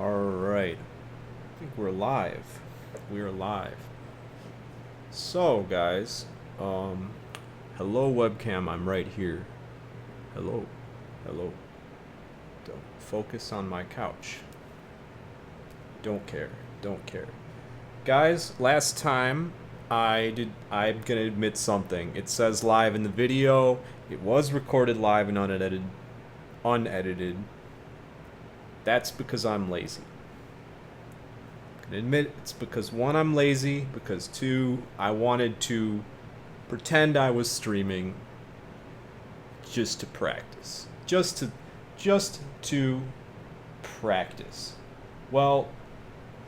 Alright. I think we're live. We're live. So, guys, hello webcam, I'm right here. Hello. Hello. Don't focus on my couch. Don't care. Don't care. Guys, last time I'm gonna admit something. It says live in the video. It was recorded live and unedited. That's because I'm lazy. I can admit it's because one, I'm lazy, because two, I wanted to pretend I was streaming just to practice. Just to practice. Well,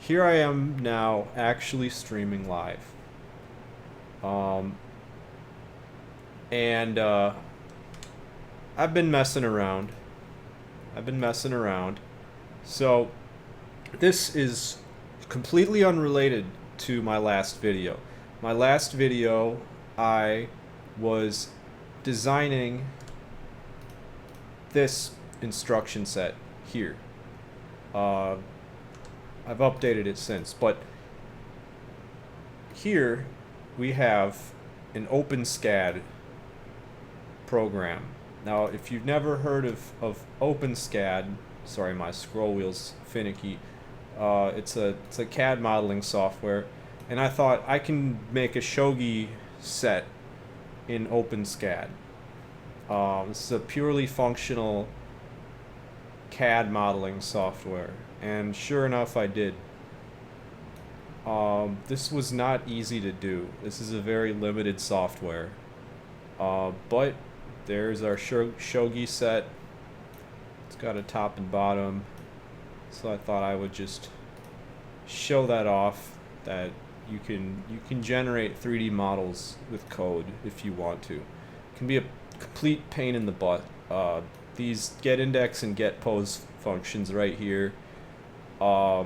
here I am now actually streaming live. I've been messing around. So, this is completely unrelated to my last video. My last video, I was designing this instruction set here. I've updated it since, but here we have an OpenSCAD program. Now, if you've never heard of OpenSCAD, sorry, my scroll wheel's finicky. It's a CAD modeling software, and I thought I can make a shogi set in OpenSCAD. This is a purely functional CAD modeling software, and sure enough, I did. This was not easy to do. This is a very limited software, but there's our shogi set. It's got a top and bottom, so I thought I would just show that off, that you can generate 3D models with code if you want to. It can be a complete pain in the butt. These getIndex and getPose functions right here. I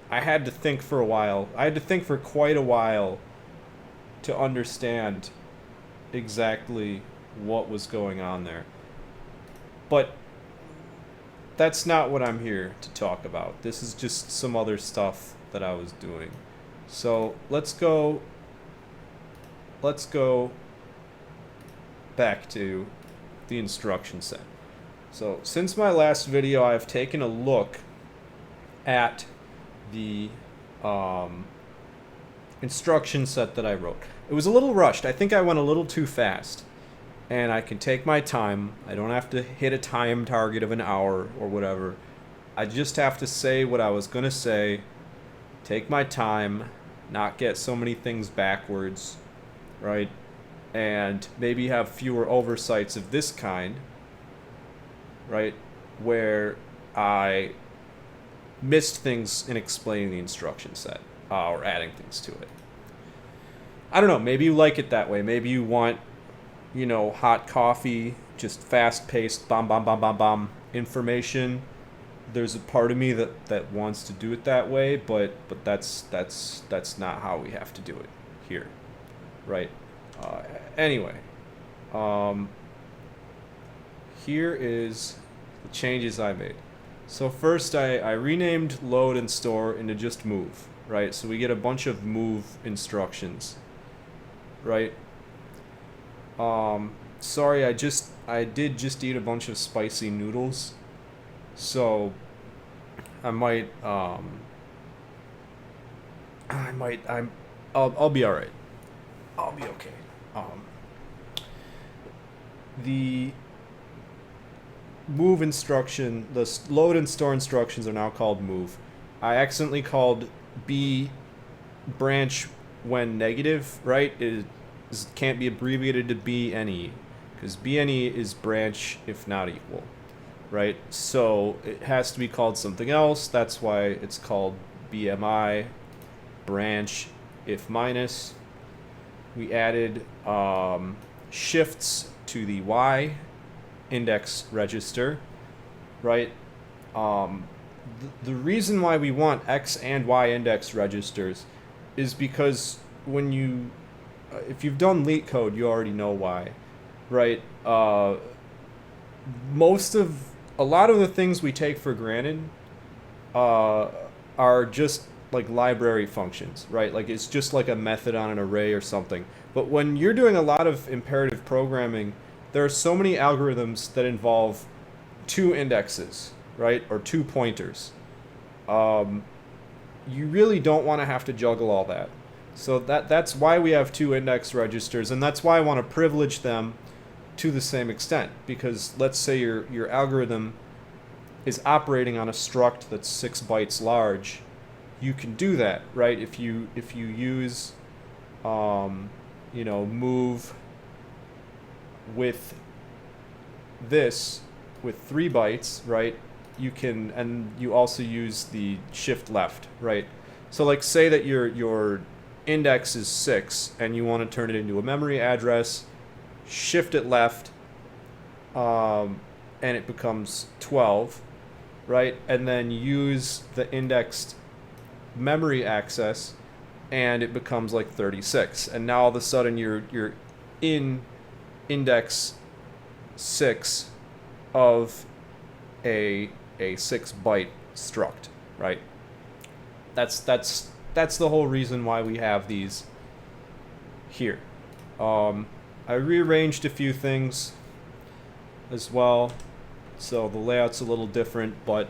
had to think for a while. I had to think for quite a while to understand exactly what was going on there. But that's not what I'm here to talk about. This is just some other stuff that I was doing. So let's go back to the instruction set. So since my last video, I've taken a look at the instruction set that I wrote. It was a little rushed. I think I went a little too fast. And I can take my time. I don't have to hit a time target of an hour or whatever. I just have to say what I was going to say, take my time, not get so many things backwards, right? And maybe have fewer oversights of this kind, right? Where I missed things in explaining the instruction set or adding things to it. I don't know. Maybe you like it that way. Maybe you want, you know, hot coffee, just fast-paced, bomb information. There's a part of me that wants to do it that way, but that's not how we have to do it here, right? Anyway, here is the changes I made. So first, I renamed load and store into just move, right? So we get a bunch of move instructions, right? Sorry, I did just eat a bunch of spicy noodles, so I'll be alright. I'll be okay. The move instruction, the load and store instructions are now called move. I accidentally called B branch when negative, right? It can't be abbreviated to BNE, because BNE is branch if not equal, right? So it has to be called something else. That's why it's called BMI, branch if minus. We added shifts to the Y index register, right? The reason why we want X and Y index registers is because when you if you've done LeetCode, code, you already know why, right? A lot of the things we take for granted uh, are just like library functions, right? Like it's just like a method on an array or something. But when you're doing a lot of imperative programming, there are so many algorithms that involve two indexes, right? Or two pointers. Um, you really don't want to have to juggle all that. So that's why we have two index registers, and that's why I want to privilege them to the same extent. Because let's say your algorithm is operating on a struct that's 6 bytes large, you can do that, right? If you use, move with this with 3 bytes, right? You can, and you also use the shift left, right? So like say that your index is 6 and you want to turn it into a memory address, shift it left, and it becomes 12, right? And then use the indexed memory access and it becomes like 36. And now all of a sudden you're in index 6 of a 6 byte struct, right? That's the whole reason why we have these here. I rearranged a few things as well, so the layout's a little different, but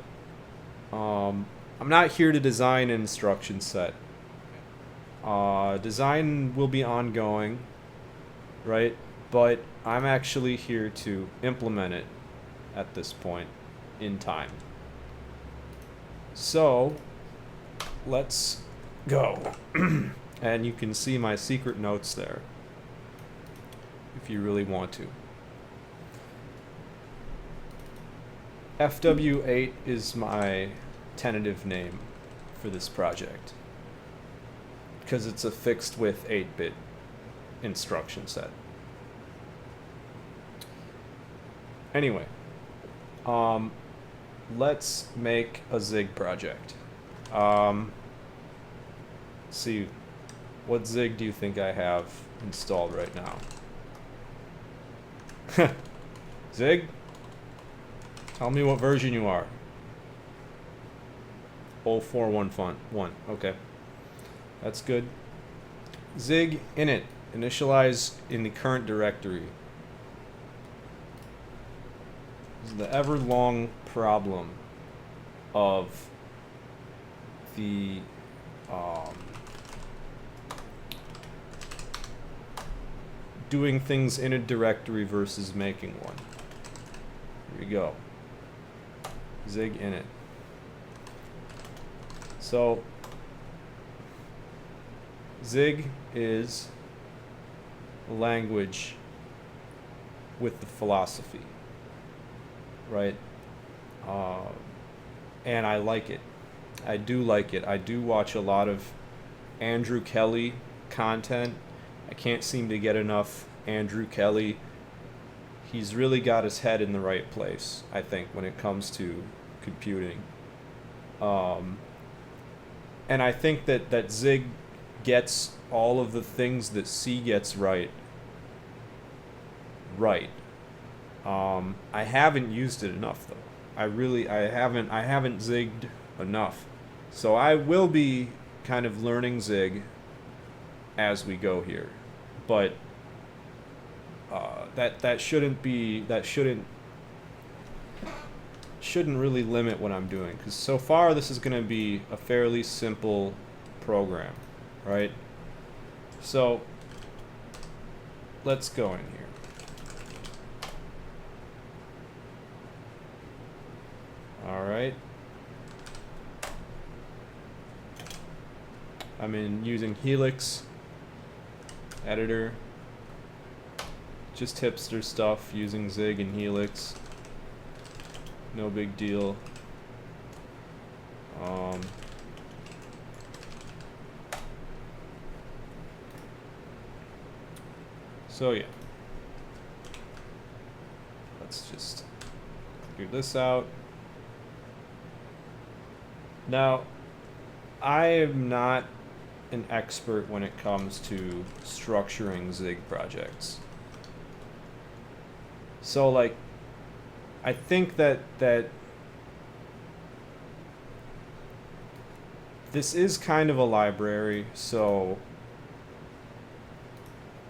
I'm not here to design an instruction set. Design will be ongoing, right? But I'm actually here to implement it at this point in time. So let's go. And you can see my secret notes there if you really want to. FW8 is my tentative name for this project because it's a fixed width 8-bit instruction set. Anyway, let's make a Zig project. See, what Zig do you think I have installed right now? Zig? Tell me what version you are. 0411. Okay. That's good. Zig init. Initialize in the current directory. This is the ever-long problem of the doing things in a directory versus making one. Here we go. Zig init. So Zig is a language with the philosophy, right? And I like it. I do like it. I do watch a lot of Andrew Kelly content. I can't seem to get enough Andrew Kelly. He's really got his head in the right place, I think, when it comes to computing. And I think that Zig gets all of the things that C gets right. I haven't used it enough though. I haven't zigged enough. So I will be kind of learning Zig as we go here. But that shouldn't really limit what I'm doing, because so far this is going to be a fairly simple program, right? So let's go in here. All right. I'm using Helix editor. Just hipster stuff, using Zig and Helix. No big deal. So yeah. Let's just clear this out. Now, I am not an expert when it comes to structuring Zig projects. So like, I think that this is kind of a library, so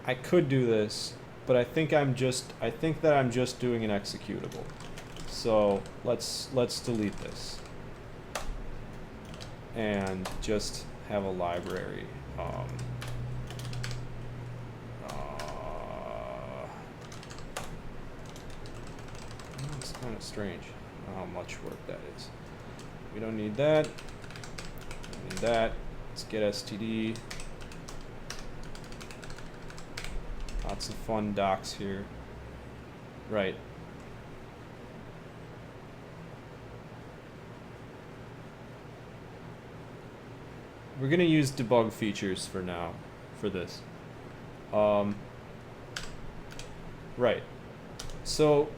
I could do this, but I think that I'm just doing an executable. So let's delete this and just have a library. It's kind of strange how much work that is. We don't need that. We don't need that. Let's get std. Lots of fun docs here. Right. We're gonna use debug features for now, for this. Right. So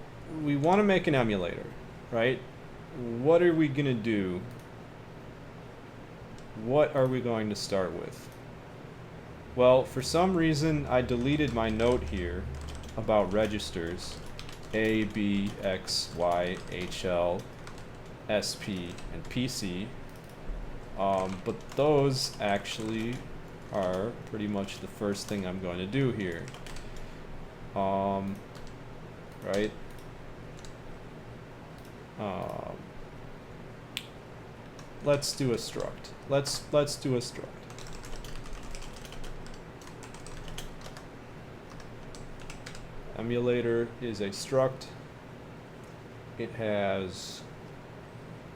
we want to make an emulator, right? What are we gonna do? What are we going to start with? Well, for some reason, I deleted my note here about registers A, B, X, Y, HL, SP, and PC. But those actually are pretty much the first thing I'm going to do here. Right? Let's do a struct. Let's do a struct. Emulator is a struct. It has,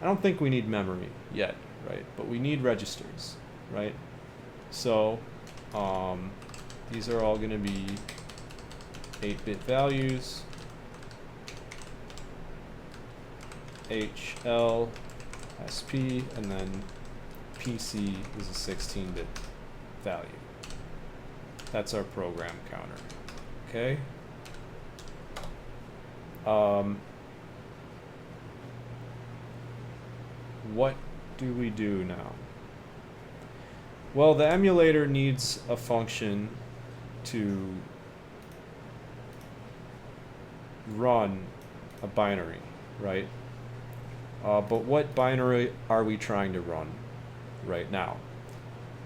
I don't think we need memory yet, right? But we need registers, right? So these are all going to be 8-bit values. HL, SP, and then PC is a 16-bit value. That's our program counter. Okay? What do we do now? Well, the emulator needs a function to run a binary, right? But what binary are we trying to run right now?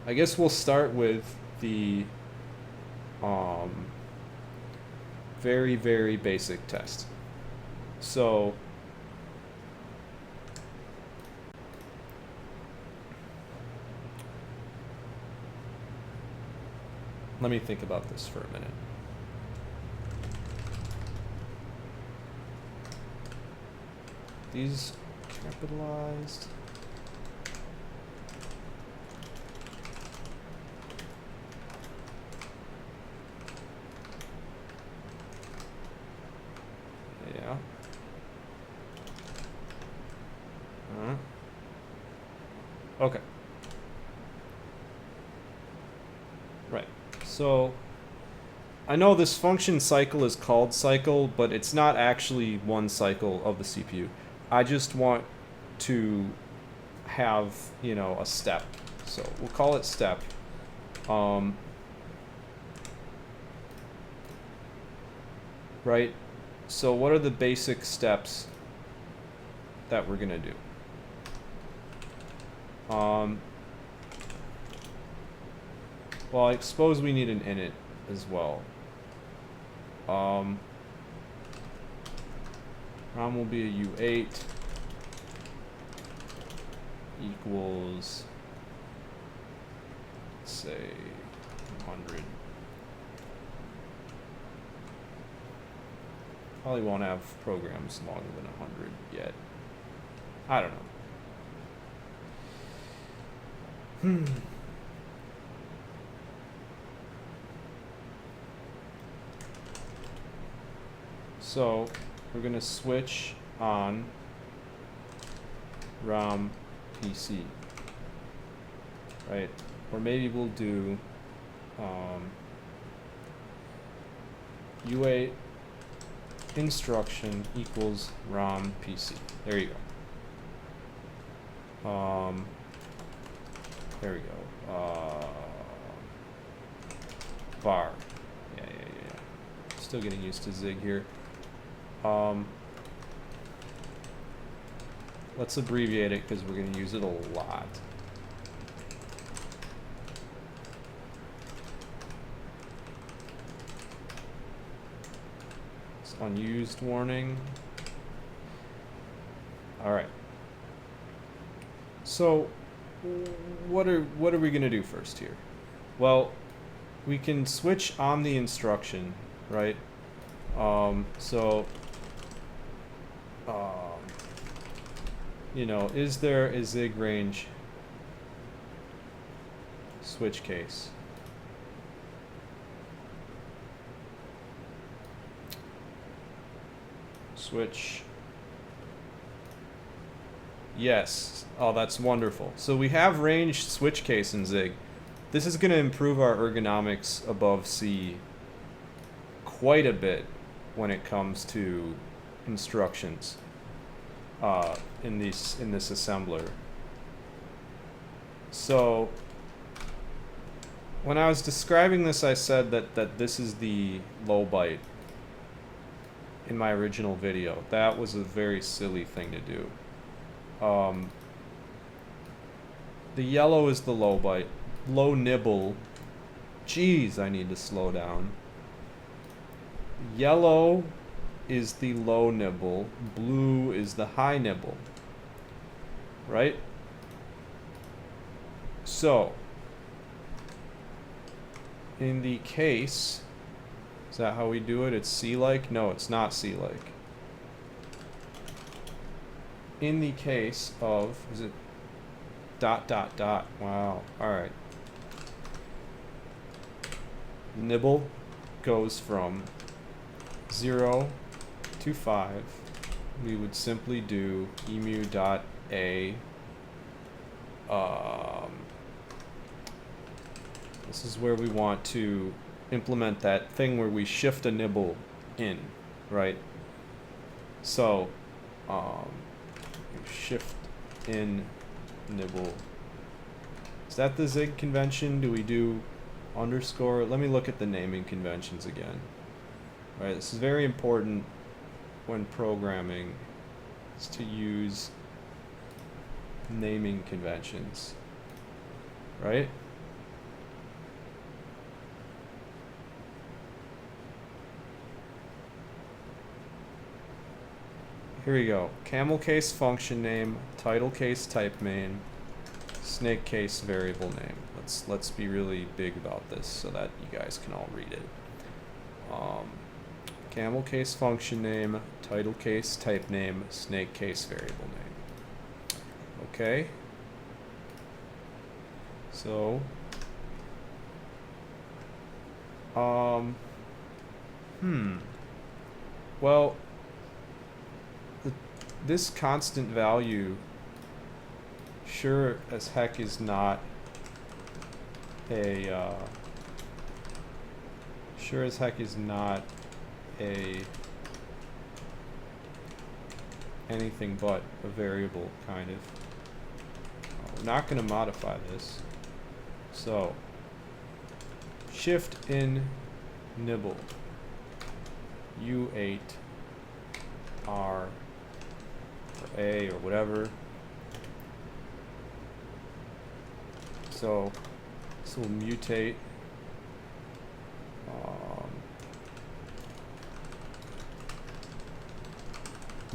I guess we'll start with the very, very basic test. So let me think about this for a minute. These capitalized. Yeah. Okay. Right. So I know this function cycle is called cycle, but it's not actually one cycle of the CPU. I just want to have, you know, a step. So we'll call it step. Right? So what are the basic steps that we're going to do? Well, I suppose we need an init as well. ROM will be a U8 equals, let's say, 100. Probably won't have programs longer than 100 yet. I don't know. So we're going to switch on ROM PC, right? Or maybe we'll do U8 instruction equals ROM PC. There you go. There we go. Var. Yeah. Still getting used to Zig here. Let's abbreviate it because we're going to use it a lot. unused warning. All right. So what are we going to do first here? Well, we can switch on the instruction, right? You know, is there a zig range switch case? Switch. Yes. Oh, that's wonderful. So we have ranged switch case in Zig. This is going to improve our ergonomics above C quite a bit when it comes to instructions in this assembler. So when I was describing this, I said that this is the low byte in my original video. That was a very silly thing to do. The yellow is the low byte. Low nibble. Jeez, I need to slow down. Yellow is the low nibble. Blue is the high nibble. Right? So, in the case, is that how we do it? It's C-like? No, it's not C-like. In the case of, is it dot dot dot? Wow. Alright. Nibble goes from 0 to 5. We would simply do emu.a. This is where we want to implement that thing where we shift a nibble in, right? So, shift in nibble. Is that the Zig convention? Do we do underscore? Let me look at the naming conventions again. All right, this is very important when programming, is to use naming conventions, right? Here we go. Camel case function name, title case type main, snake case variable name. Let's be really big about this so that you guys can all read it. Camel case function name, title case type name, snake case variable name. Okay. So well, this constant value sure as heck is not a anything but a variable, kind of. We're not going to modify this. So shift in nibble U8 R or A or whatever. So this will mutate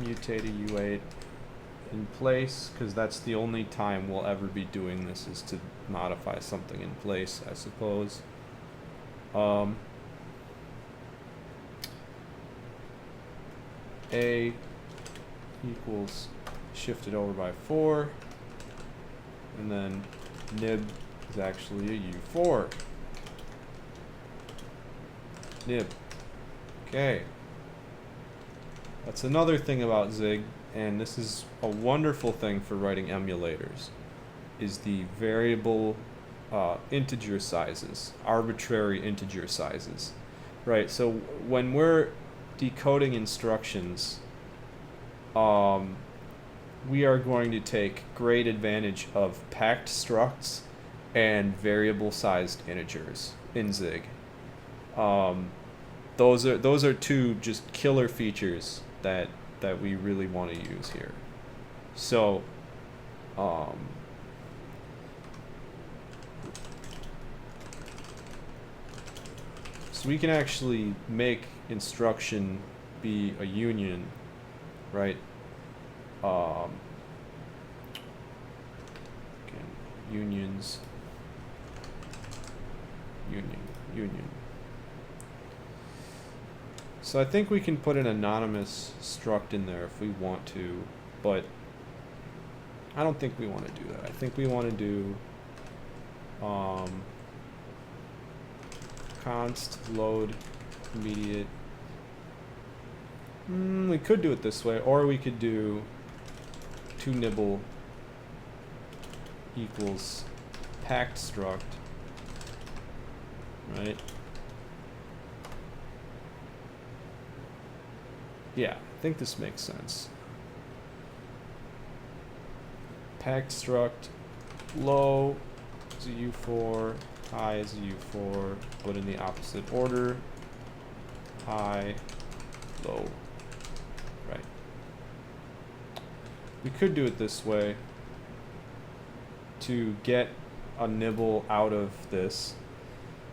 mutate a U8 in place, because that's the only time we'll ever be doing this, is to modify something in place, I suppose. A equals shifted over by 4, and then nib is actually a U4. Nib. Okay. That's another thing about Zig, and this is a wonderful thing for writing emulators, is the variable integer sizes, arbitrary integer sizes. Right, so when we're decoding instructions, we are going to take great advantage of packed structs and variable sized integers in Zig. Those are two just killer features that we really want to use here. So so we can actually make instruction be a union, right? Again, unions, union. So I think we can put an anonymous struct in there if we want to, but I don't think we want to do that. I think we want to do const load immediate. We could do it this way, or we could do toNibble equals packed struct, right? Yeah, I think this makes sense. Packed struct, low is a U4, high is a U4, but in the opposite order. High, low, right. We could do it this way to get a nibble out of this,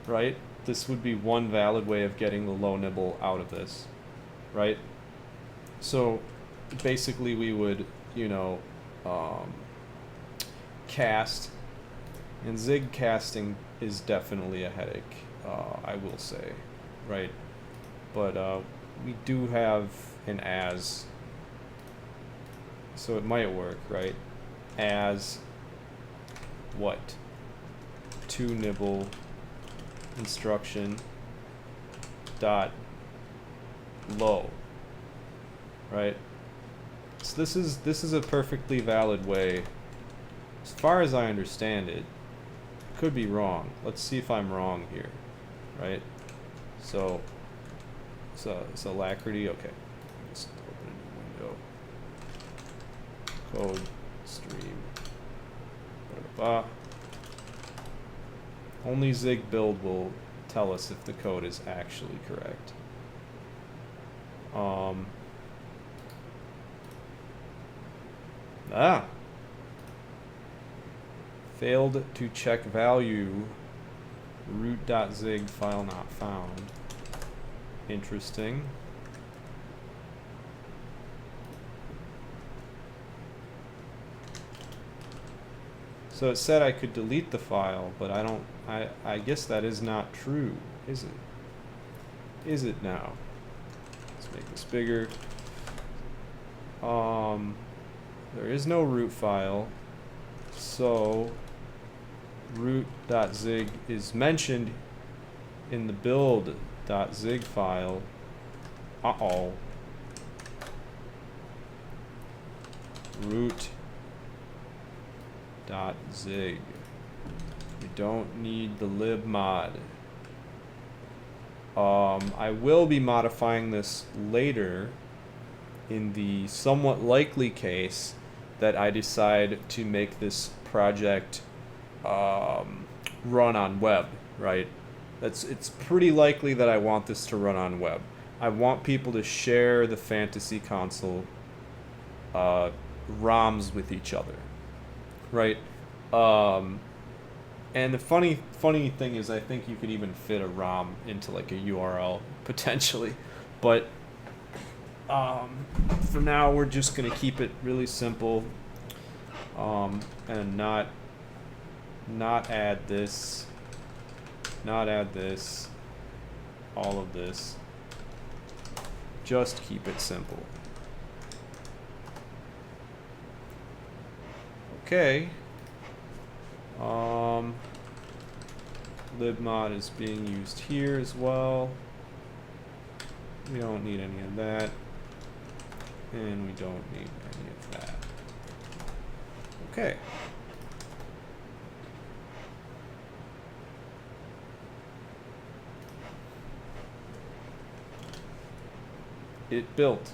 right? This would be one valid way of getting the low nibble out of this, right? So basically we would, you know, cast, and zig casting is definitely a headache, I will say, right? But we do have an as, so it might work, right? As what? toNibble instruction dot low, right? So this is a perfectly valid way, as far as I understand it. Could be wrong. Let's see if I'm wrong here, right? So it's alacrity. Okay, just open a new window. Code stream. Only zig build will tell us if the code is actually correct. Failed to check value. Root.zig file not found. Interesting. So it said I could delete the file, but I guess that is not true, is it? Is it now? Let's make this bigger. There is no root file, so root.zig is mentioned in the build.zig file. Root.zig. We don't need the libmod. I will be modifying this later in the somewhat likely case that I decide to make this project run on web, right? It's pretty likely that I want this to run on web. I want people to share the Fantasy Console ROMs with each other, right? And the funny thing is, I think you could even fit a ROM into like a URL potentially, but for now we're just gonna keep it really simple, and not add this, all of this. Just keep it simple. Okay. Libmod is being used here as well. We don't need any of that. And we don't need any of that. Okay. It built.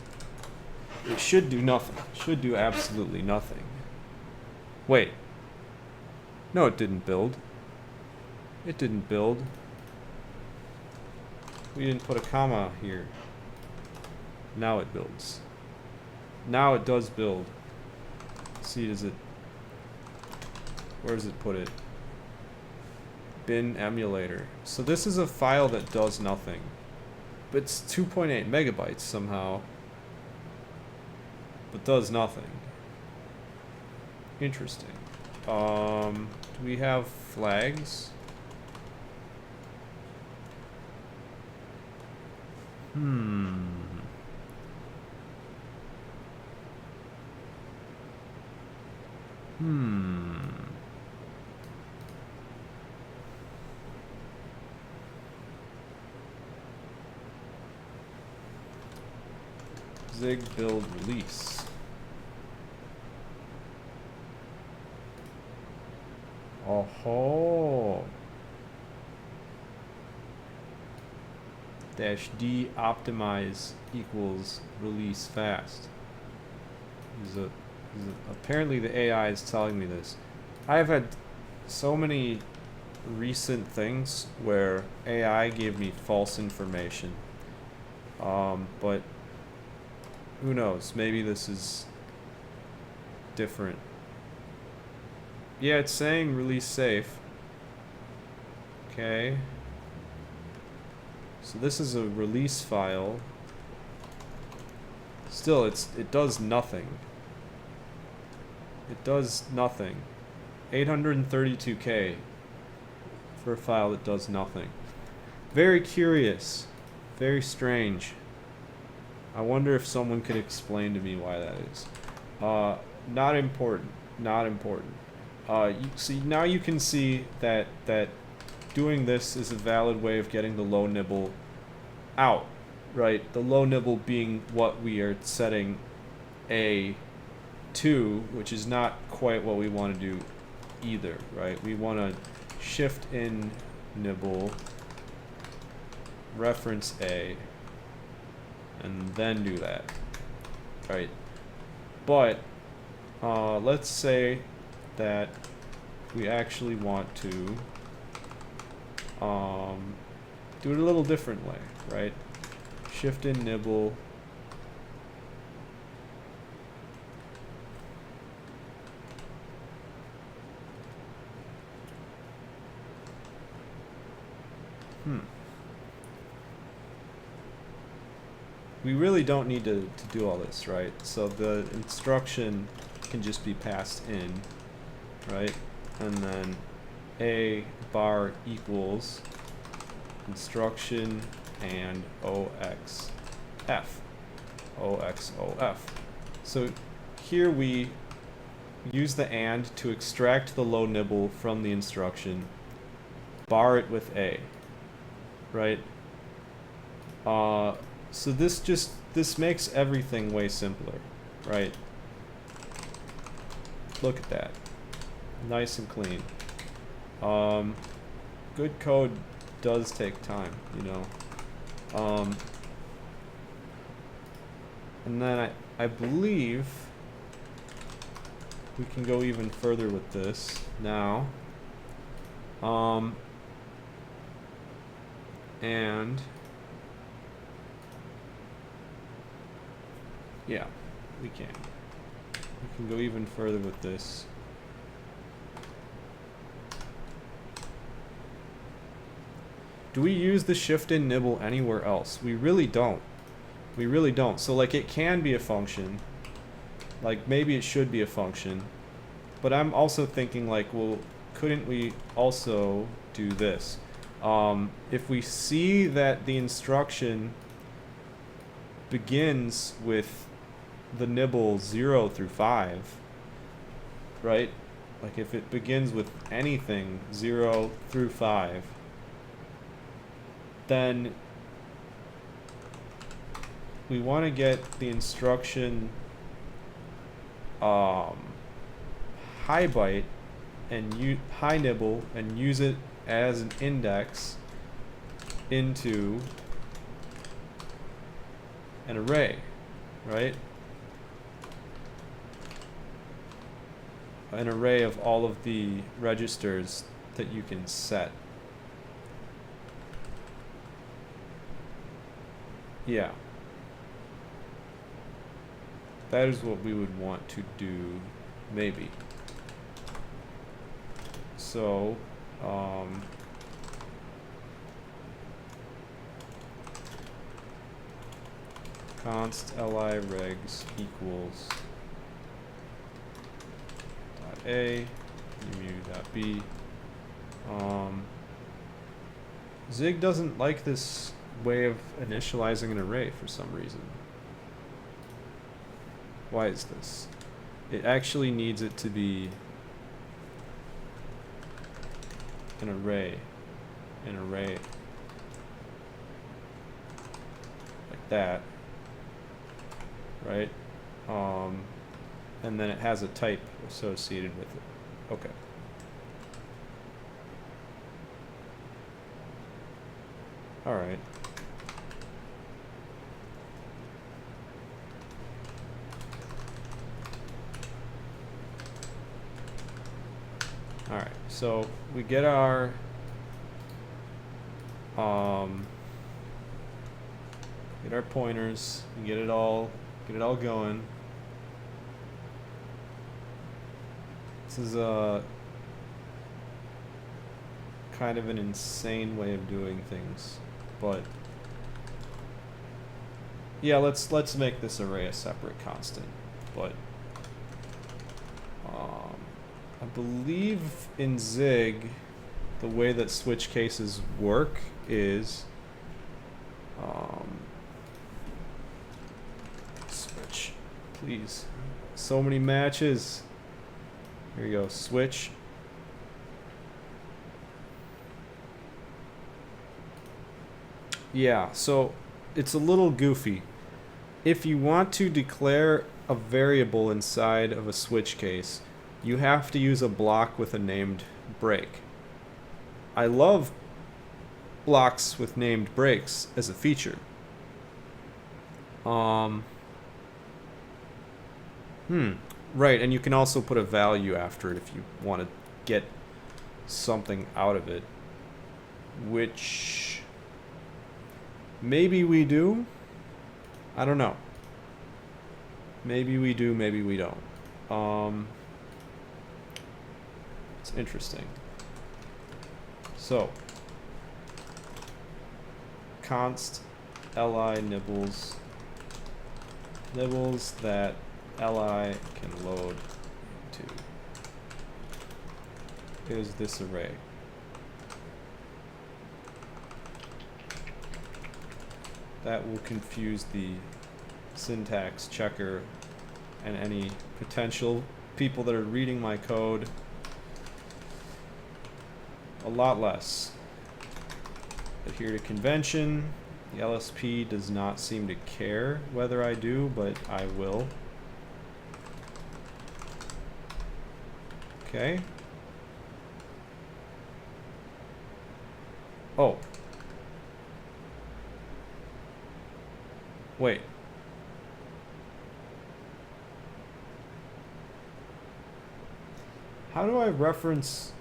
It should do nothing. It should do absolutely nothing. Wait. No, it didn't build. It didn't build. We didn't put a comma here. Now it builds. Now it does build. Let's see, does it... Where does it put it? Bin emulator. So this is a file that does nothing. But it's 2.8 megabytes somehow, but does nothing. Interesting. Do we have flags? Zig build release. Oh. -d optimize equals release fast. Apparently the AI is telling me this. I've had so many recent things where AI gave me false information. But who knows? Maybe this is different. Yeah, it's saying release safe. Okay. So this is a release file. Still, it does nothing. It does nothing. 832K for a file that does nothing. Very curious. Very strange. I wonder if someone could explain to me why that is. Not important. Not important. See, now you can see that doing this is a valid way of getting the low nibble out, right? The low nibble being what we are setting A to, which is not quite what we want to do either, right? We want to shift in nibble, reference A, and then do that, right? But let's say that we actually want to do it a little different way, right? Shift in nibble, we really don't need to do all this, right? So the instruction can just be passed in, right? And then A bar equals instruction and OXF. OXOF. So here we use the AND to extract the low nibble from the instruction, bar it with A, right? So this makes everything way simpler, right? Look at that. Nice and clean. Good code does take time, you know. And then I believe we can go even further with this now. And yeah, we can. We can go even further with this. Do we use the shift in nibble anywhere else? We really don't. We really don't. So like it can be a function. Like maybe it should be a function. But I'm also thinking like, well, couldn't we also do this? If we see that the instruction begins with the nibble 0 through 5, right? Like if it begins with anything 0 through 5, then we want to get the instruction high byte and high nibble and use it as an index into an array, right? An array of all of the registers that you can set. Yeah. That is what we would want to do, maybe. So, const li regs equals dot a emu.b. Zig doesn't like this way of initializing an array for some reason. Why is this? It actually needs it to be an array. Like that. Right? And then it has a type associated with it. Okay. Alright. Alright, so we get our pointers, we get it all going. This is a kind of an insane way of doing things, but yeah, let's make this array a separate constant. But I believe in Zig, the way that switch cases work is switch, please. So many matches. Here you go, switch. Yeah, so it's a little goofy. If you want to declare a variable inside of a switch case, you have to use a block with a named break. I love blocks with named breaks as a feature. Right, and you can also put a value after it if you want to get something out of it, which maybe we do. I don't know. Maybe we do, maybe we don't. It's interesting. So, const li nibbles that li can load into is this array. That will confuse the syntax checker and any potential people that are reading my code a lot less. Adhere to convention. The LSP does not seem to care whether I do, but I will. Okay. Oh. Wait. How do I reference...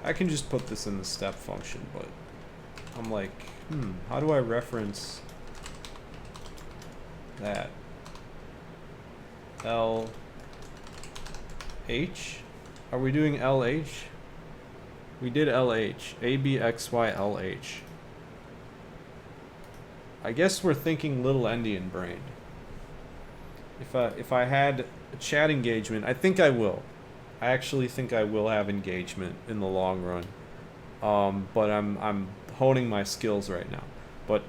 I can just put this in the step function, but I'm like, how do I reference that? LH? Are we doing LH? We did LH. ABXY LH. I guess we're thinking little endian brain. If I had a chat engagement, I think I will. I actually think I will have engagement in the long run. But I'm honing my skills right now. But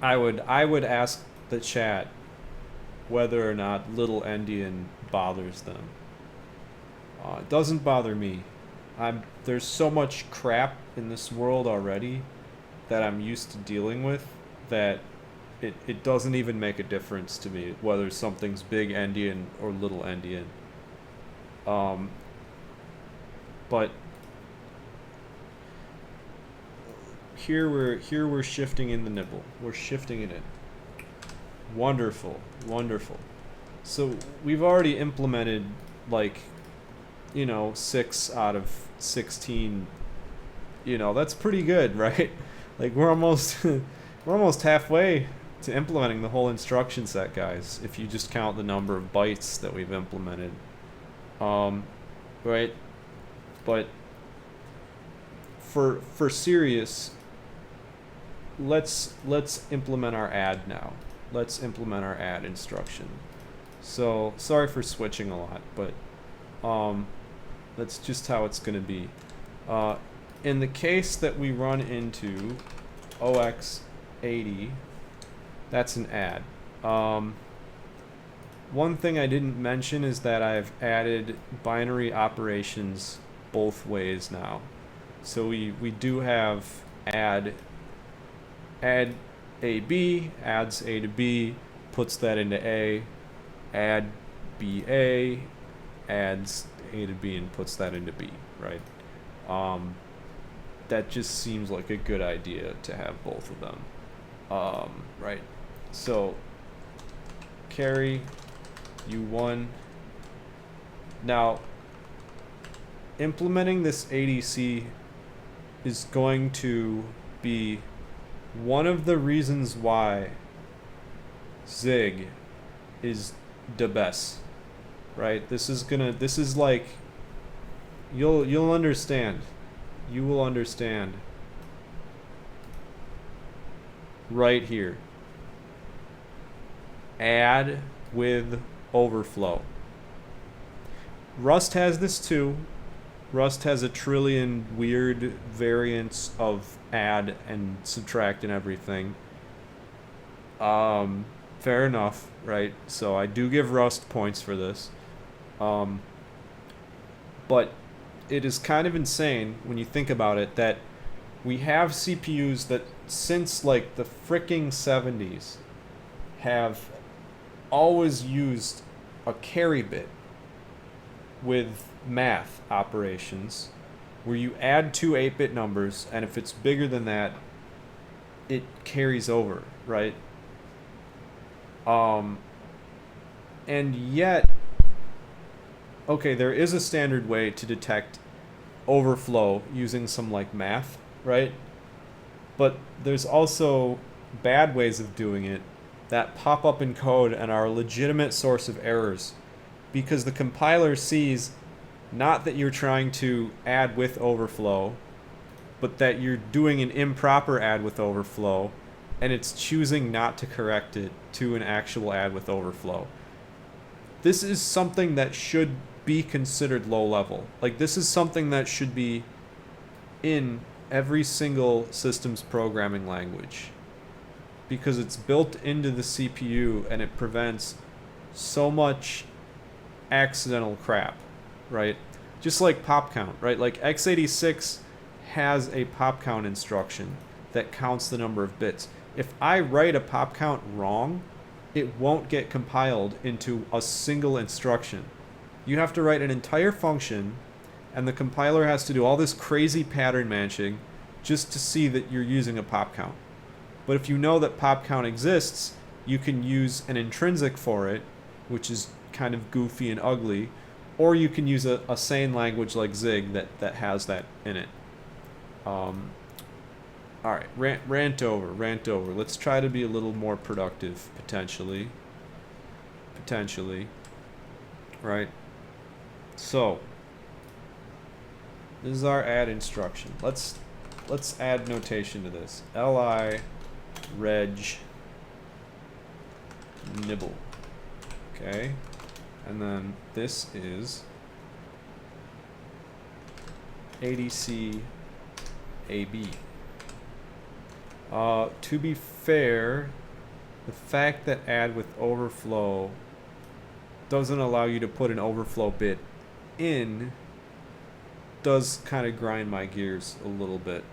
I would ask the chat whether or not little endian bothers them. It doesn't bother me. There's so much crap in this world already that I'm used to dealing with that it doesn't even make a difference to me whether something's big endian or little endian. But here we're shifting in the nibble. We're shifting it in. Wonderful, wonderful. So we've already implemented, like, 6 out of 16. That's pretty good, right? Like we're almost halfway to implementing the whole instruction set, guys, if you just count the number of bytes that we've implemented. Right? But for serious, let's implement our add now. Let's implement our add instruction. So sorry for switching a lot, but that's just how it's going to be. In the case that we run into OX80, that's an add. One thing I didn't mention is that I've added binary operations both ways now. So we do have add AB, adds A to B, puts that into A, add BA, adds A to B and puts that into B, right? That just seems like a good idea to have both of them, right? So carry U1. Now, implementing this ADC is going to be one of the reasons why Zig is the best, right? This is like, you'll understand. You will understand right here. Add with overflow. Rust has this too. Rust has a trillion weird variants of add and subtract and everything. Fair enough, right? So I do give Rust points for this. But it is kind of insane when you think about it that we have CPUs that since like the fricking 70s have always used a carry bit with math operations where you add two 8-bit numbers, and if it's bigger than that, it carries over, right? And yet, okay, there is a standard way to detect overflow using some like math, right? But there's also bad ways of doing it that pop up in code and are a legitimate source of errors, because the compiler sees not that you're trying to add with overflow, but that you're doing an improper add with overflow, and it's choosing not to correct it to an actual add with overflow. This is something that should be considered low level. Like, this is something that should be in every single systems programming language, because it's built into the CPU and it prevents so much accidental crap, right? Just like pop count, right? Like x86 has a pop count instruction that counts the number of bits. If I write a pop count wrong, it won't get compiled into a single instruction. You have to write an entire function, and the compiler has to do all this crazy pattern matching just to see that you're using a pop count. But if you know that pop count exists, you can use an intrinsic for it, which is kind of goofy and ugly, or you can use a sane language like Zig that has that in it. Alright, rant over. Let's try to be a little more productive, potentially. Right? So, this is our add instruction. Let's add notation to this. li reg nibble. Okay? And then this is ADC AB. To be fair, the fact that add with overflow doesn't allow you to put an overflow bit in does kind of grind my gears a little bit.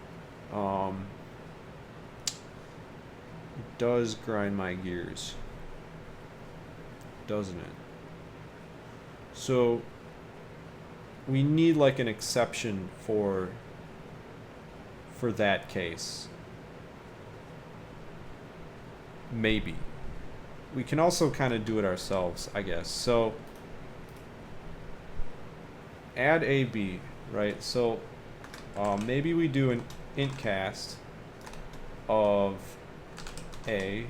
It does grind my gears, doesn't it? So we need like an exception for that case. Maybe. We can also kind of do it ourselves, I guess. So add AB, right? So maybe we do an int cast of A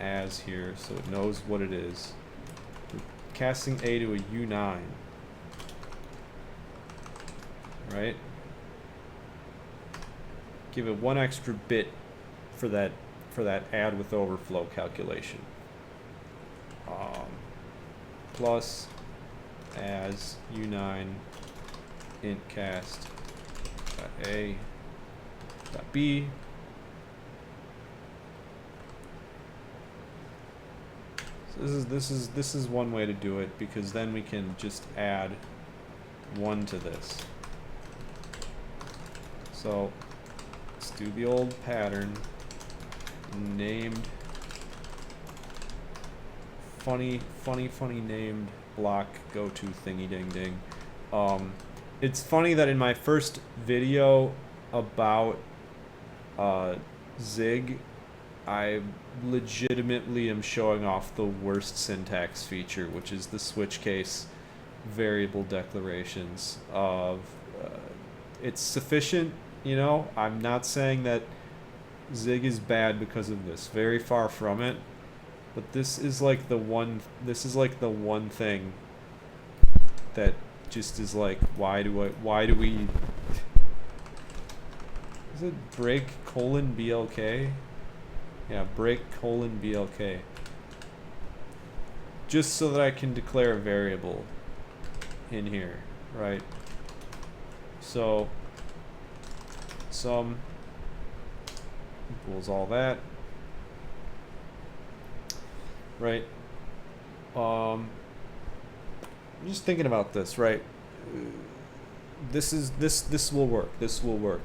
as here so it knows what it is. We're casting A to a U9. Right? Give it one extra bit for that add with overflow calculation. Plus as U9 int cast dot A dot B. So this is one way to do it, because then we can just add 1 to this. So let's do the old pattern. Named funny named block go to thingy ding ding. It's funny that in my first video about Zig, I legitimately am showing off the worst syntax feature, which is the switch case variable declarations of it's sufficient, you know. I'm not saying that Zig is bad because of this, very far from it, but this is like the one thing that just is like, why do we is it break colon BLK? Yeah, break colon BLK. Just so that I can declare a variable in here, right? So sum equals all that, right? I'm just thinking about this, right? This will work. This will work.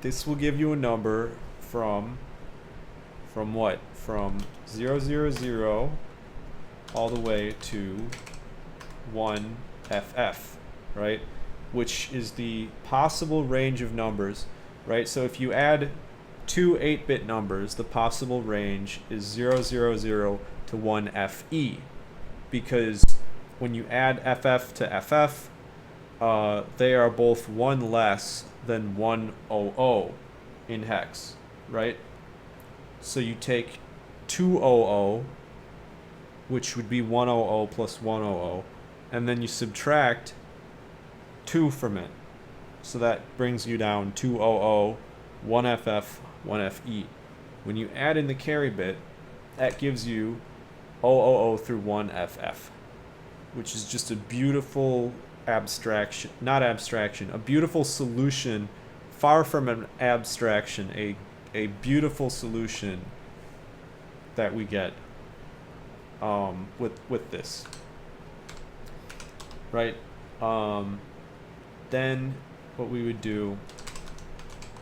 This will give you a number from what? From 0, 0, 0 all the way to 1 FF, right? Which is the possible range of numbers, right? So if you add two 8-bit numbers, the possible range is 0, 0, 0 to 1 FE, because when you add FF to FF, they are both 1 less than 100 in hex, right? So you take 200, which would be 100 plus 100, and then you subtract 2 from it. So that brings you down 200, 1FF, 1FE. When you add in the carry bit, that gives you 000 through 1FF, which is just a beautiful abstraction, not abstraction, a beautiful solution, far from an abstraction, a beautiful solution that we get with this, right? Then what we would do,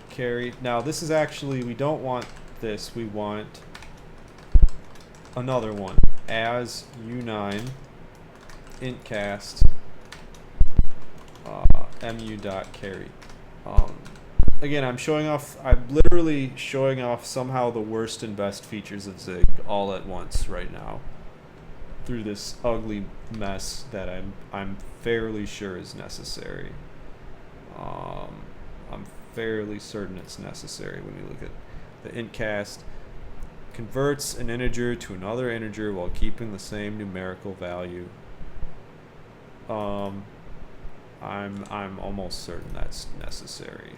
carry. Now this is actually, we don't want this, we want another one, as U9 int cast mu.carry. Again, I'm literally showing off somehow the worst and best features of Zig all at once right now through this ugly mess that I'm fairly sure is necessary. I'm fairly certain it's necessary when we look at the int cast. Converts an integer to another integer while keeping the same numerical value. I'm almost certain that's necessary.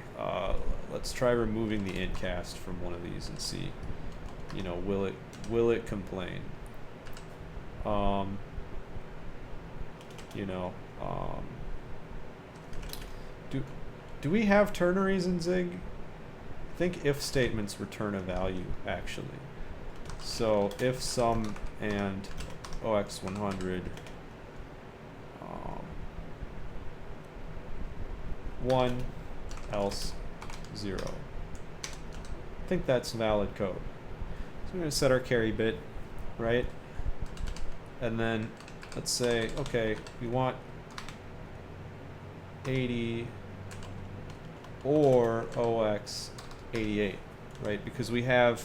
Let's try removing the int cast from one of these and see, you know, will it complain? You know, do we have ternaries in Zig? I think if statements return a value, actually. So if sum and OX100 1 else 0. I think that's valid code. So we're going to set our carry bit, right? And then let's say, okay, we want 80 or OX88, right? Because we have,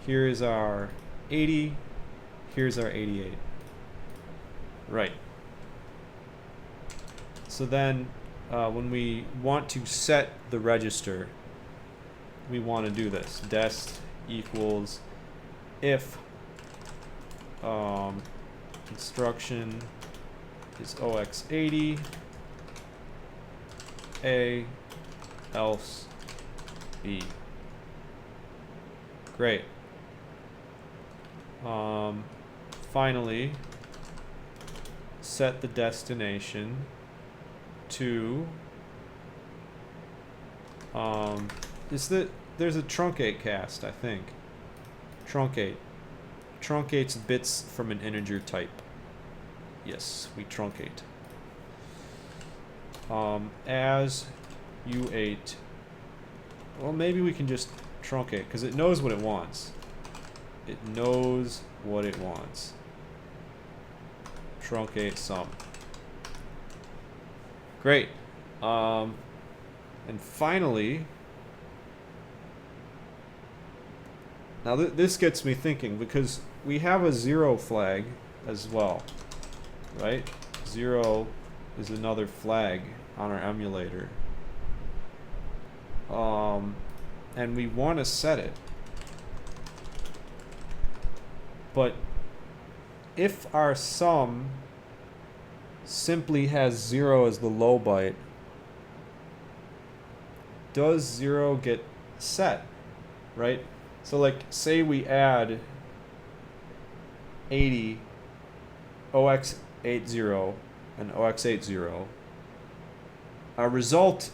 here is our 80, here's our 88. Right. So then when we want to set the register, we want to do this. Dest equals if instruction is OX80 A else B. Great. Finally, set the destination to there's a truncate cast, I think. Truncate. Truncates bits from an integer type. Yes, we truncate. As U8. Well, maybe we can just truncate, because it knows what it wants. It knows what it wants. Truncate sum. Great. And finally, now this gets me thinking, because we have a 0 flag as well, right? 0 is another flag on our emulator. And we want to set it. But if our sum simply has 0 as the low byte, does 0 get set, right? So like, say we add 80, OX80, and OX80. Our result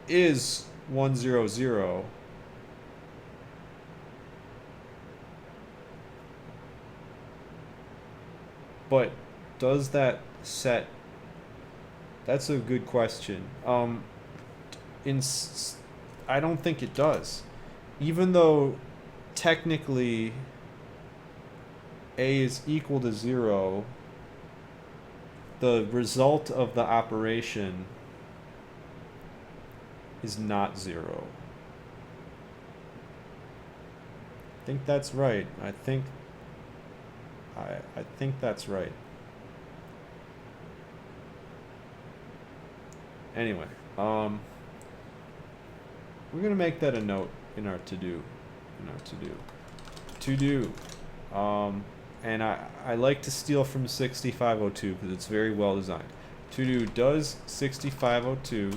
is 100. But does that set? That's a good question. I don't think it does. Even though technically A is equal to 0, the result of the operation is not 0. I think that's right. I think that's right. Anyway, we're gonna make that a note in our to-do. And I like to steal from 6502 because it's very well designed. To-do does 6502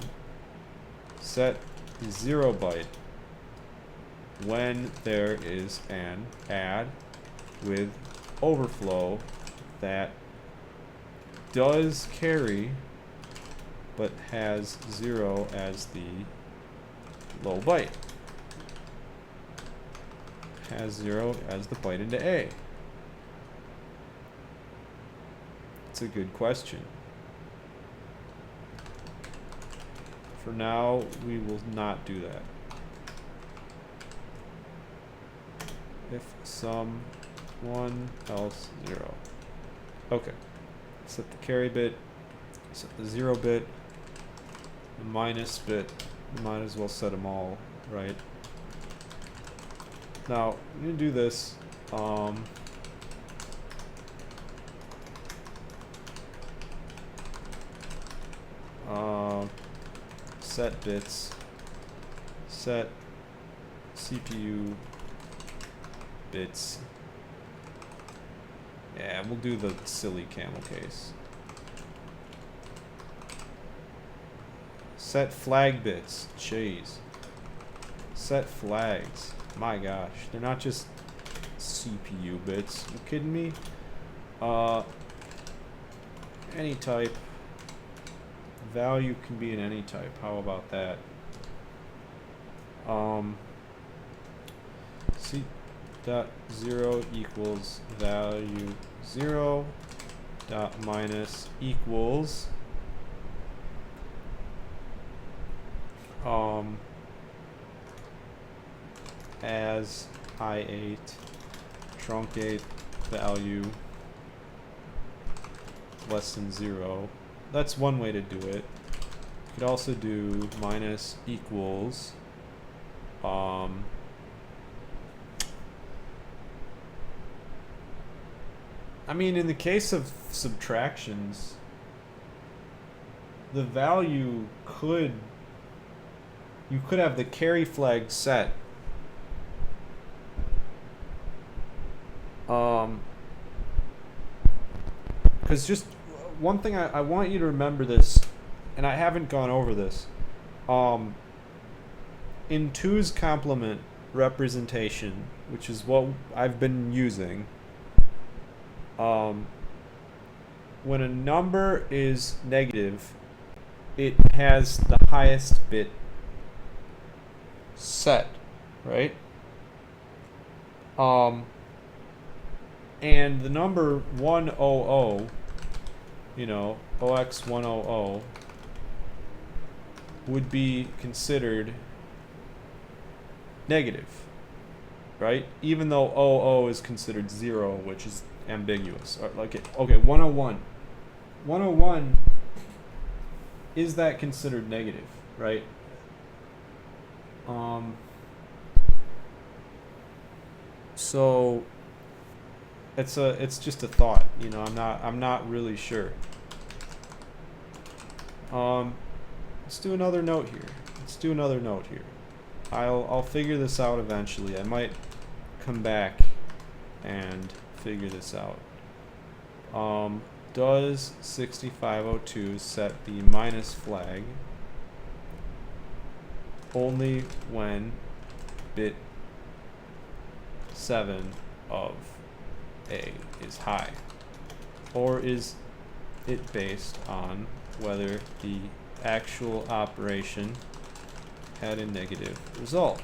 set 0 byte when there is an add with overflow that does carry but has 0 as the low byte. Has 0 as the byte into A. It's a good question. For now, we will not do that. If sum 1 else 0. Okay. Set the carry bit, set the 0 bit, the minus bit. We might as well set them all, right? Now, I'm going to do this. Set bits, set CPU bits. Yeah, we'll do the silly camel case. Set flag bits. Jeez. Set flags. My gosh, they're not just CPU bits. You kidding me? Any type. Value can be in any type. How about that? C dot 0 equals value 0 dot minus equals as I8 truncate value less than 0. That's one way to do it. You could also do minus equals I mean, in the case of subtractions, the value you could have the carry flag set Because just one thing I want you to remember this, and I haven't gone over this. In 2's complement representation, which is what I've been using, when a number is negative, it has the highest bit set, right? And the number 100, you know, OX100, would be considered negative, right? Even though 00 is considered 0, which is ambiguous. Okay, 101. 101, is that considered negative, right? So it's just a thought, you know. I'm not really sure. Let's do another note here. I'll figure this out eventually. I might come back and figure this out. Does 6502 set the minus flag only when bit 7 of A is high? Or is it based on whether the actual operation had a negative result?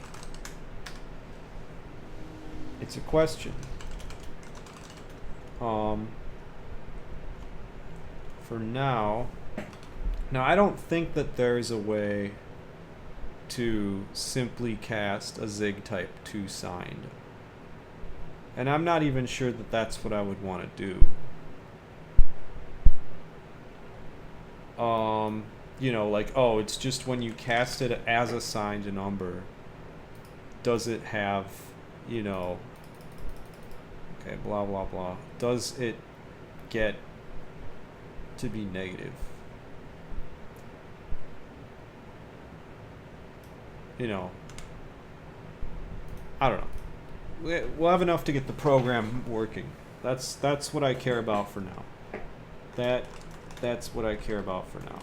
It's a question. For now, I don't think that there's a way to simply cast a Zig type 2 signed. And I'm not even sure that that's what I would want to do. You know, like, oh, it's just when you cast it as a signed number, does it have, you know, okay, blah, blah, blah. Does it get to be negative? You know, I don't know. We'll have enough to get the program working. That's what I care about for now. That's what I care about for now.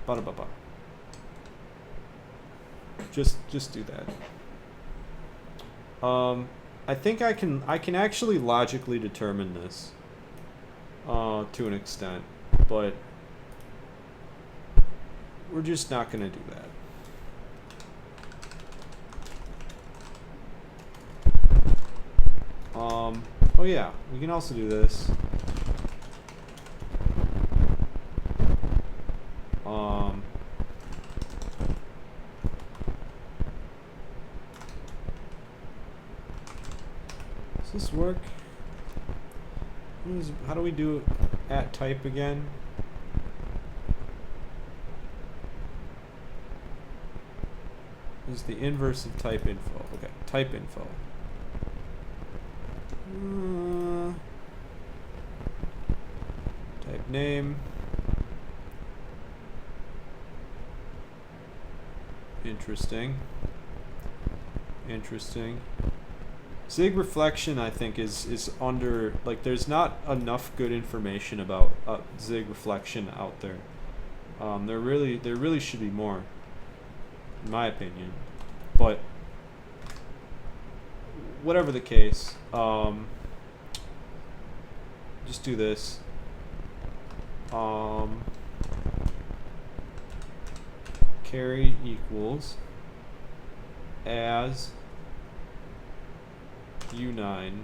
Ba-da-ba-ba. Just do that. I think I can actually logically determine this to an extent, but we're just not going to do that. Oh yeah, we can also do this. Does this work? How do we do at type again? This is the inverse of type info. Okay, type info. Type name. Interesting. Zig reflection, I think, is under, like, there's not enough good information about Zig reflection out there. There really should be more, in my opinion. But whatever the case, just do this. Carry equals as U9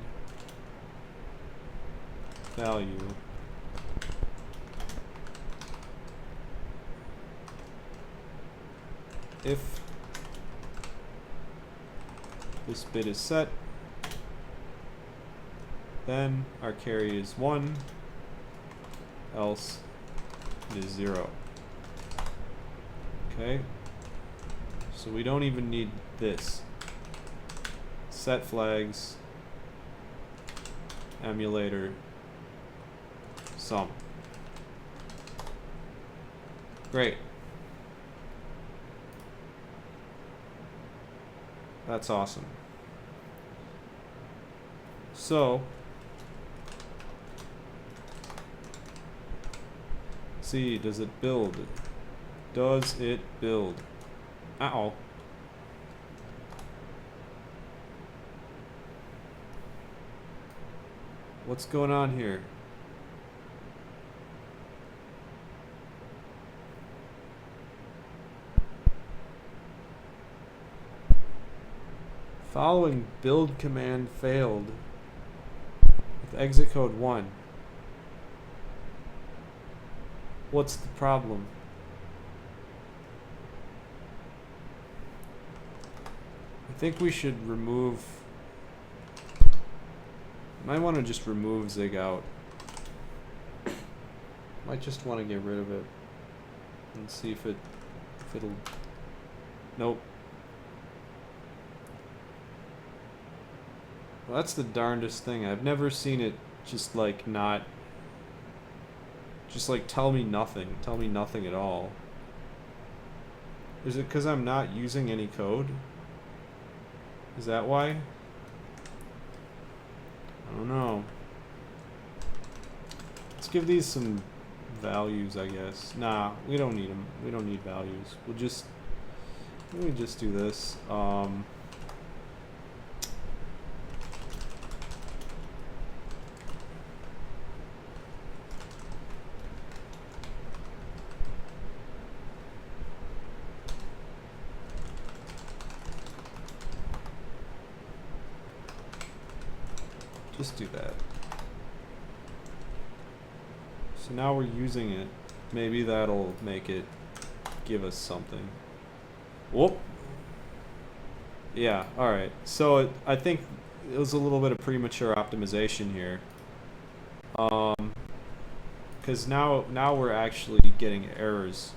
value if this bit is set, then our carry is 1, else it is 0. Okay, so we don't even need this. Set flags, emulator, sum. Great. That's awesome. So, see, does it build? Does it build? Uh-oh. What's going on here? Following build command failed with exit code 1. What's the problem? I think we should remove... Might want to just remove Zig out. Might just want to get rid of it and see if it'll... Nope. Well, that's the darndest thing. I've never seen it just like not... Just like tell me nothing. Tell me nothing at all. Is it because I'm not using any code? Is that why? I don't know. Let's give these some values, I guess. Nah, we don't need them. We don't need values. Let me just do this. Just do that. So now we're using it. Maybe that'll make it give us something. Whoop. Yeah, alright. So I think it was a little bit of premature optimization here. Because now we're actually getting errors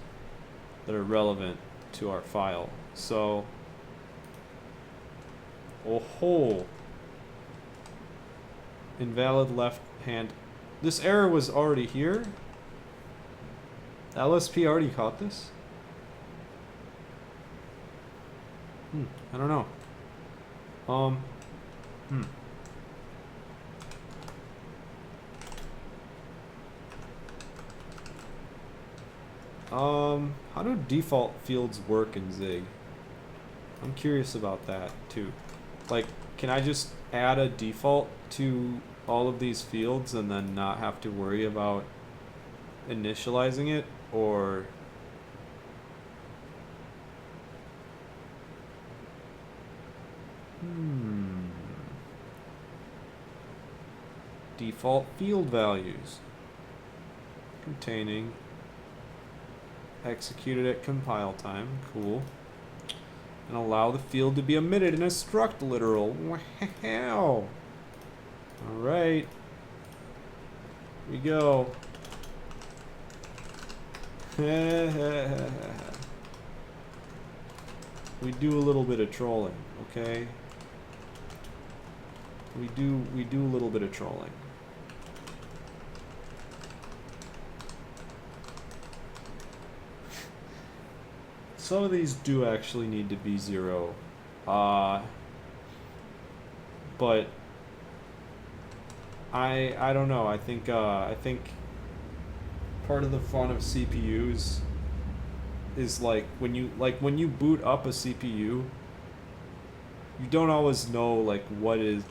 that are relevant to our file. So, oh-ho. Invalid left hand. This error was already here? LSP already caught this? I don't know. How do default fields work in Zig? I'm curious about that too. Like, can I just add a default to all of these fields and then not have to worry about initializing it, or default field values containing executed at compile time, cool, and allow the field to be omitted in a struct literal. Wow. Alright. Here we go. We do a little bit of trolling, okay? We do a little bit of trolling. Some of these do actually need to be 0. But I don't know. I think part of the fun of CPUs is like when you boot up a CPU, you don't always know like what is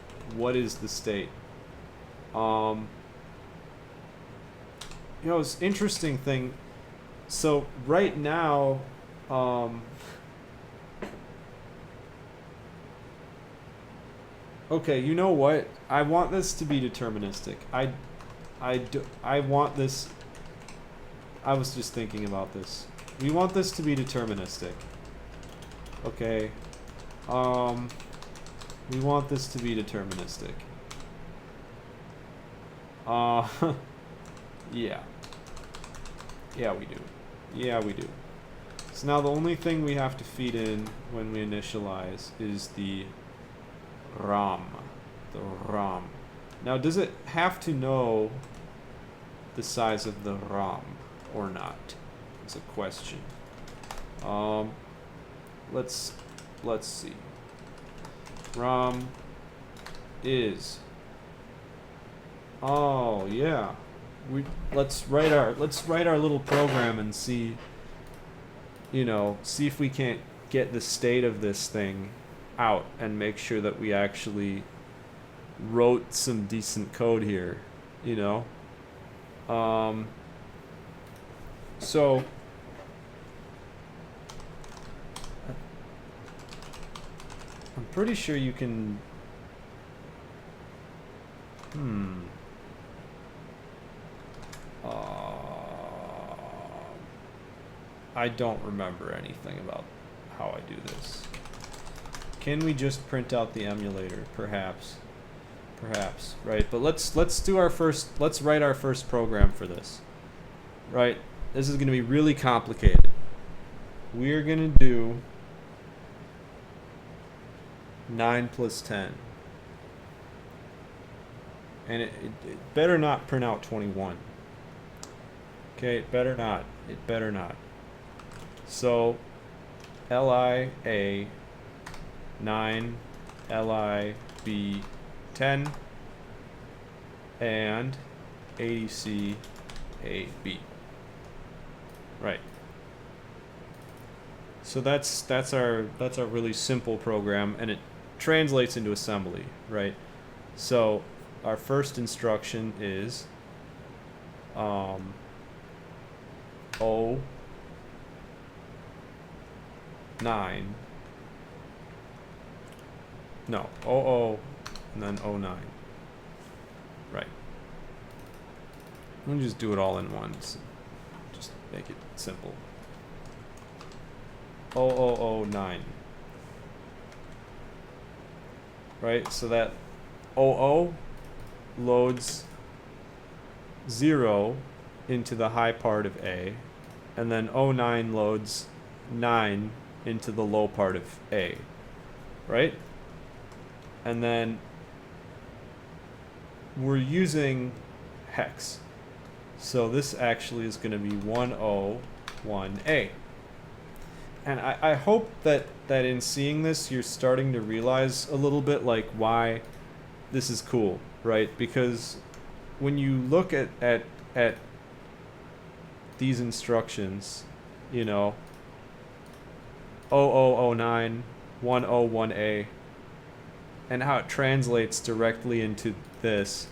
the state. You know, it's an interesting thing. So right now, okay, you know what? I want this to be deterministic. I want this. I was just thinking about this. We want this to be deterministic. Okay. We want this to be deterministic. Yeah. Yeah, we do. Yeah, we do. So now the only thing we have to feed in when we initialize is the RAM. The RAM. Now, does it have to know the size of the RAM or not? It's a question. Let's see. ROM is. Oh yeah. Let's write our little program and see, see if we can't get the state of this thing out and make sure that we actually wrote some decent code here, so I'm pretty sure you can I don't remember anything about how I do this. Can we just print out the emulator? Perhaps, right? But let's write our first program for this. Right? This is going to be really complicated. We're going to do 9 plus 10. And it better not print out 21. Okay, it better not. So, LIA 9, LIB 10, and ADC AB. Right. So that's our really simple program, and it translates into assembly, right? So our first instruction is O9, no, 00 and then 09. Right. Let me just do it all in once. Just make it simple. 0009. Right, so that 00 loads 0 into the high part of A, and then 09 loads 9 into the low part of A, right? And then we're using hex. So this actually is going to be 101A. And I hope that in seeing this, you're starting to realize a little bit like why this is cool, right? Because when you look at these instructions, 0009, 101A, and how it translates directly into this,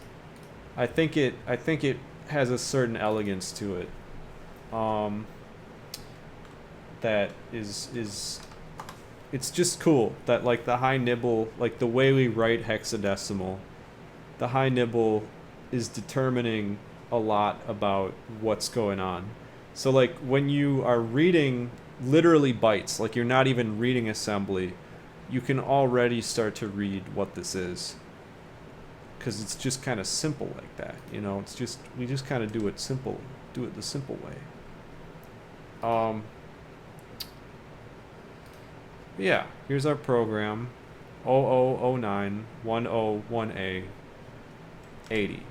I think it has a certain elegance to it. That is it's just cool that like the high nibble, like the way we write hexadecimal, the high nibble is determining a lot about what's going on. So like when you are reading literally bytes, like you're not even reading assembly, you can already start to read what this is, because it's just kind of simple like that, it's just, we just kind of do it the simple way. Yeah, here's our program. 0009 101A 80.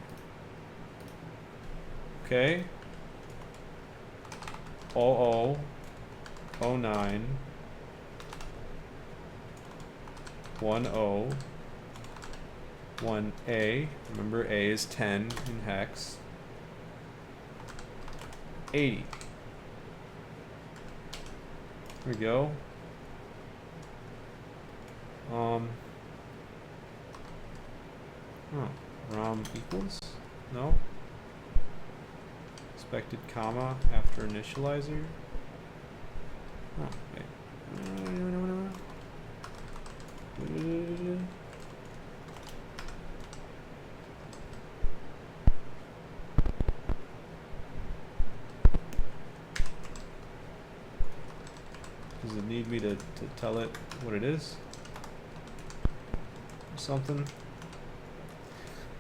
Okay. 0009 101A. Remember, A is 10 in hex. 80. Here we go. ROM equals? No. Expected comma after initializer. Oh, wait. Does it need me to tell it what it is? Something.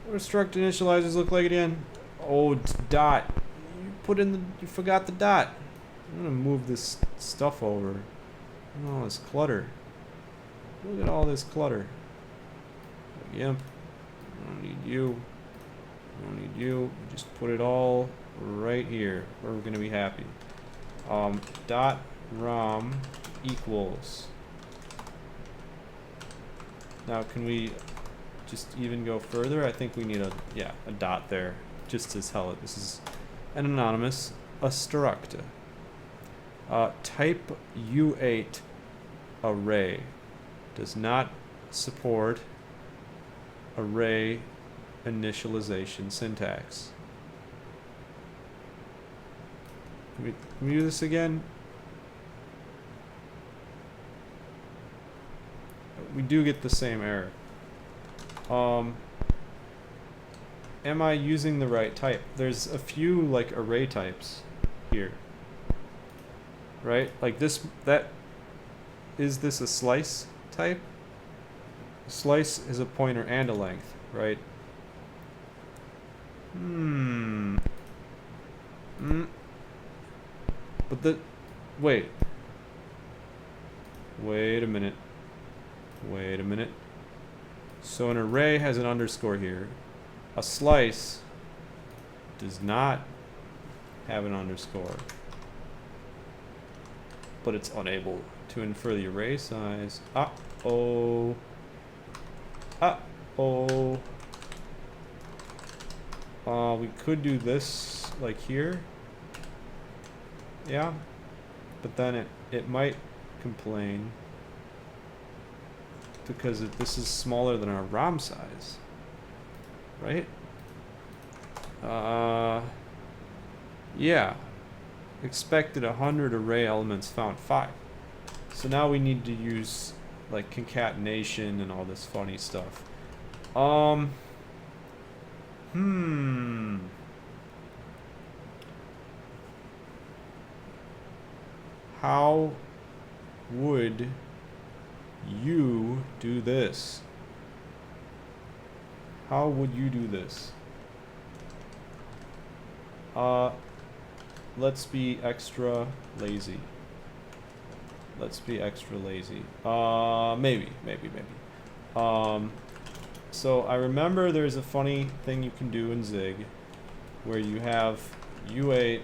What do struct initializers look like again? Oh, it's dot. You forgot the dot. I'm gonna move this stuff over. Look at all this clutter. Look at all this clutter. Yep. I don't need you. I don't need you. Just put it all right here where we're gonna be happy. Dot ROM equals Now can we just even go further? I think we need a dot there, just to tell it. This is an anonymous struct. Type U8 array does not support array initialization syntax. Can we do this again? We do get the same error. Am I using the right type? There's a few like array types here. Right? Like this, is this a slice type? A slice is a pointer and a length, right? But wait a minute. So an array has an underscore here. A slice does not have an underscore, but it's unable to infer the array size. Uh-oh. We could do this like here. Yeah. But then it might complain because this is smaller than our ROM size. Right? Yeah. Expected 100 array elements, found 5. So now we need to use like concatenation and all this funny stuff. How would you do this? How would you do this? Let's be extra lazy. Maybe. So I remember there's a funny thing you can do in Zig where you have U8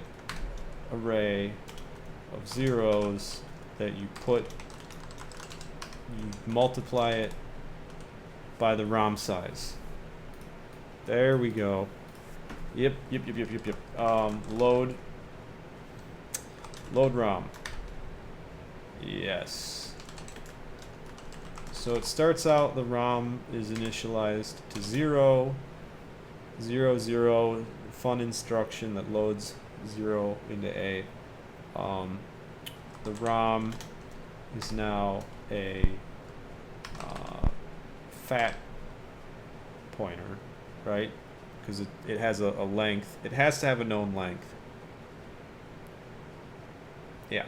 array of zeros that you multiply it by the ROM size. There we go. Yep. Load ROM. Yes. So it starts out, the ROM is initialized to 0, 0, 0, fun instruction that loads 0 into A. The ROM is now a fat pointer, right? Because it has a length. It has to have a known length. Yeah.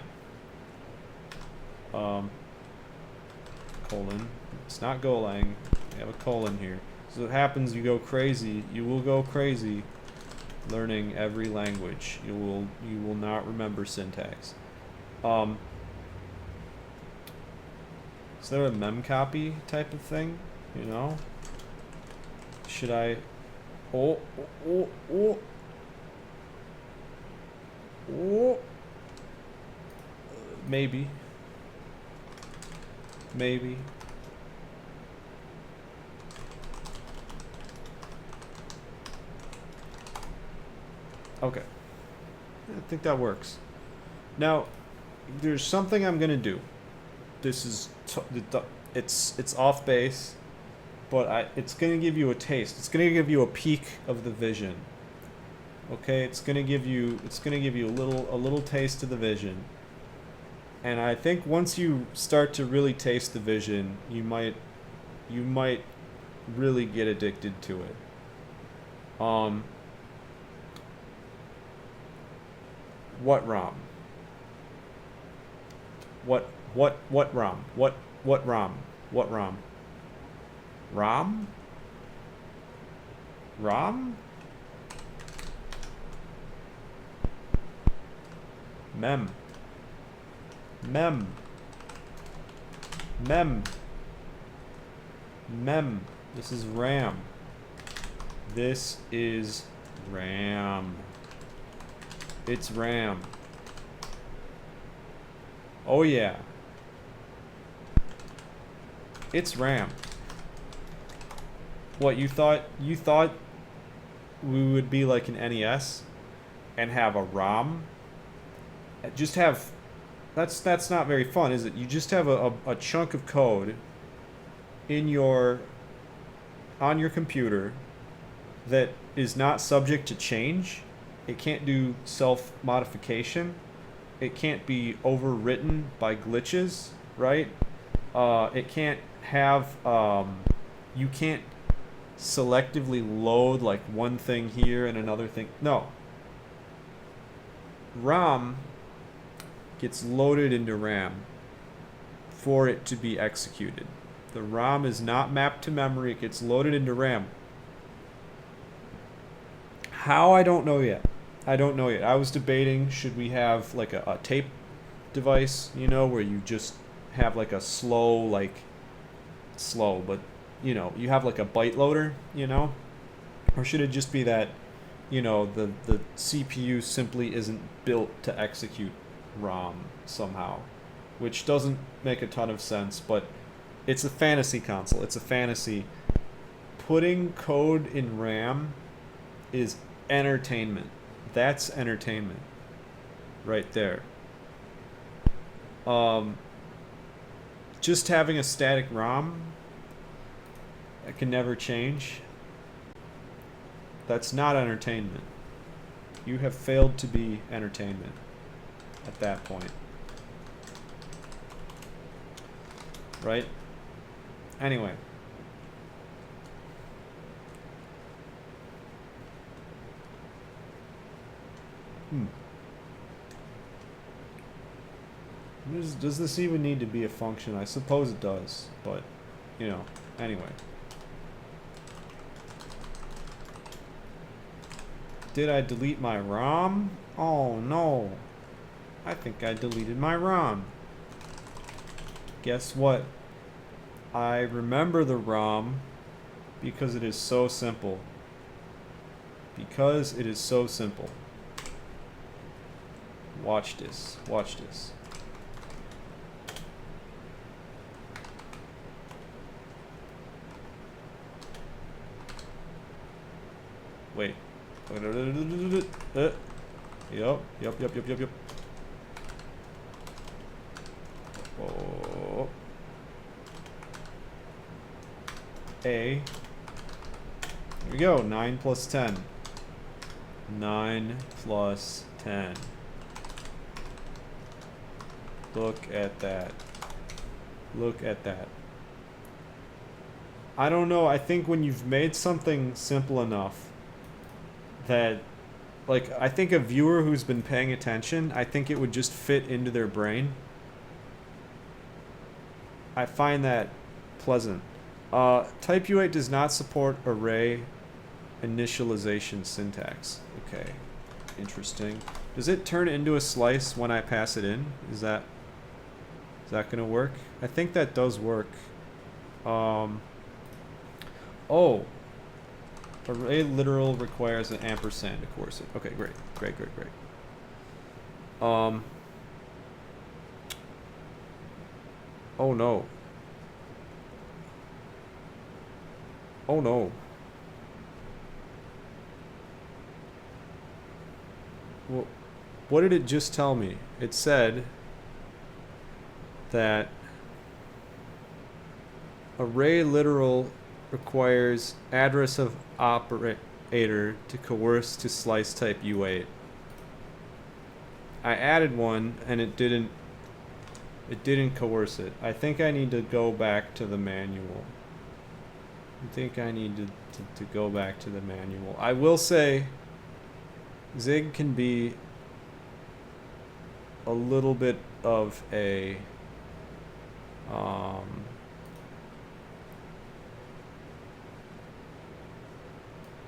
Colon. It's not Golang. We have a colon here. So it happens, you go crazy. You will go crazy learning every language. You will not remember syntax. Is there a memcopy type of thing? You know? Should I? Oh. Maybe. Okay. I think that works. Now, there's something I'm gonna do. This is it's off base, but it's gonna give you a taste. It's gonna give you a peek of the vision. Okay, it's gonna give you a little taste of the vision. And I think once you start to really taste the vision, you might really get addicted to it. What ROM? What ROM? What ROM? ROM? ROM? Mem. This is RAM. It's RAM. Oh yeah. It's RAM. What you thought? You thought we would be like an NES and have a ROM? Just have... That's not very fun, is it? You just have a chunk of code in your... on your computer that is not subject to change. It can't do self-modification. It can't be overwritten by glitches, right? It can't have... you can't selectively load like one thing here and another thing. No. ROM gets loaded into RAM for it to be executed. The ROM is not mapped to memory. It gets loaded into RAM. How? I don't know yet. I don't know yet. I was debating, should we have like a tape device, you know, where you just have like a slow, but you know, you have like a byte loader, you know? Or should it just be that, you know, the CPU simply isn't built to execute ROM somehow, which doesn't make a ton of sense, but it's a fantasy console. It's a fantasy. Putting code in RAM is entertainment. That's entertainment right there. Just having a static ROM that can never change, that's not entertainment. You have failed to be entertainment at that point. Right? Anyway. Does this even need to be a function? I suppose it does, but, you know, anyway. Did I delete my ROM? Oh no. I think I deleted my ROM. Guess what? I remember the ROM because it is so simple. Because it is so simple. Watch this. Watch this. Wait. Yep. Oh. A. Here we go. 9 plus 10. 9 plus 10. Look at that. Look at that. I don't know. I think when you've made something simple enough that, like, I think a viewer who's been paying attention, I think it would just fit into their brain. I find that pleasant. Type U8 does not support array initialization syntax. Okay, interesting. Does it turn into a slice when I pass it in? Is that gonna work? I think that does work. Oh, array literal requires an ampersand to course it. Okay, great. Oh no. Oh no. Well, what did it just tell me? It said that array literal requires address of operator to coerce to slice type U8. I added one and it didn't coerce it. I think I need to go back to the manual. To go back to the manual. I will say Zig can be a little bit of a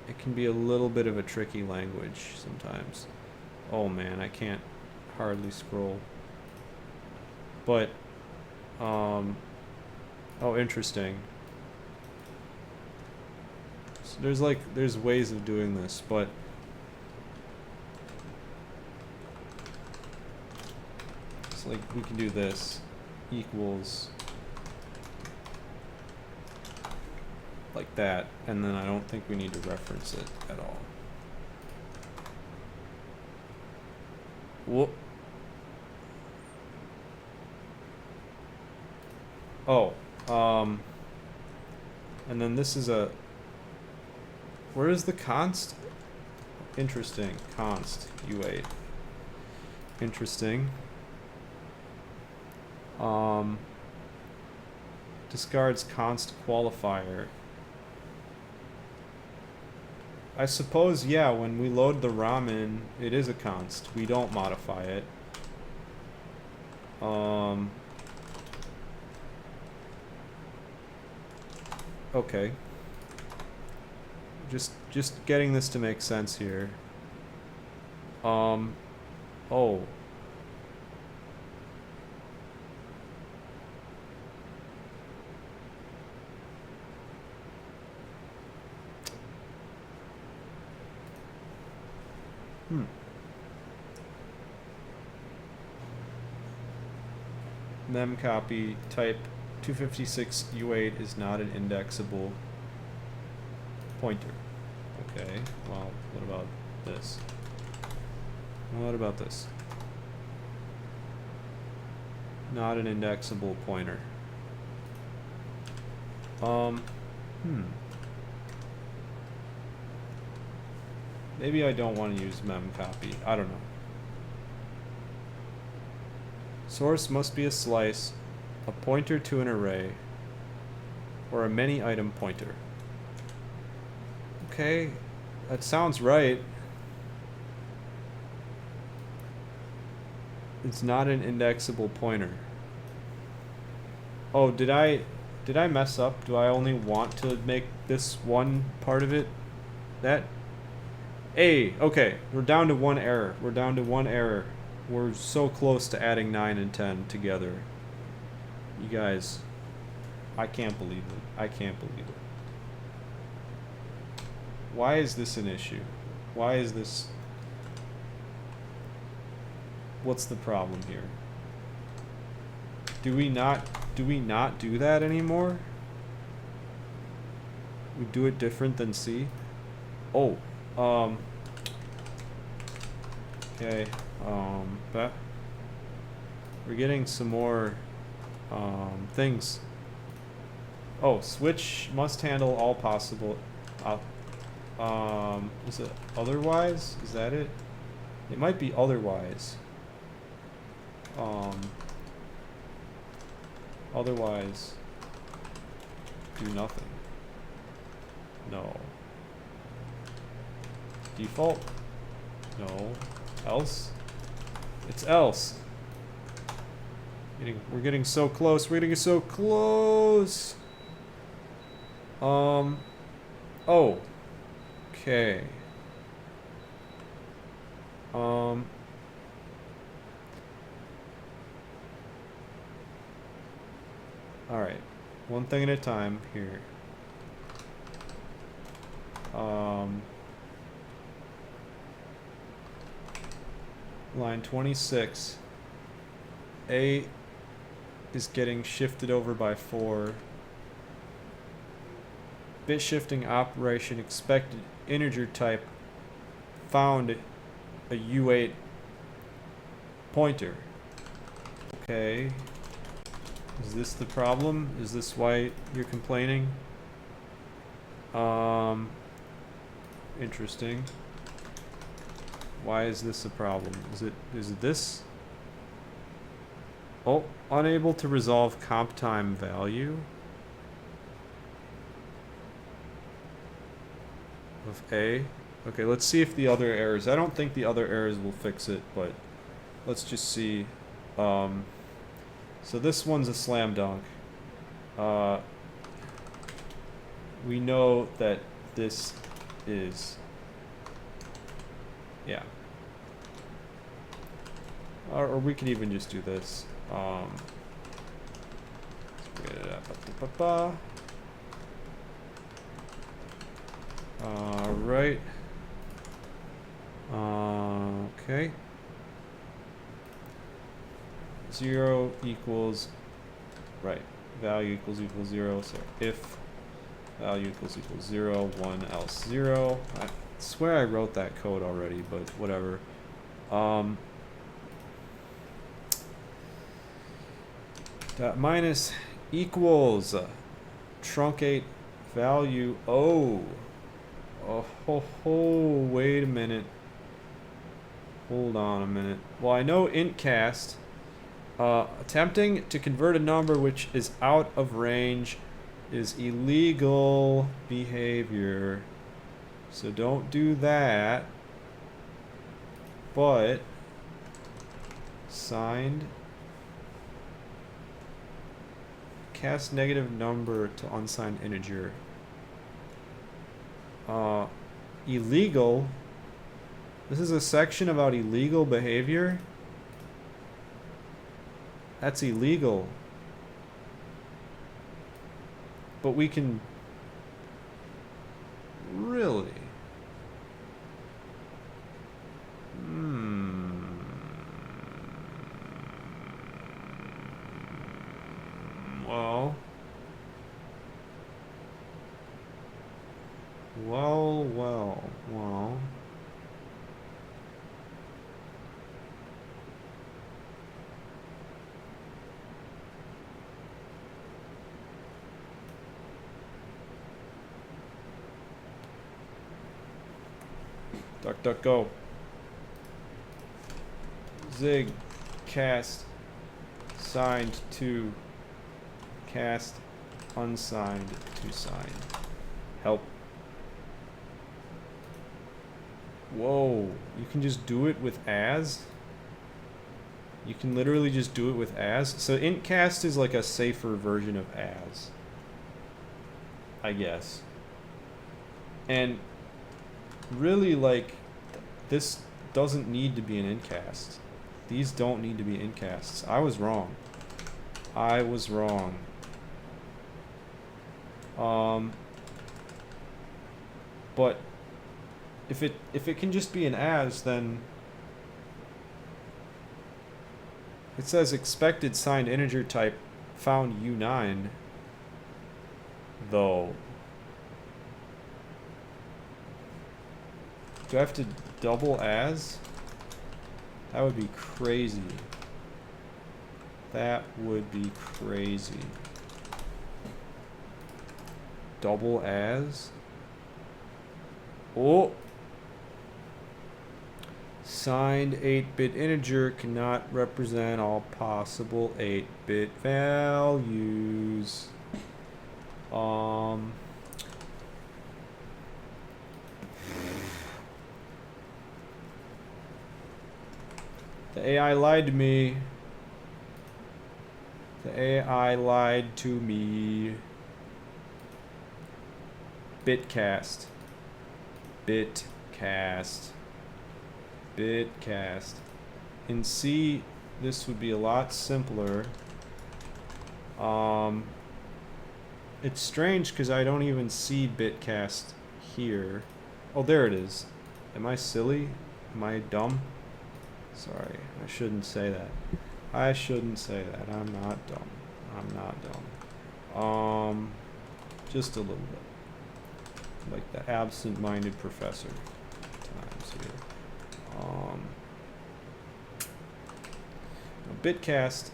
it can be a little bit of a tricky language sometimes. Oh man, I can't hardly scroll. But oh, interesting. So there's ways of doing this, but it's like we can do this equals like that, and then I don't think we need to reference it at all. Whoop. Oh, and then this is a, where is the const? Interesting, const U8. Interesting. Discards const qualifier. I suppose, yeah, when we load the ROM in, it is a const. We don't modify it. Okay. Just getting this to make sense here. Oh. Memcopy type 256 U8 is not an indexable pointer. Okay, well, what about this? What about this? Not an indexable pointer. Maybe I don't want to use memcopy. I don't know. Source must be a slice, a pointer to an array, or a many item pointer. Okay, that sounds right. It's not an indexable pointer. Oh, did I mess up? Do I only want to make this one part of it? That? Hey, okay, we're down to one error. We're down to one error. We're so close to adding 9 and 10 together. You guys, I can't believe it. I can't believe it. Why is this an issue? Why is this? What's the problem here? Do we not do that anymore? We do it different than C? Oh, okay, we're getting some more things. Oh, switch must handle all possible. Is it otherwise? Is that it? It might be otherwise. Otherwise, do nothing. No. Default? No. Else? It's else. We're getting so close. We're getting so close. Oh. Okay. Alright. One thing at a time here. Line 26. A is getting shifted over by 4. Bit shifting operation expected integer type found a U8 pointer. Okay. Is this the problem? Is this why you're complaining? Interesting. Why is this a problem? Is it this? Oh, unable to resolve comp time value of A. Okay, let's see if the other errors. I don't think the other errors will fix it, but let's just see. So this one's a slam dunk. We know that this is, yeah. Or we could even just do this. Right. Okay. 0 equals, right, value equals 0, so if value equals 0, 1 else 0. I swear I wrote that code already, but whatever. Dot minus equals truncate value O. Oh ho ho, wait a minute. Hold on a minute. Well, I know int cast. Attempting to convert a number which is out of range is illegal behavior. So don't do that. But signed cast negative number to unsigned integer. Illegal. This is a section about illegal behavior. That's illegal. But we can really. Well. DuckDuckGo. Zig cast signed to cast unsigned to signed. Help. Whoa, you can just do it with as? You can literally just do it with as? So int cast is like a safer version of as, I guess. And really, like, this doesn't need to be an int cast. These don't need to be int casts. I was wrong. I was wrong. But if it can just be an as, then it says expected signed integer type found U9 though. Do I have to double as? That would be crazy. That would be crazy. Double as? Oh! Signed 8-bit integer cannot represent all possible 8-bit values. The AI lied to me. The AI lied to me. Bitcast. Bitcast. Bitcast. In C, this would be a lot simpler. It's strange because I don't even see bitcast here. Oh, there it is. Am I silly? Am I dumb? Sorry, I shouldn't say that. I shouldn't say that. I'm not dumb. I'm not dumb. Just a little bit. Like the absent-minded professor times here. Bitcast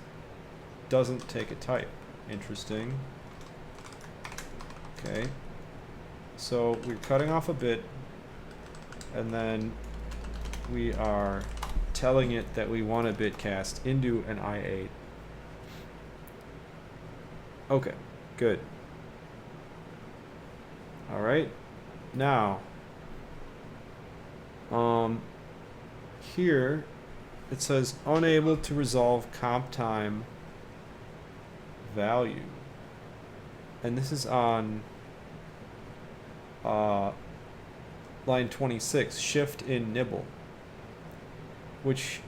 doesn't take a type. Interesting. Okay. So we're cutting off a bit, and then we are telling it that we want a bitcast into an I8. Okay, good. All right. Now, here it says unable to resolve comp time value, and this is on line 26, shift in nibble, which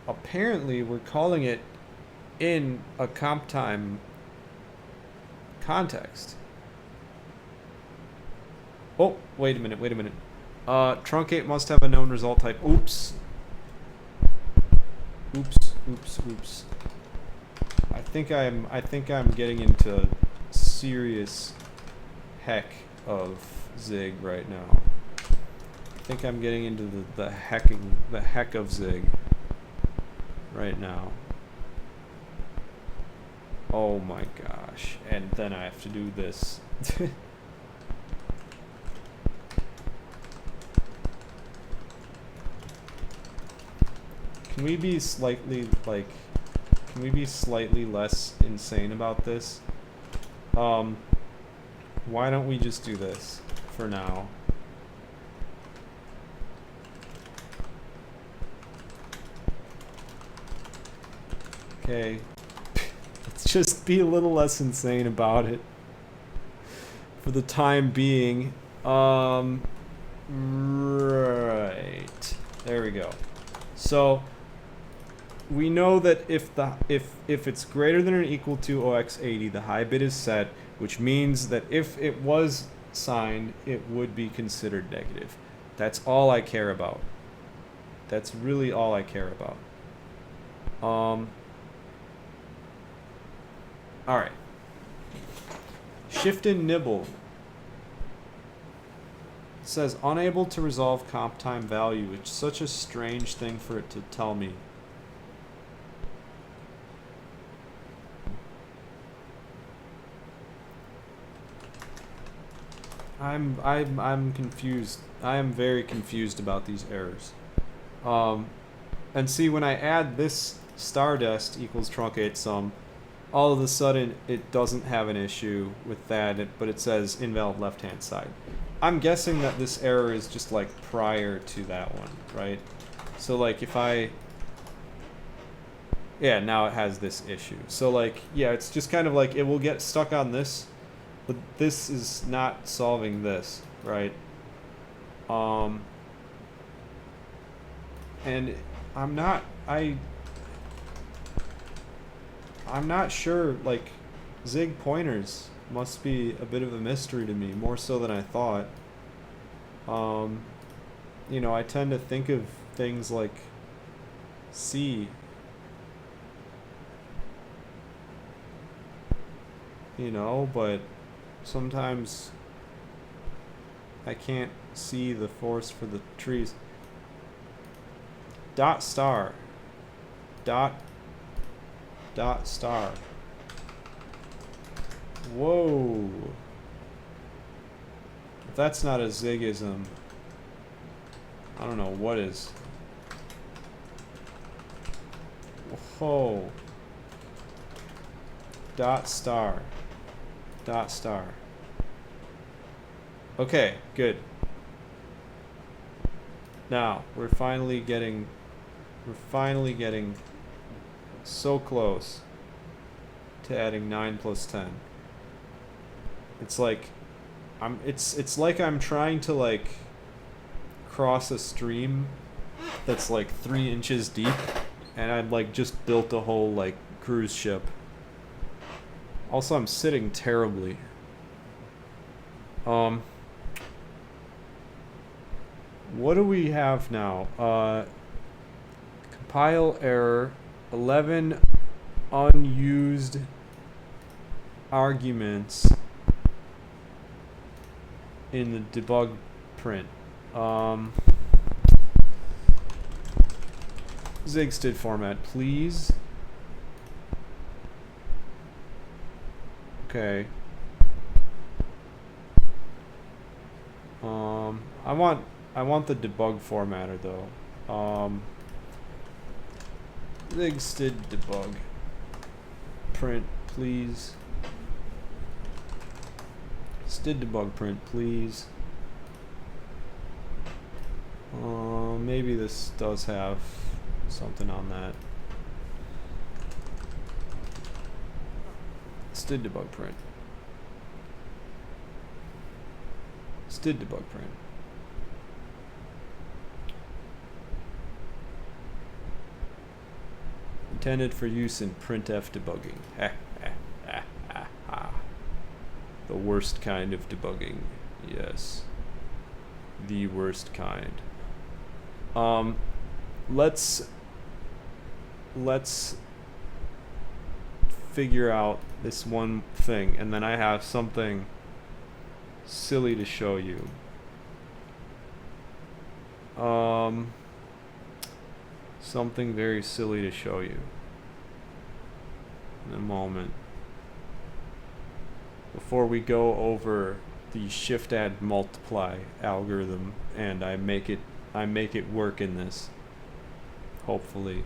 apparently we're calling it in a comp time context. Oh, wait a minute. Truncate must have a known result type. Oops. I think I'm getting into serious heck of Zig right now. I think I'm getting into the heck of Zig right now. Oh my gosh. And then I have to do this. Can we be slightly less insane about this? Why don't we just do this for now? Okay. Let's just be a little less insane about it for the time being. Right. There we go. So we know that if it's greater than or equal to 0x80, the high bit is set, which means that if it was signed, it would be considered negative. That's all I care about. That's really all I care about. Alright. Shift and nibble. It says unable to resolve comp time value. It's such a strange thing for it to tell me. I'm confused. I am very confused about these errors. And see, when I add this stardust equals truncate sum, all of a sudden it doesn't have an issue with that, but it says invalid left hand side. I'm guessing that this error is just like prior to that one, right? So like if I, yeah, now it has this issue. So like, yeah, it's just kind of like it will get stuck on this, but this is not solving this, right? And I'm not sure, like, Zig pointers must be a bit of a mystery to me, more so than I thought. You know, I tend to think of things like C, you know, but sometimes I can't see the forest for the trees. Dot star. Dot star. Whoa. If that's not a Zigism, I don't know what is. Whoa. Dot star. Dot star. Okay, good. Now, we're finally getting so close to adding 9 plus 10. It's like it's like I'm trying to like cross a stream that's like 3 inches deep, and I'd like just built a whole like cruise ship. Also, I'm sitting terribly. What do we have now? Compile error, 11 unused arguments in the debug print. Zigstid format, please. Okay. I want the debug formatter though. Zigstid debug print, please. Stid debug print, please. Maybe this does have something on that. Stid debug print. Stid debug print. Intended for use in printf debugging. The worst kind of debugging. Yes. The worst kind. Let's figure out this one thing, and then I have something silly to show you. Something very silly to show you in a moment. Before we go over the shift add multiply algorithm and I make it work in this, hopefully.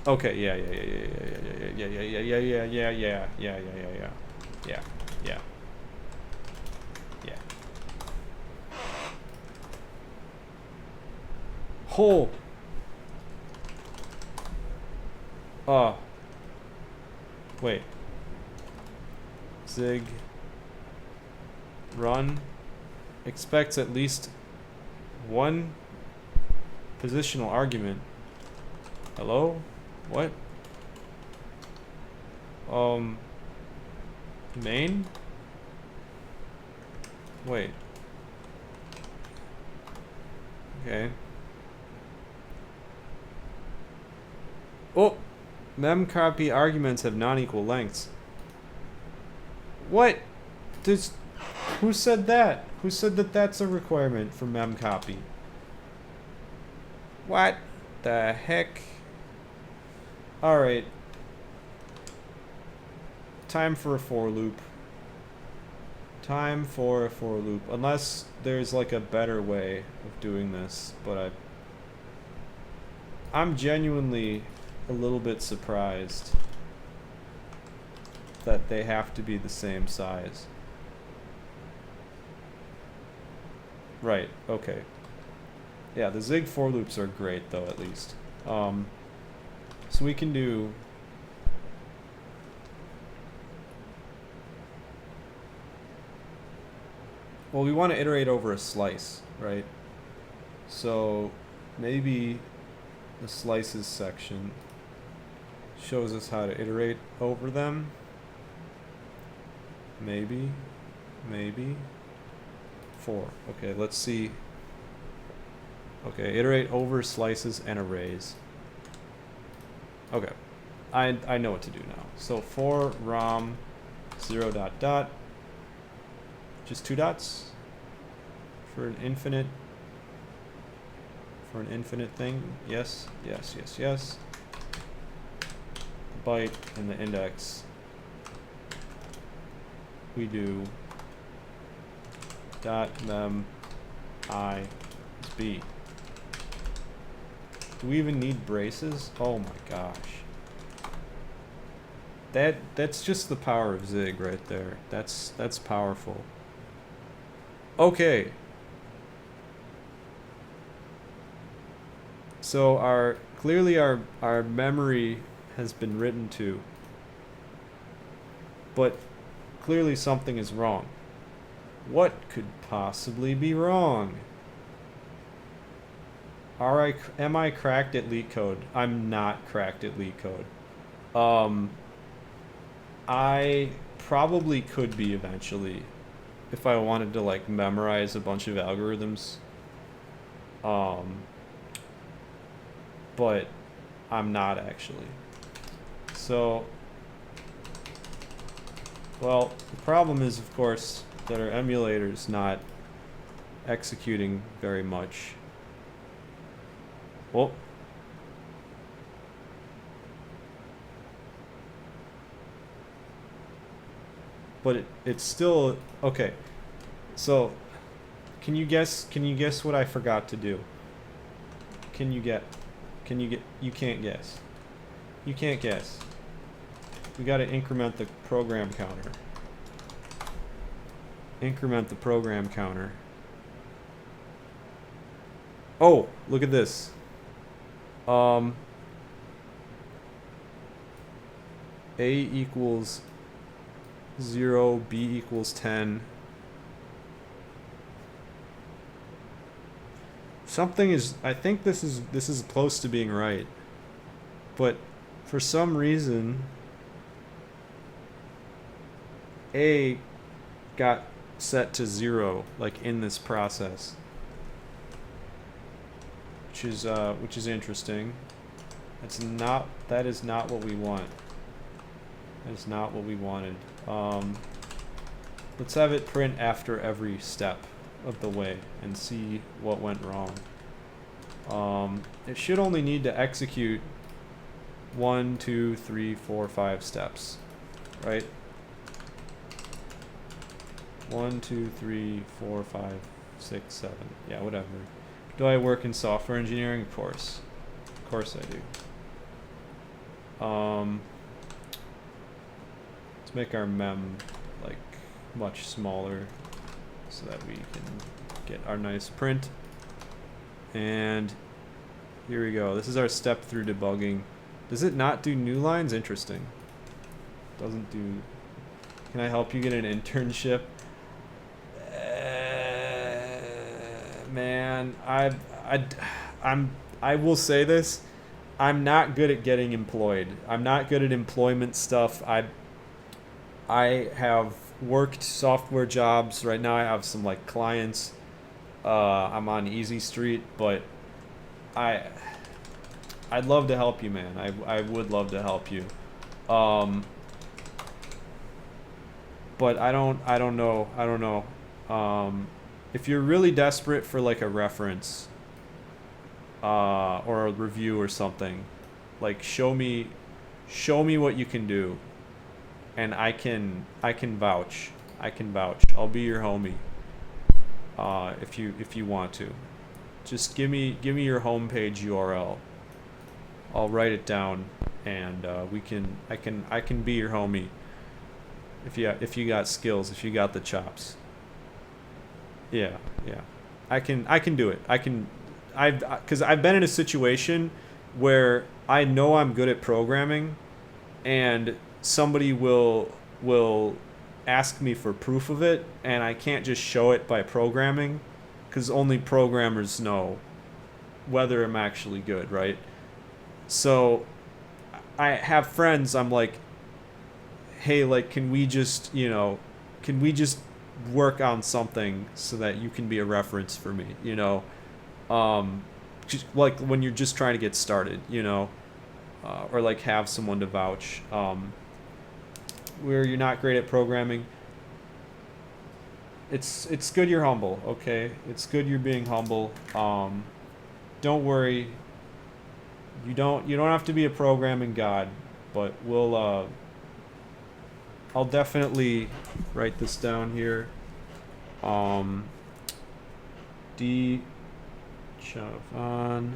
Okay, yeah. Oh. Wait. Zig. Run. Expects at least one positional argument. Hello? What? Main? Wait. Okay. Oh! Memcopy arguments have non-equal lengths. What? Who said that? Who said that that's a requirement for memcopy? What the heck? Alright. Time for a for loop. Time for a for loop. Unless there's like a better way of doing this, but I'm genuinely a little bit surprised that they have to be the same size. Right, okay. Yeah, the Zig for loops are great though, at least. So we can do well, we want to iterate over a slice, right? So maybe the slices section shows us how to iterate over them. Maybe 4. Okay, let's see. Okay, iterate over slices and arrays. Okay, I know what to do now. So for rom 0 dot dot, just 2 dots for an infinite thing. Yes. The byte and the index. We do dot mem I is b. Do we even need braces? Oh my gosh. That's just the power of Zig right there. That's powerful. Okay. So clearly our memory has been written to. But clearly something is wrong. What could possibly be wrong? Am I cracked at LeetCode? I'm not cracked at LeetCode. I probably could be eventually if I wanted to like memorize a bunch of algorithms. But I'm not actually. So, well, the problem is, of course, that our emulator's not executing very much. Well, but it's still okay. So, can you guess what I forgot to do? You can't guess. You can't guess. We got to increment the program counter. Increment the program counter. Oh, look at this. A equals 0, B equals 10. Something is, I think this is close to being right. But for some reason A got set to 0, like in this process, which is interesting. That is not what we want. That is not what we wanted. Let's have it print after every step of the way and see what went wrong. It should only need to execute 1, 2, 3, 4, 5 steps, right? 1, 2, 3, 4, 5, 6, 7. Yeah, whatever. Do I work in software engineering? Of course. Of course I do. Let's make our mem like much smaller so that we can get our nice print. And here we go. This is our step through debugging. Does it not do new lines? Interesting. Doesn't do. Can I help you get an internship? Man, I will say this. I'm not good at getting employed. I'm not good at employment stuff. I have worked software jobs. Right now I have some like clients. I'm on Easy Street, but I'd love to help you, man. I would love to help you. But I don't know. If you're really desperate for like a reference, or a review or something, like show me what you can do, and I can vouch. I'll be your homie. If you want to, just give me your homepage URL. I'll write it down, and I can be your homie. If you got skills, if you got the chops. Yeah. I can do it. Because I've been in a situation where I know I'm good at programming, and somebody will ask me for proof of it, and I can't just show it by programming, because only programmers know whether I'm actually good, right? So I have friends, I'm like, hey, like, can we just work on something so that you can be a reference for me, just like when you're just trying to get started, or like have someone to vouch, where you're not great at programming. It's good you're humble, okay? It's good you're being humble. Don't worry. You don't have to be a programming god, but I'll definitely write this down here. D Chavan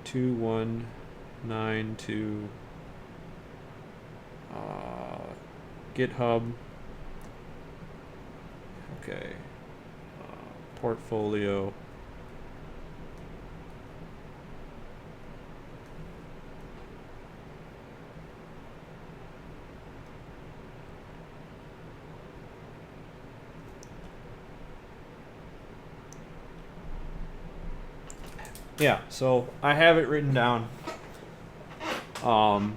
2192 GitHub. Okay. Portfolio. Yeah, so I have it written down. So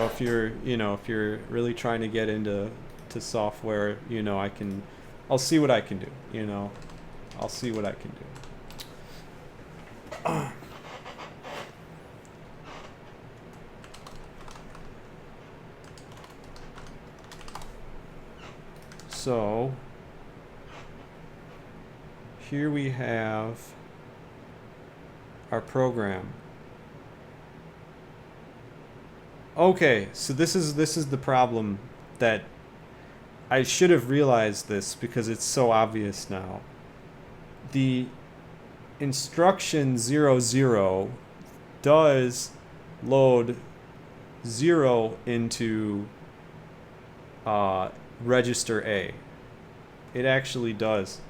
if you're really trying to get into software, I'll see what I can do, I'll see what I can do. So here we have our program. Okay, so this is the problem that I should have realized this because it's so obvious now. The instruction 00 does load 0 into register A. It actually does.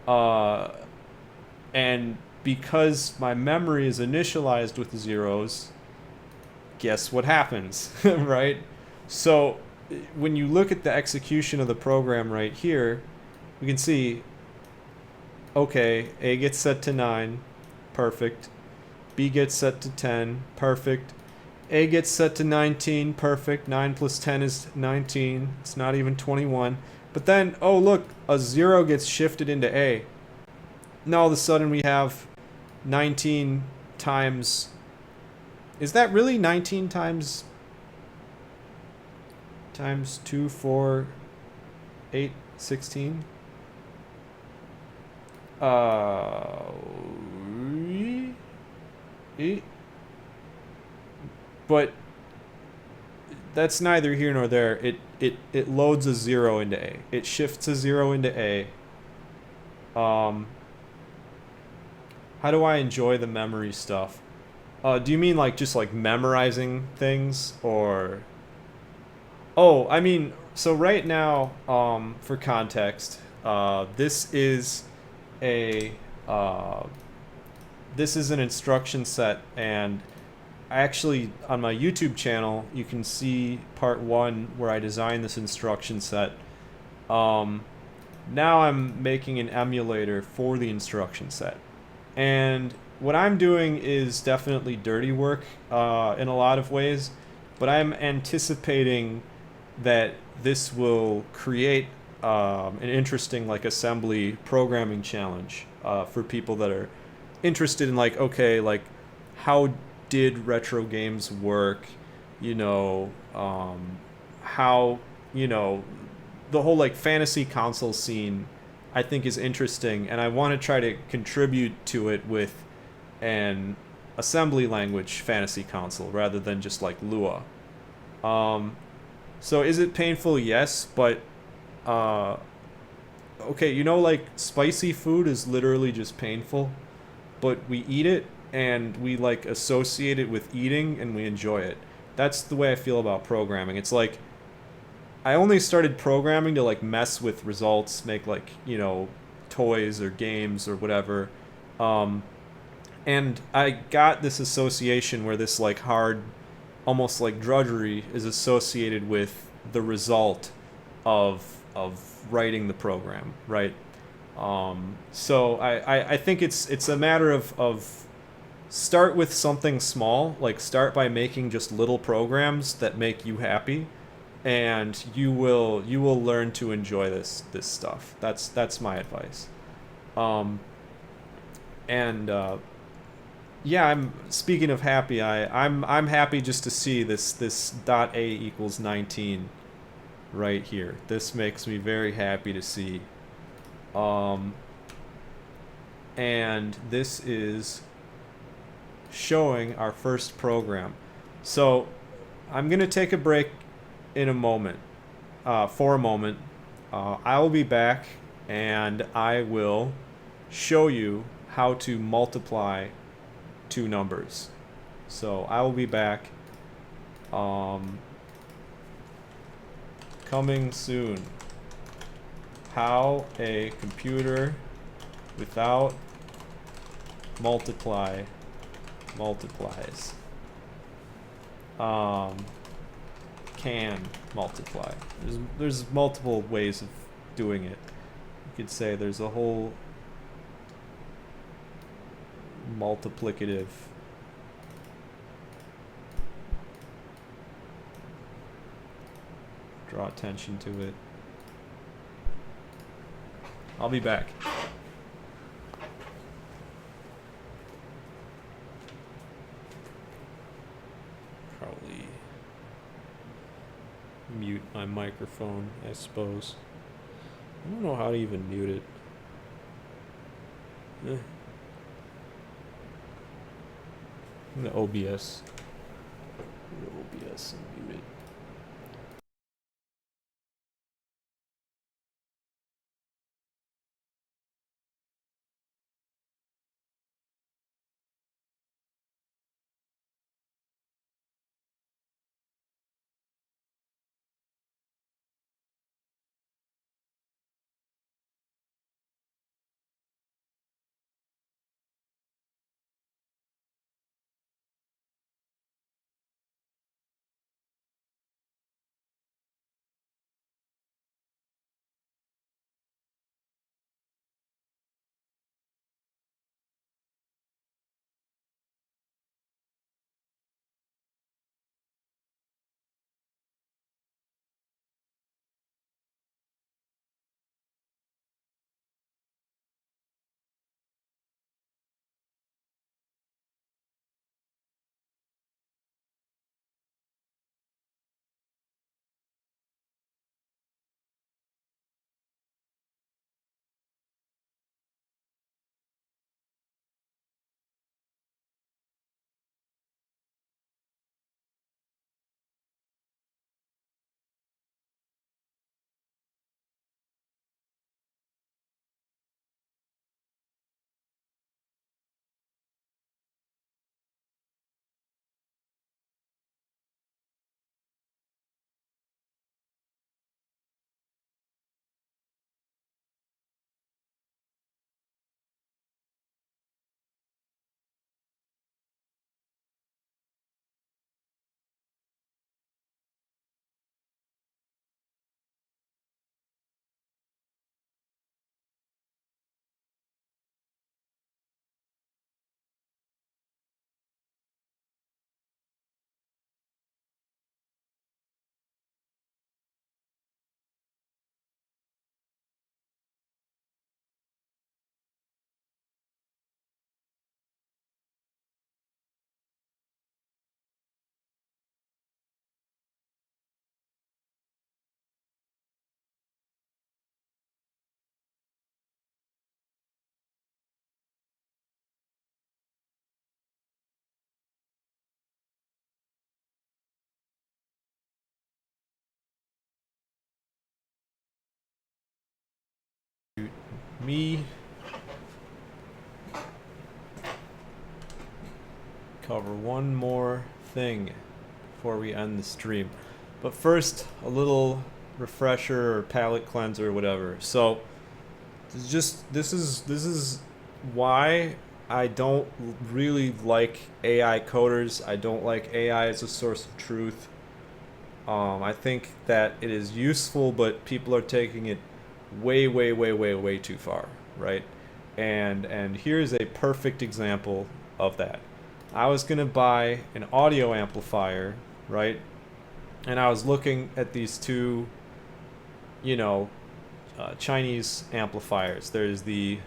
And because my memory is initialized with zeros, guess what happens, right? So when you look at the execution of the program right here, we can see, okay, A gets set to 9, perfect. B gets set to 10, perfect. A gets set to 19, perfect. 9 plus 10 is 19. It's not even 21. But then, oh look, a 0 gets shifted into A. Now all of a sudden we have 19 times... Is that really 19 times 2, 4, 8, 16? But that's neither here nor there. It loads a 0 into A. It shifts a 0 into A. How do I enjoy the memory stuff? Do you mean like just like memorizing things, or... Oh, I mean, so right now, for context, this is a this is an instruction set, and actually on my YouTube channel you can see part 1 where I designed this instruction set. Now I'm making an emulator for the instruction set, and what I'm doing is definitely dirty work in a lot of ways, but I'm anticipating that this will create an interesting like assembly programming challenge for people that are interested in like, okay, like how did retro games work, you know, how, you know, the whole like fantasy console scene I think is interesting, and I want to try to contribute to it with an assembly language fantasy console rather than just like Lua. So is it painful? Yes, but okay, you know, like spicy food is literally just painful, but we eat it and we like associate it with eating and we enjoy it. That's the way I feel about programming. It's like I only started programming to like mess with results, make like, you know, toys or games or whatever. Um, and I got this association where this like hard, almost like drudgery is associated with the result of writing the program, right? So I think it's a matter of start with something small, like start by making just little programs that make you happy, and you will learn to enjoy this stuff. That's my advice. Um, and yeah, I'm speaking of happy. I'm happy just to see this dot a equals 19 right here. This makes me very happy to see. Um, and this is showing our first program. So I'm gonna take a break in a moment, for a moment. I will be back, and I will show you how to multiply two numbers. So I will be back. Coming soon. How a computer without multiplies. Can multiply. There's multiple ways of doing it. You could say there's a whole multiplicative draw attention to it. I'll be back. Probably mute my microphone, I suppose. I don't know how to even mute it. The OBS. OBS and mute it. me cover one more thing before we end the stream. But first, a little refresher or palate cleanser or whatever. So this is why I don't really like AI coders. I don't like AI as a source of truth. I think that it is useful, but people are taking it way too far, right? And here's a perfect example of that. I was gonna buy an audio amplifier, right? And I was looking at these two, Chinese amplifiers. There's the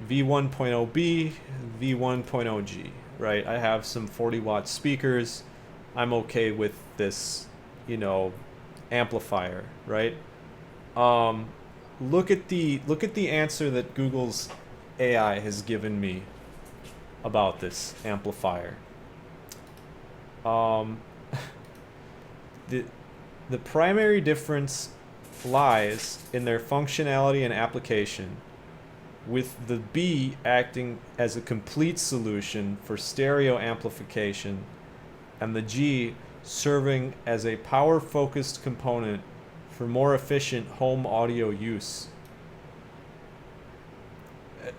V1.0B, V1.0G, right? I have some 40-watt speakers. I'm okay with this, amplifier, right? Look at the answer that Google's AI has given me about this amplifier. The primary difference lies in their functionality and application, with the B acting as a complete solution for stereo amplification, and the G serving as a power-focused component for more efficient home audio use.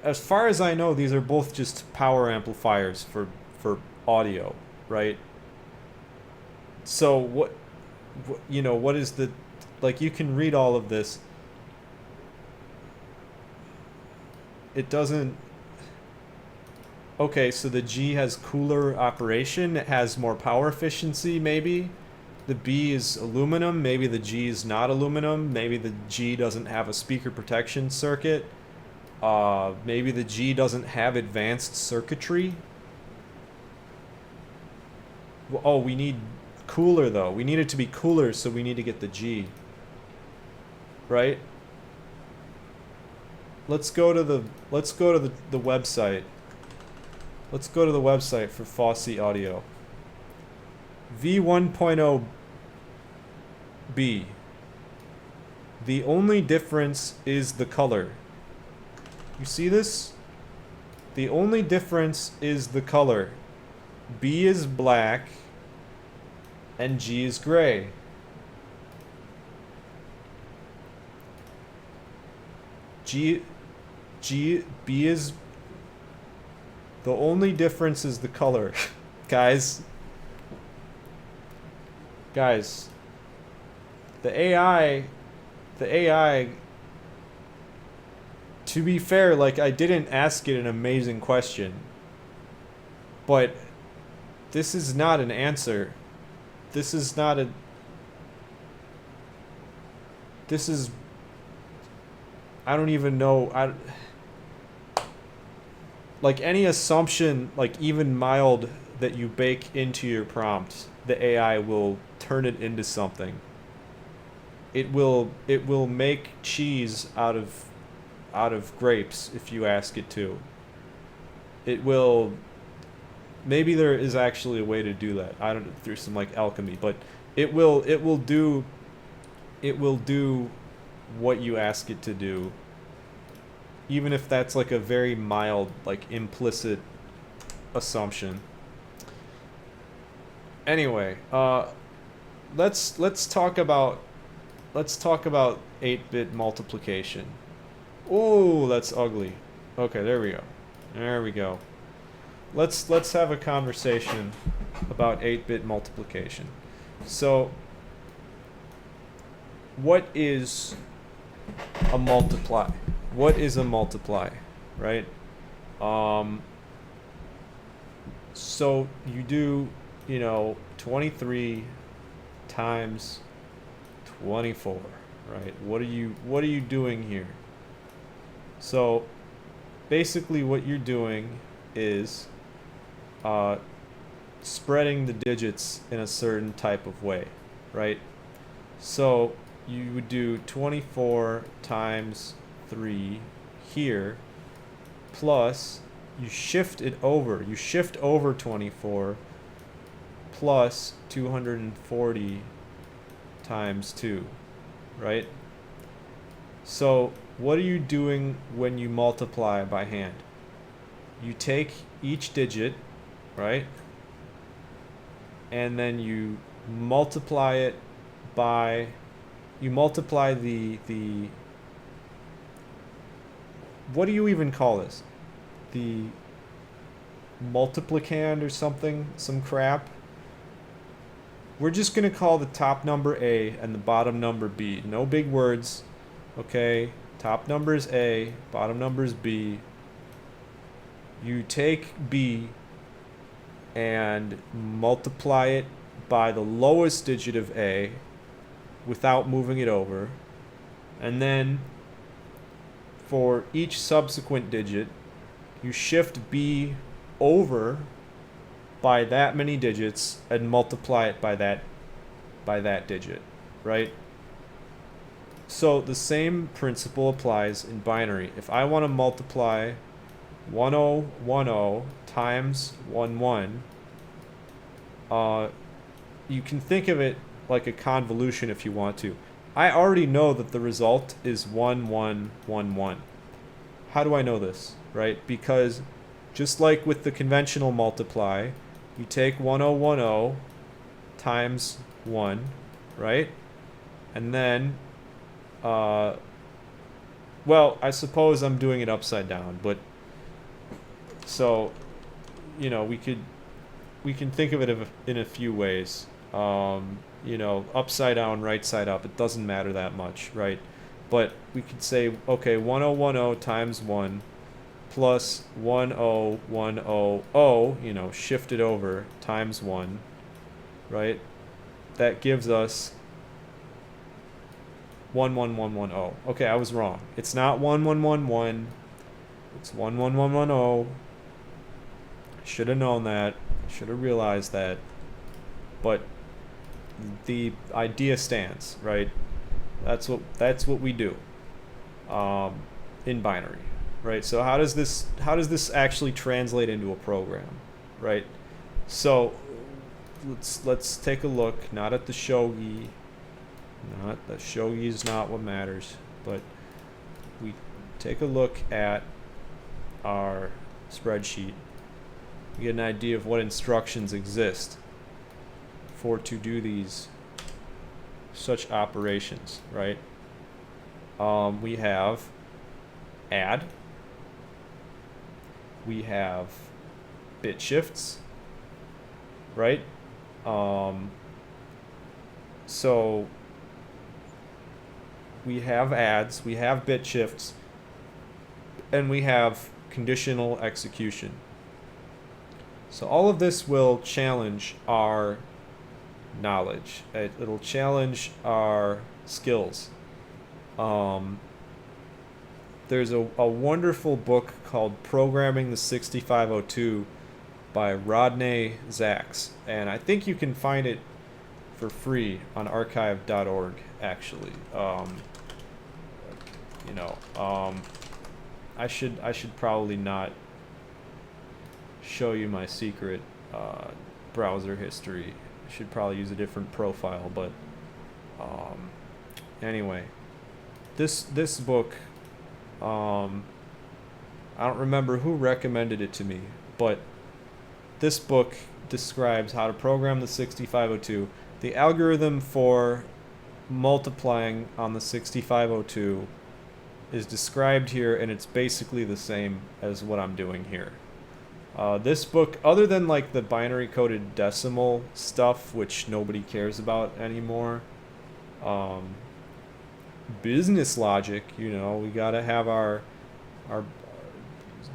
As far as I know, these are both just power amplifiers for audio, right? So what is the, like, you can read all of this. It doesn't. Okay, so the G has cooler operation. It has more power efficiency, maybe. The B is aluminum. Maybe the G is not aluminum. Maybe the G doesn't have a speaker protection circuit. Maybe the G doesn't have advanced circuitry. Oh, we need cooler though. We need it to be cooler, so we need to get the G. Right? Let's go to the website. Let's go to the website for Fosse Audio. V1.0B. The only difference is the color. You see this? The only difference is the color. B is black and G is gray. B is, the only difference is the color. Guys, the AI, to be fair, like, I didn't ask it an amazing question, but this is not an answer. This is, I don't even know, like, any assumption, like, even mild, that you bake into your prompt, the AI will turn it into something. It will make cheese out of grapes if you ask it to. It will, maybe there is actually a way to do that. I don't know, through some, like, alchemy, but it will do what you ask it to do, even if that's, like, a very mild, like, implicit assumption. Anyway, let's talk about 8-bit multiplication. Oh, that's ugly. Okay, there we go. Let's have a conversation about 8-bit multiplication. So, what is a multiply? What is a multiply, right? So you do, 23 times 24, right? What are you doing here? So basically what you're doing is spreading the digits in a certain type of way, right? So you would do 24 times 3 here, plus you shift it over. You shift over 24 plus 240 times 2, right? So what are you doing when you multiply by hand? You take each digit, right? And then you multiply it by, you multiply the what do you even call this? The multiplicand or something, some crap. We're just gonna call the top number A and the bottom number B. No big words, okay? Top number is A, bottom number is B. You take B and multiply it by the lowest digit of A without moving it over. And then for each subsequent digit, you shift B over by that many digits and multiply it by that digit, right? So the same principle applies in binary. If I want to multiply 1010 times 11, you can think of it like a convolution if you want to. I already know that the result is 1111. How do I know this, right? Because just like with the conventional multiply, you take 1010 times 1, right? And then, well, I suppose I'm doing it upside down, but so, you know, we can think of it in a few ways. You know, upside down, right side up, it doesn't matter that much, right? But we could say, okay, 1010 times 1 plus 10100, you know, shift it over, times 1, right? That gives us 11110. Okay, I was wrong. It's not 1111. It's 11110. I should have known that. I should have realized that. But the idea stands, right? That's what we do in binary, right? So how does this actually translate into a program, right? So let's take a look, not at the shogi. Not the shogi is not what matters, but we take a look at our spreadsheet. We get an idea of what instructions exist to do these such operations, right? We have add, we have bit shifts, right? So we have adds, we have bit shifts, and we have conditional execution. So all of this will challenge our knowledge. It'll challenge our skills. There's a wonderful book called Programming the 6502 by Rodney Zaks, and I think you can find it for free on archive.org actually. You know, I should probably not show you my secret browser history. I should probably use a different profile, but anyway, this book, I don't remember who recommended it to me, but this book describes how to program the 6502. The algorithm for multiplying on the 6502 is described here, and it's basically the same as what I'm doing here. This book, other than like the binary coded decimal stuff, which nobody cares about anymore, business logic, you know, we gotta have our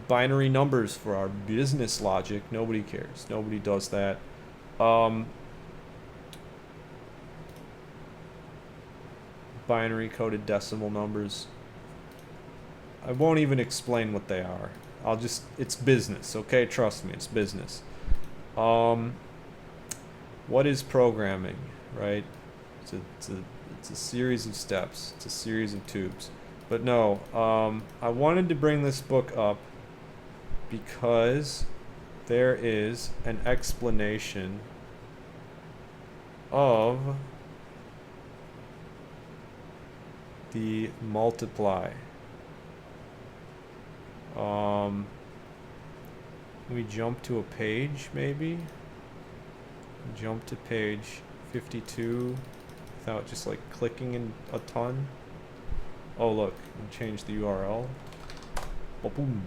binary numbers for our business logic. Nobody cares. Nobody does that. Binary coded decimal numbers. I won't even explain what they are. It's business, okay? Trust me, it's business. What is programming, right? It's a series of steps. It's a series of tubes. But no, I wanted to bring this book up because there is an explanation of the multiply. We jump to a page, maybe? Jump to page 52 without just like clicking in a ton. Oh look, change the URL. Oh, boom.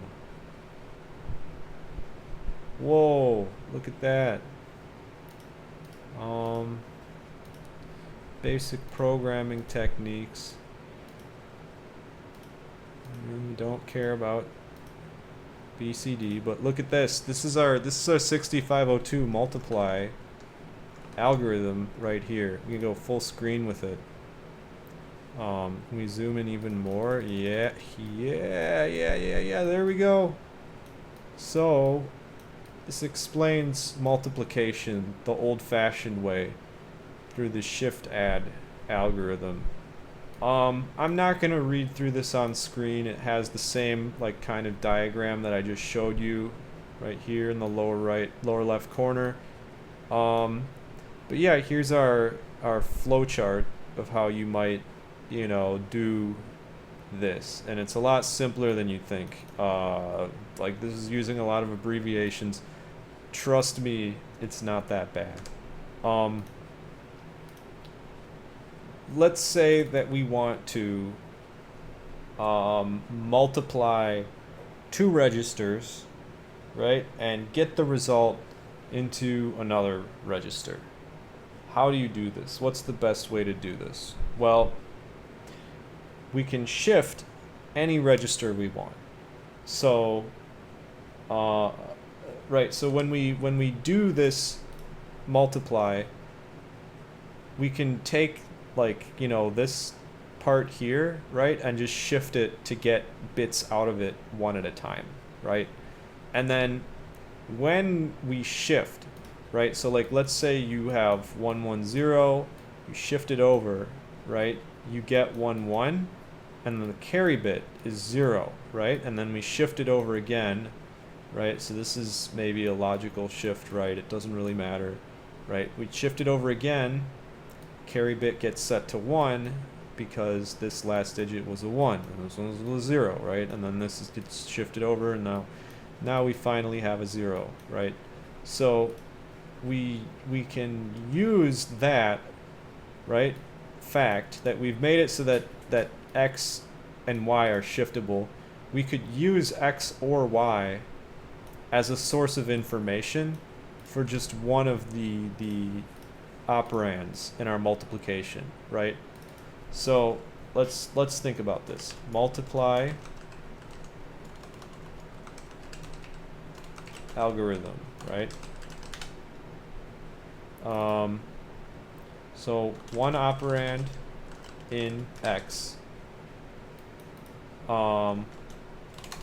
Whoa, look at that. Basic programming techniques. Don't care about BCD, but look at this. This is our 6502 multiply algorithm right here. We can go full screen with it. Can we zoom in even more? Yeah, there we go. So this explains multiplication the old-fashioned way through the shift add algorithm. I'm not gonna read through this on screen. It has the same like kind of diagram that I just showed you right here in the lower left corner. But yeah, here's our flow chart of how you might, you know, do this, and it's a lot simpler than you think. Like this is using a lot of abbreviations. Trust me, it's not that bad. Let's say that we want to multiply two registers, right, and get the result into another register. How do you do this? What's the best way to do this? Well, we can shift any register we want. So, right. So when we do this multiply, we can take like, you know, this part here, right, and just shift it to get bits out of it one at a time, right? And then when we shift, right, so like let's say you have 110, you shift it over, right, you get 11, and then the carry bit is 0, right, and then we shift it over again, right, so this is maybe a logical shift, right, it doesn't really matter, right, we shift it over again, carry bit gets set to 1 because this last digit was a 1 and this one was a 0, right, and then this gets shifted over, and now we finally have a 0, right? So we can use that, right, fact that we've made it so that x and y are shiftable. We could use x or y as a source of information for just one of the operands in our multiplication, right? So let's think about this. Multiply algorithm, right? So one operand in x,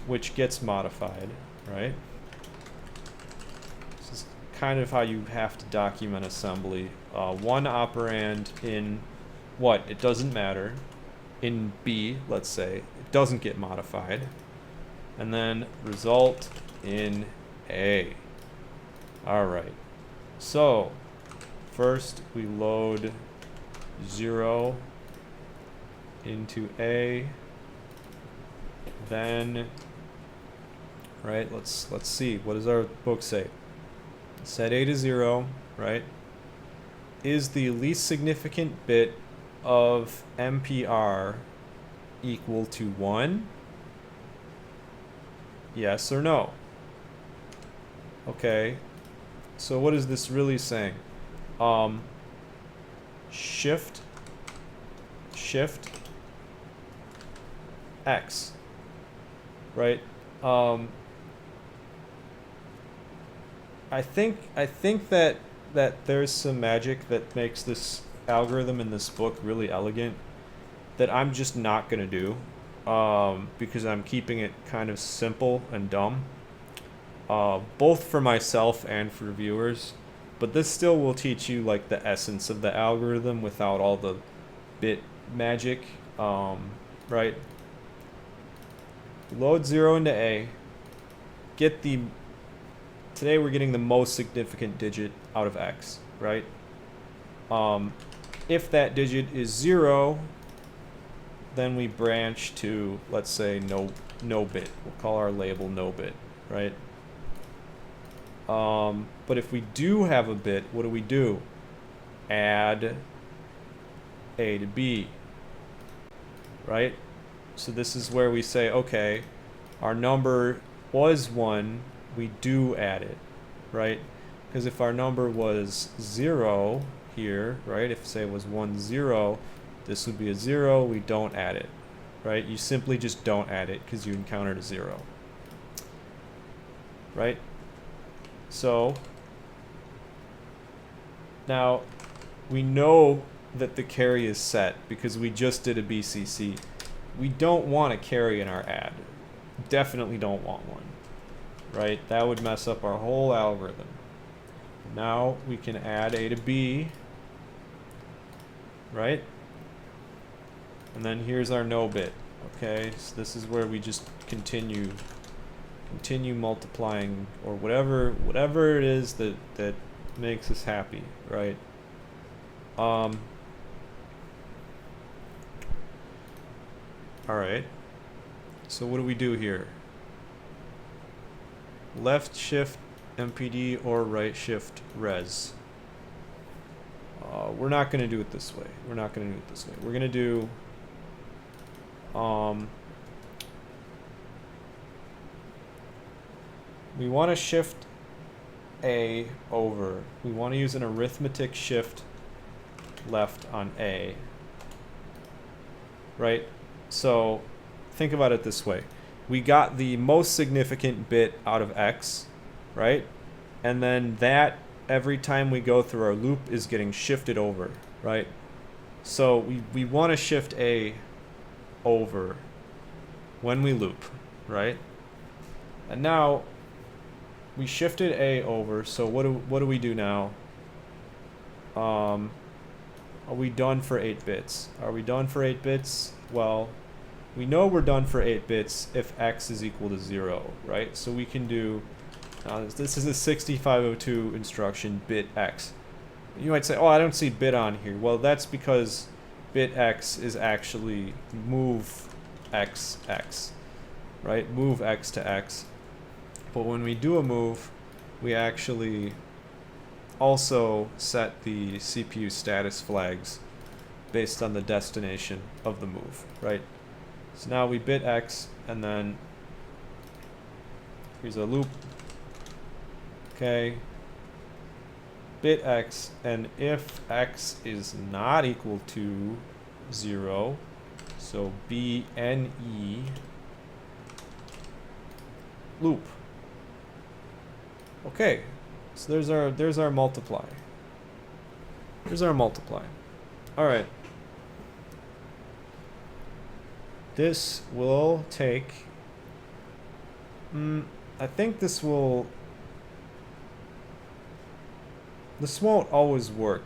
which gets modified, right? This is kind of how you have to document assembly. One operand in what? It doesn't matter. In B, let's say, it doesn't get modified. And then result in A. Alright. So, first we load 0 into A. Then, right, let's see. What does our book say? Set A to 0, right? Is the least significant bit of MPR equal to 1? Yes or no? Okay. So what is this really saying? Shift X, right? I think that there's some magic that makes this algorithm in this book really elegant that I'm just not gonna do, because I'm keeping it kind of simple and dumb, both for myself and for viewers. But this still will teach you like the essence of the algorithm without all the bit magic, right? Load 0 into A, get the, today we're getting the most significant digit out of X, right? If that digit is 0, then we branch to, let's say, no bit. We'll call our label no bit, right? But if we do have a bit, what do? Add A to B, right? So this is where we say, okay, our number was 1, we do add it, right? Because if our number was 0 here, right, if say it was 1, 0, this would be a 0, we don't add it, right? You simply just don't add it because you encountered a 0, right? So now we know that the carry is set because we just did a BCC. We don't want a carry in our add. Definitely don't want one, right? That would mess up our whole algorithm. Now we can add A to B, right? And then here's our no bit. Okay, so this is where we just continue multiplying, or whatever it is that makes us happy, right? All right. So what do we do here? Left shift MPD or right shift res. We're not going to do it this way. We're going to do we want to shift A over. We want to use an arithmetic shift left on A. Right? So think about it this way. We got the most significant bit out of X, right? And then that, every time we go through our loop, is getting shifted over, right? So we want to shift A over when we loop, right? And now we shifted A over, so what do we do now? Are we done for 8 bits? Are we done for 8 bits? Well, we know we're done for 8 bits if X is equal to 0, right? So we can do, this is a 6502 instruction, bit X. You might say, oh, I don't see bit on here. Well, that's because bit X is actually move X, right? Move X to X. But when we do a move, we actually also set the CPU status flags based on the destination of the move, right? So now we bit X, and then here's a loop. Okay. Bit X, and if X is not equal to 0, so BNE loop. Okay, so there's our multiply. All right. This will take. I think this won't always work,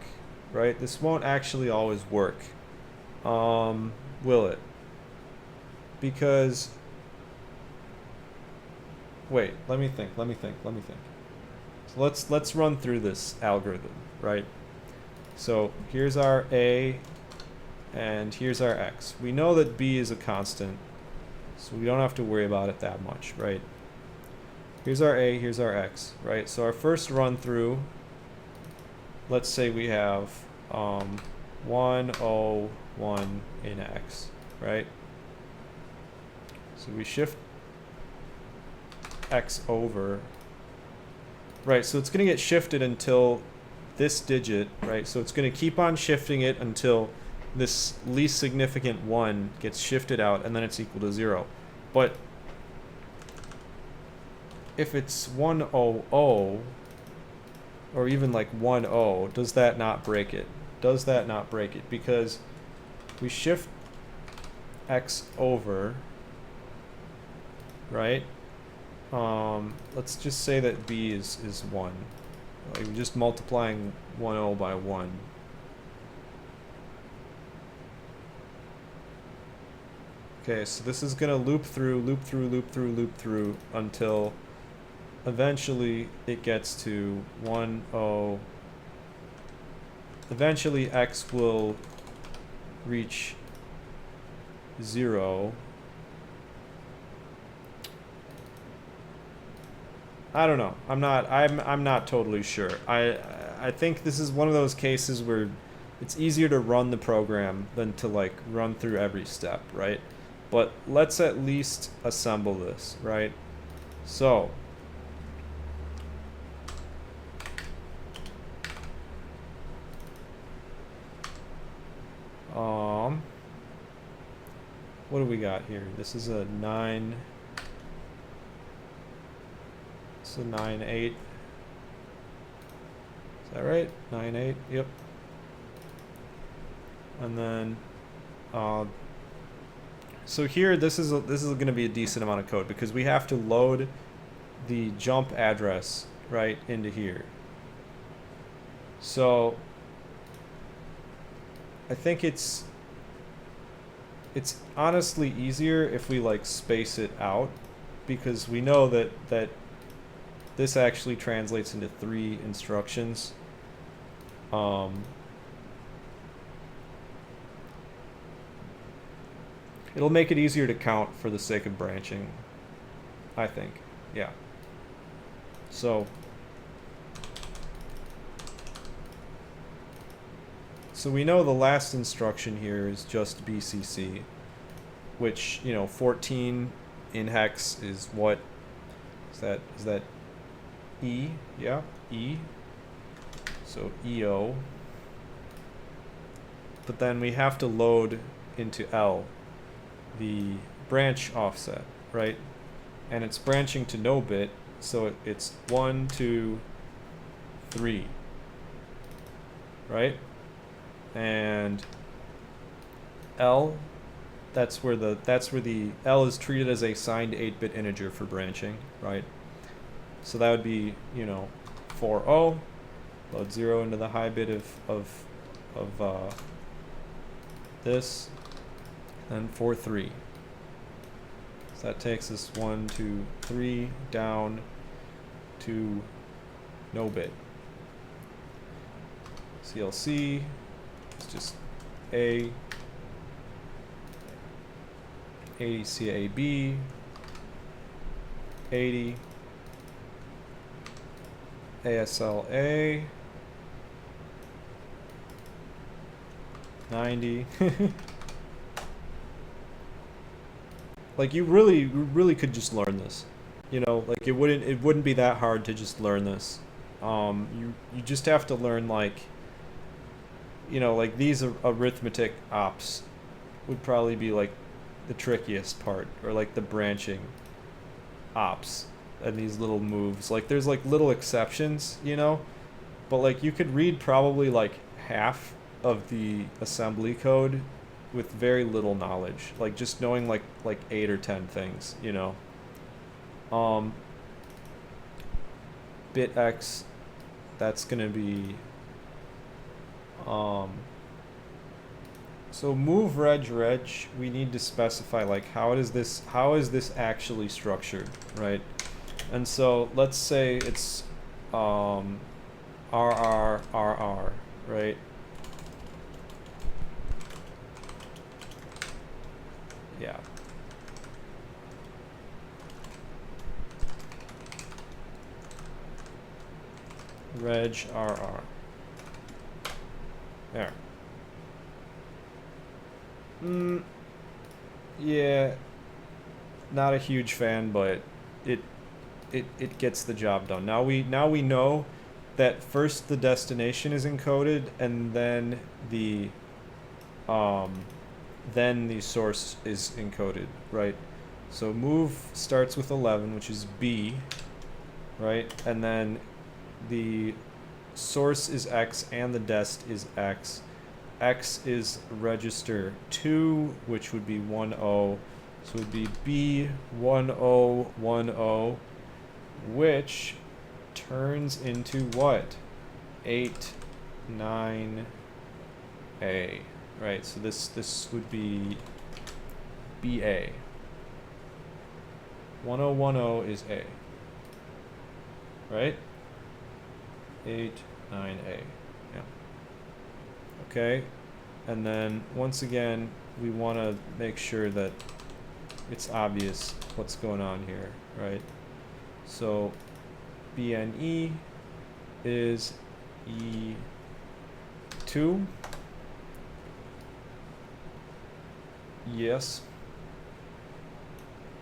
right? This won't actually always work. Will it? Because. Wait, let me think. So let's run through this algorithm, right? So here's our A, and here's our X. We know that B is a constant, so we don't have to worry about it that much, right? Here's our A, here's our X, right? So our first run through, let's say we have 1, 0, 1 in X, right? So we shift X over. Right, so it's going to get shifted until this digit, right? So it's going to keep on shifting it until this least significant 1 gets shifted out, and then it's equal to 0. But if it's 100, or even like 10, does that not break it? Because we shift X over, right? Let's just say that B is 1. Like we're just multiplying 10 by 1. Okay, so this is going to loop through until eventually it gets to 10. Eventually X will reach 0. I don't know. I'm not totally sure. I think this is one of those cases where it's easier to run the program than to like run through every step, right? But let's at least assemble this, right? So what do we got here? This is a 9. It's a 9/8. Is that right? 9/8. Yep. And then, so here this is going to be a decent amount of code because we have to load the jump address right into here. So I think it's honestly easier if we like space it out, because we know that this actually translates into 3 instructions. It'll make it easier to count for the sake of branching, I think. Yeah. So we know the last instruction here is just BCC, which, 14 in hex is what? Is that E? Yeah, E. So EO. But then we have to load into L the branch offset, right? And it's branching to no bit, so it's 1, 2, 3, right? And L, that's where the L is treated as a signed 8-bit integer for branching, right? So that would be, 4O, load 0 into the high bit of this, and 4-3. So that takes us 1, 2, 3 down to no bit. CLC is just A, ADCAB, 80, ASLA, 90. Like you really could just learn this, like it wouldn't be that hard to just learn this. You just have to learn like these arithmetic ops would probably be like the trickiest part, or like the branching ops and these little moves. Like there's like little exceptions, but like you could read probably like half of the assembly code with very little knowledge, like just knowing like 8 or 10 things, bit X, that's gonna be so move reg, we need to specify like how is this actually structured, right? And so let's say it's RR, right? Yeah. Reg RR. There. Yeah. Not a huge fan, but it gets the job done. Now we know that first the destination is encoded and then the source is encoded, right? So move starts with 11, which is B, right? And then the source is X and the dest is X. X is register 2, which would be 10. So it would be B1010, which turns into what? 89A. Right, so this would be BA. 1010 is A. Right? 89A. Yeah. Okay. And then once again, we want to make sure that it's obvious what's going on here, right? So BNE is E2. Yes.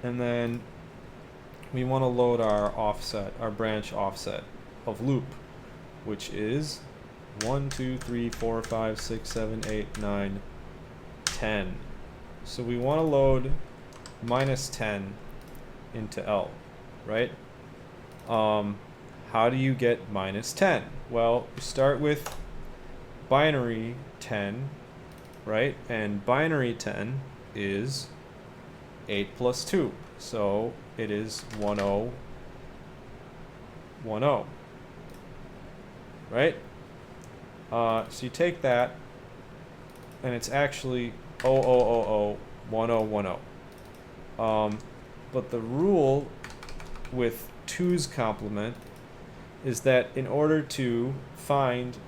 And then we want to load our offset, our branch offset of loop, which is 1, 2, 3, 4, 5, 6, 7, 8, 9, 10. So we want to load minus 10 into L, right? How do you get minus 10? Well, you start with binary 10, right? And binary 10 is 8 plus 2. So it is 10, 10, right? So you take that, and it's actually 0000 1010. But the rule with 2's complement is that in order to find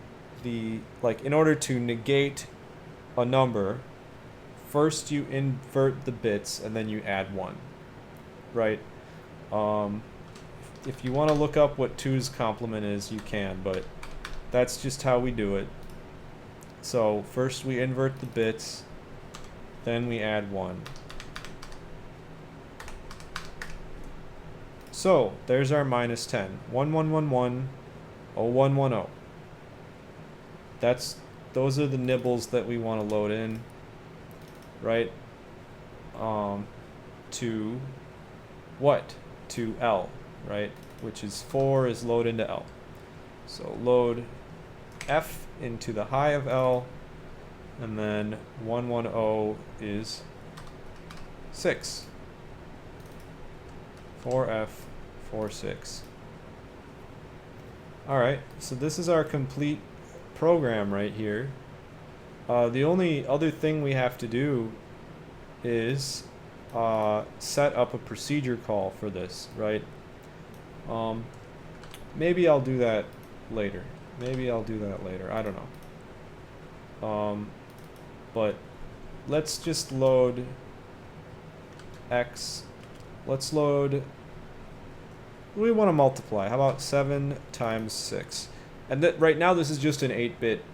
the, like, in order to negate a number, first you invert the bits and then you add 1, right? If you want to look up what 2's complement is, you can, but that's just how we do it. So first we invert the bits, then we add 1. So there's our minus 10. 1111 0110. Those are the nibbles that we want to load in, right? To what? To L, right? Which is 4 is load into L. So load F into the high of L, and then 110 is 6. 4F, 46. Alright, so this is our complete program right here. The only other thing we have to do is set up a procedure call for this, right? Maybe I'll do that later. I don't know. But let's just load X. Let's load, we want to multiply. How about 7 times 6? And right now this is just an 8-bit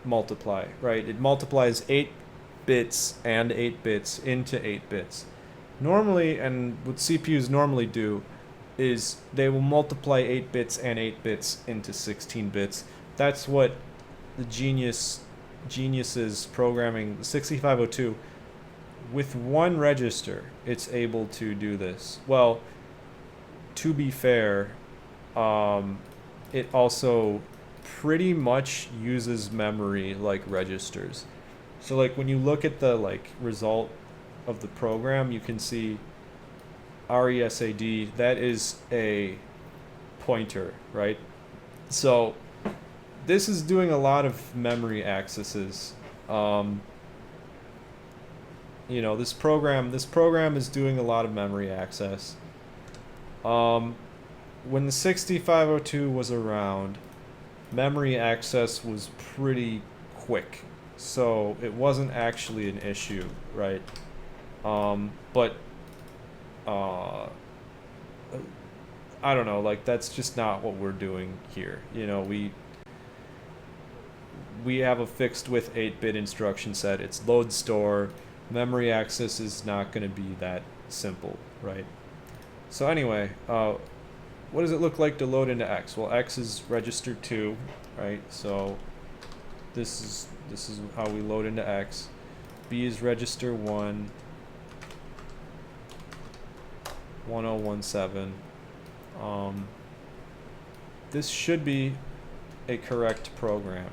multiply, right? It multiplies 8 bits and 8 bits into 8 bits. Normally, and what CPUs normally do, is they will multiply 8 bits and 8 bits into 16 bits. That's what the geniuses programming the 6502, with one register, it's able to do this. Well, to be fair, it also pretty much uses memory like registers. So like when you look at the result of the program, you can see RESAD, that is a pointer, right? So this is doing a lot of memory accesses. This program is doing a lot of memory access. When the 6502 was around, memory access was pretty quick, so it wasn't actually an issue, right? But I don't know, that's just not what we're doing here. We have a fixed width 8-bit instruction set. It's load store. Memory access is not going to be that simple, right? So anyway, what does it look like to load into X? Well, X is register 2, right? So this is how we load into X. B is register 1, 1017. This should be a correct program.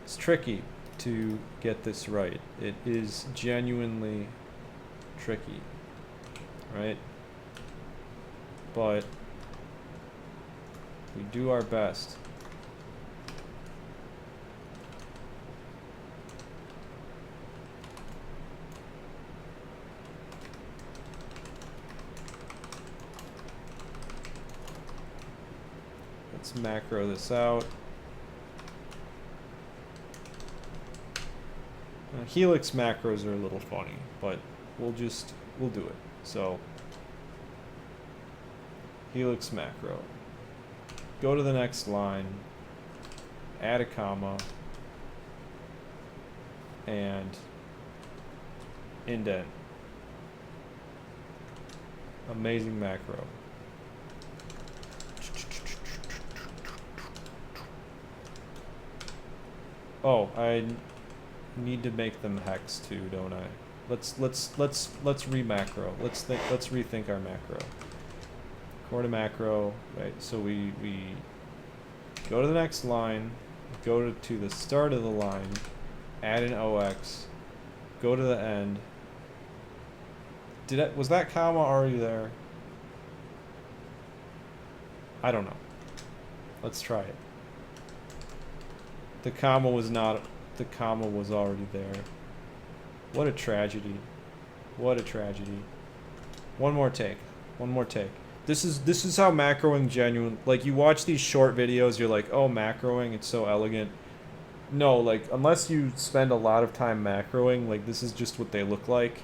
It's tricky to get this right. It is genuinely tricky, right? But we do our best. Let's macro this out. Helix macros are a little funny, but we'll do it. So helix macro. Go to the next line, add a comma, and indent. Amazing macro. Oh, I need to make them hex too, don't I? Let's re-macro. Let's rethink our macro. Core to macro, right? So we go to the next line, go to the start of the line, add an OX, go to the end. Was that comma already there? I don't know. Let's try it. The comma was already there. What a tragedy. What a tragedy. One more take. This is how macroing genuine, like, you watch these short videos, you're like, oh, macroing, it's so elegant. No, like, unless you spend a lot of time macroing, like, this is just what they look like.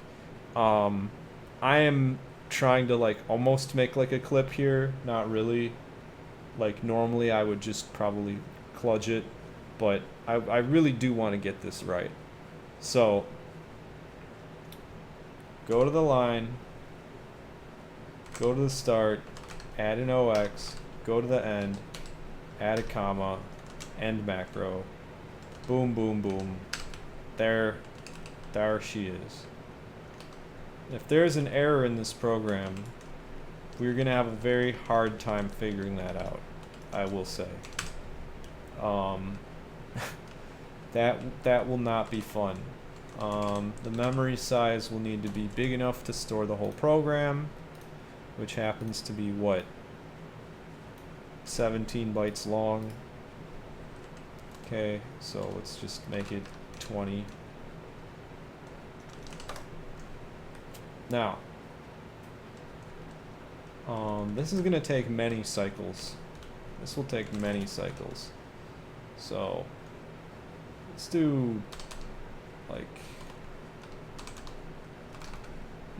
I am trying to, like, almost make, like, a clip here. Not really. Like, normally I would just probably kludge it, but I really do want to get this right. So, go to the line, go to the start, add an OX, go to the end, add a comma, end macro, boom, boom, boom. There she is. If there's an error in this program, we're going to have a very hard time figuring that out, I will say. That will not be fun. The memory size will need to be big enough to store the whole program, which happens to be, what, 17 bytes long. Okay, so let's just make it 20. Now, this is gonna take many cycles. This will take many cycles. So, let's do, like,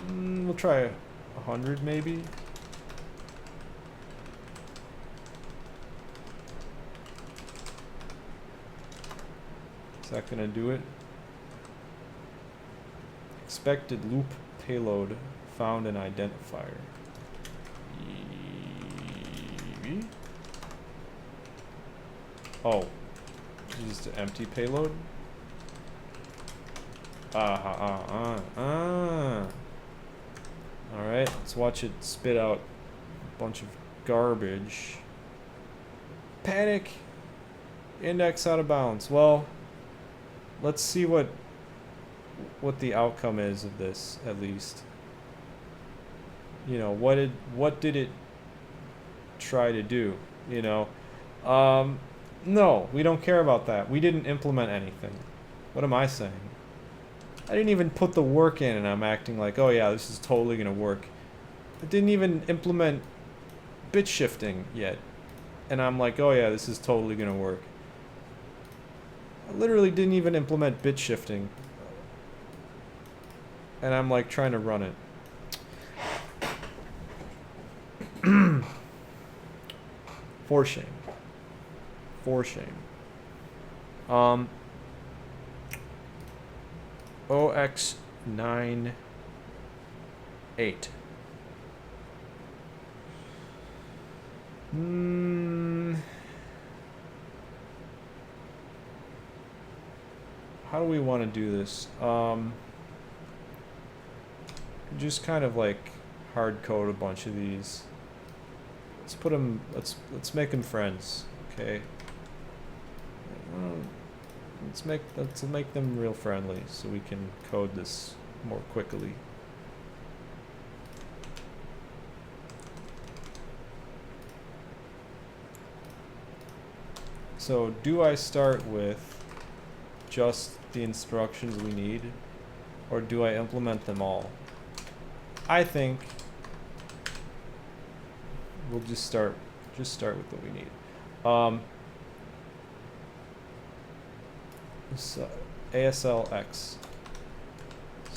we'll try 100 maybe. Is that gonna do it? Expected loop payload found an identifier. Oh, just an empty payload? Alright, let's watch it spit out a bunch of garbage. Panic! Index out of bounds. Well, let's see what the outcome is of this, at least. You know, what did it try to do, you know? No, we don't care about that. We didn't implement anything. What am I saying? I didn't even put the work in, and I'm acting like, oh yeah, this is totally gonna work. I didn't even implement bit shifting yet, and I'm like, oh yeah, this is totally gonna work. I literally didn't even implement bit shifting, and I'm like trying to run it. For shame. For shame. OX98. How do we want to do this? Just kind of like hard code a bunch of these. Let's put them. Let's make them friends. Okay. Let's make them real friendly so we can code this more quickly. So do I start with just the instructions we need, or do I implement them all? I think we'll just start with what we need. So ASLX.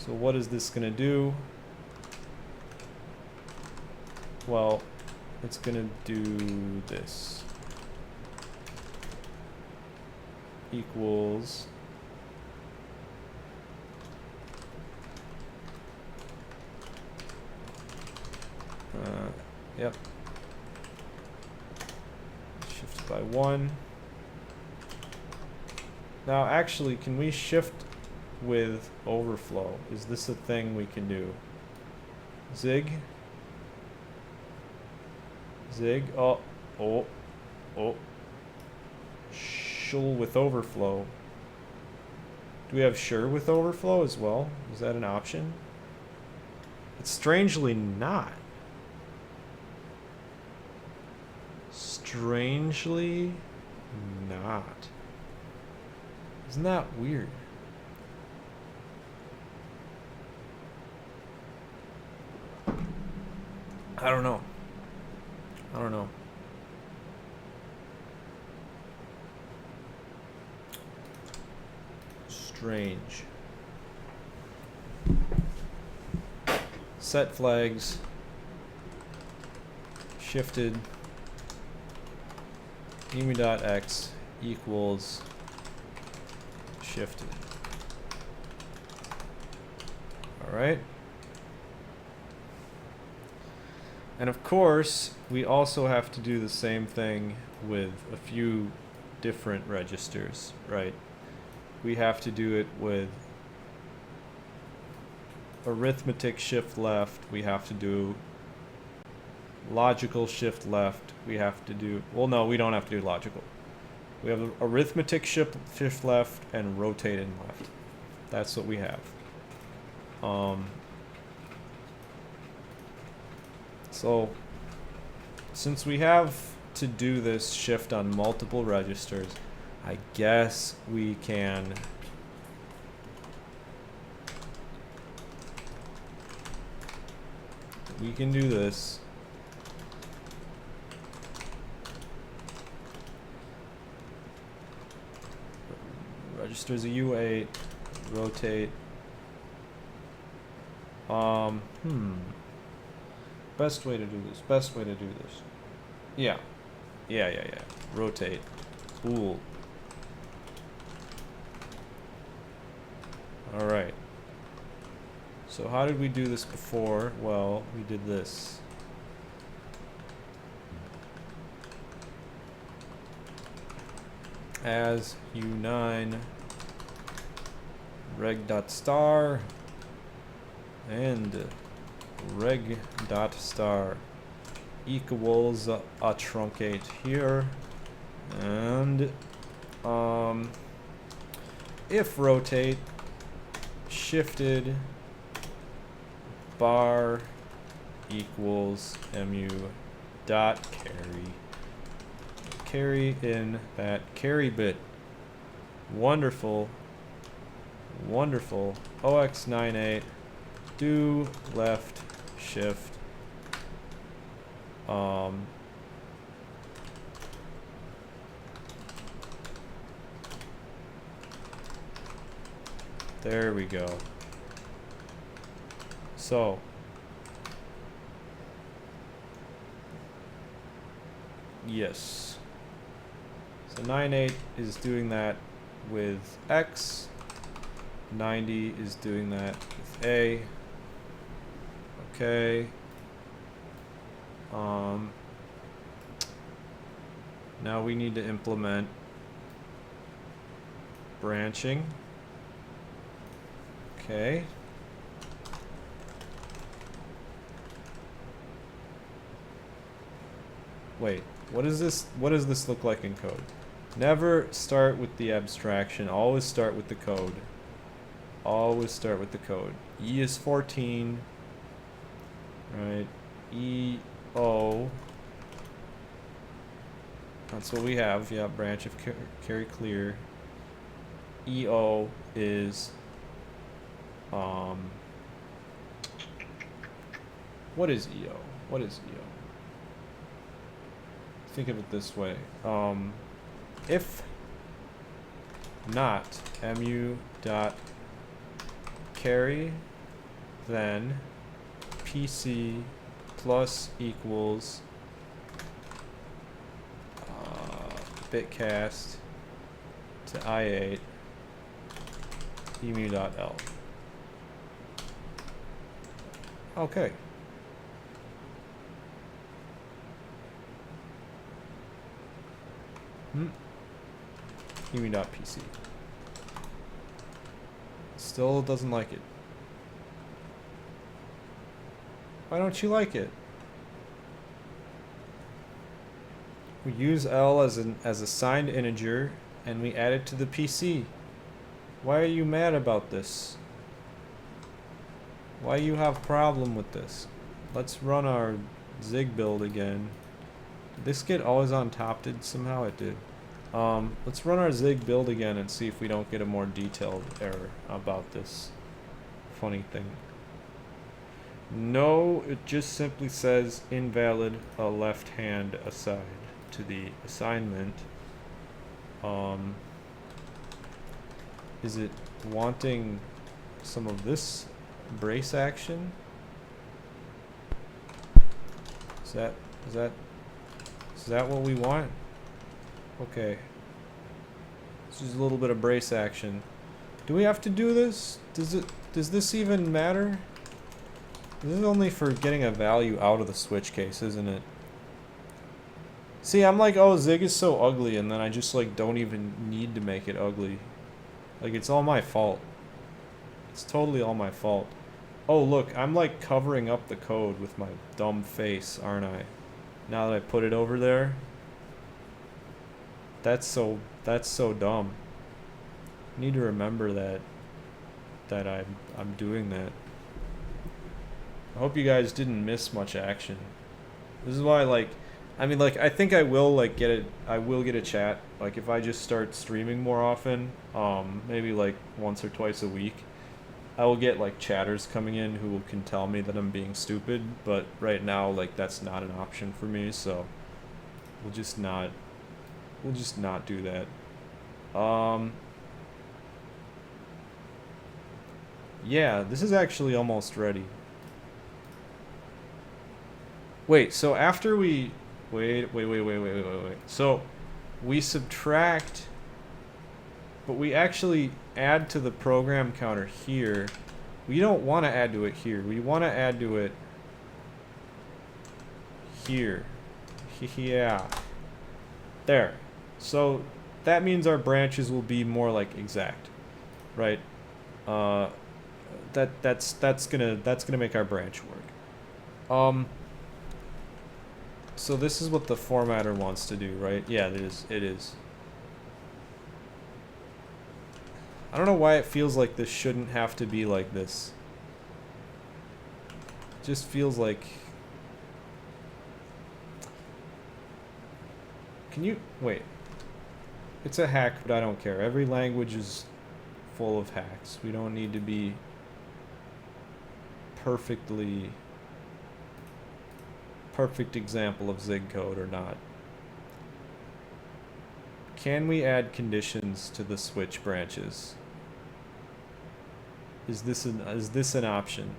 So what is this going to do? Well, it's going to do this. Equals yep. Shift by 1. Now actually, can we shift with overflow? Is this a thing we can do? Zig. Zig. Oh. Shul with overflow. Do we have sure with overflow as well? Is that an option? It's strangely not. Strangely not. Isn't that weird? I don't know. I don't know. Strange. Set flags. Shifted. emu.x equals shifted. Alright. And of course, we also have to do the same thing with a few different registers, right? We have to do it with arithmetic shift left. We have to do logical shift left. We have to do, well, no, we don't have to do logical. We have arithmetic shift left and rotating left. That's what we have. So since we have to do this shift on multiple registers, I guess we can do this. Registers a U8, rotate. Best way to do this. Best way to do this. Yeah. Rotate. Cool. Alright. So how did we do this before? Well, we did this. As U9 reg.star and reg.star equals a truncate here, and if rotate shifted bar equals mu dot carry in that carry bit. Wonderful. Wonderful. OX98 do left shift there we go. So yes, so 98 is doing that with X, 90 is doing that with A. Okay. Now we need to implement branching. Okay. Wait, what is this? What does this look like in code? Never start with the abstraction, always start with the code. Always start with the code. E is 14. Right. EO. That's what we have. Yeah, branch of carry clear. EO is what is EO? What is EO? Think of it this way. If not mu dot carry then PC plus equals bitcast to i8 emu.l. Okay. emu.pc. Still doesn't like it. Why don't you like it? We use L as a signed integer and we add it to the PC. Why are you mad about this? Why you have problem with this? Let's run our Zig build again. Did this get always on top? Did somehow it did. Let's run our Zig build again and see if we don't get a more detailed error about this funny thing. No, it just simply says invalid left hand aside to the assignment. Is it wanting some of this brace action? Is that what we want? Okay. This is a little bit of brace action. Do we have to do this? Does this even matter? This is only for getting a value out of the switch case, isn't it? See, I'm like, oh, Zig is so ugly, and then I just like don't even need to make it ugly. Like, it's all my fault. It's totally all my fault. Oh, look, I'm like covering up the code with my dumb face, aren't I? Now that I put it over there. That's so dumb. I need to remember that I'm doing that. I hope you guys didn't miss much action. This is why, like, I mean, like, I think I will like get a chat. Like, if I just start streaming more often, maybe like once or twice a week, I will get like chatters coming in who can tell me that I'm being stupid. But right now, like, that's not an option for me. So we'll just not do that. Yeah, this is actually almost ready. Wait, so after we wait. So we subtract, but we actually add to the program counter here. We don't want to add to it here. We want to add to it here. Yeah. There. So that means our branches will be more like exact, right? That's gonna make our branch work. So this is what the formatter wants to do, right? Yeah, it is. I don't know why it feels like this shouldn't have to be like this. It just feels like... Can you... Wait. It's a hack, but I don't care. Every language is full of hacks. We don't need to be perfect example of Zig code or not. Can we add conditions to the switch branches? Is this an option?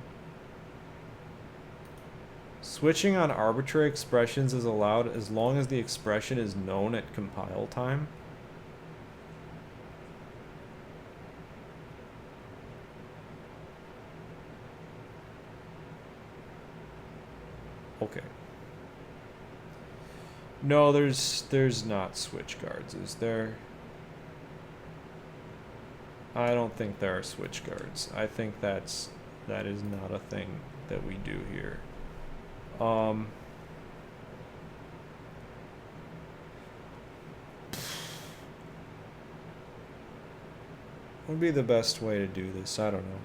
Switching on arbitrary expressions is allowed as long as the expression is known at compile time. Okay. No, there's not switch guards, is there? I don't think there are switch guards. I think that is not a thing that we do here. What would be the best way to do this? I don't know.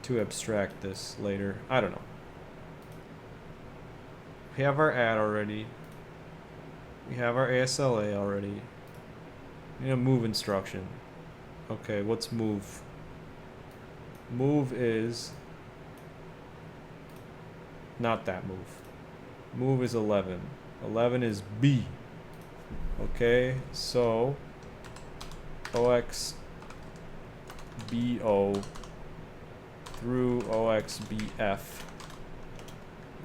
To abstract this later. I don't know. We have our add already. We have our ASLA already. We need a move instruction. Okay, what's move? Move is not that move. Move is 11. 11 is B. Okay, so OX BO through OXBF.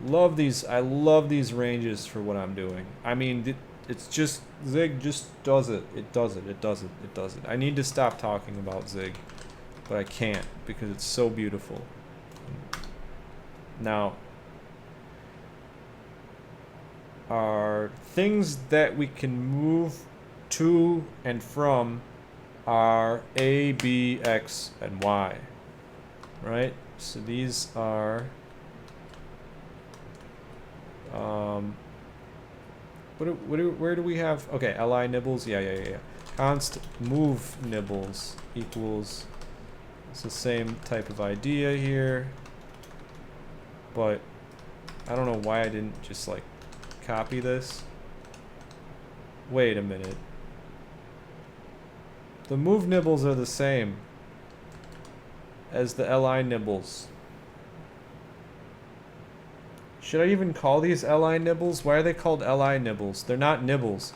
Love these. I love these ranges for what I'm doing. I mean, it's just Zig just does it. It does it. It does it. It does it. I need to stop talking about Zig, but I can't because it's so beautiful. Now, our things that we can move to and from are A, B, X, and Y, right? So these are where do we have? Okay, li nibbles. Yeah. Const move nibbles equals. It's the same type of idea here, but I don't know why I didn't just like copy this. Wait a minute. The move nibbles are the same as the li nibbles. Should I even call these li nibbles? Why are they called li nibbles? They're not nibbles.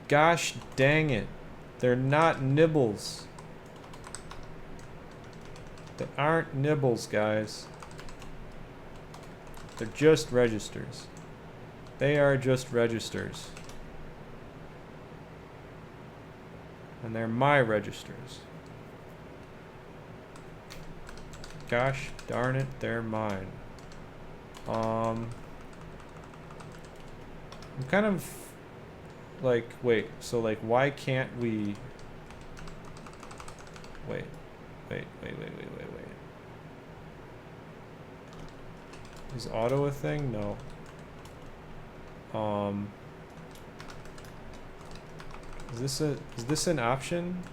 Gosh dang it. They're not nibbles. They aren't nibbles, guys. They're just registers. They are just registers. And they're my registers. Gosh darn it, they're mine. I'm kind of like, wait, so like why can't we wait. Is auto a thing? No. Is this an option?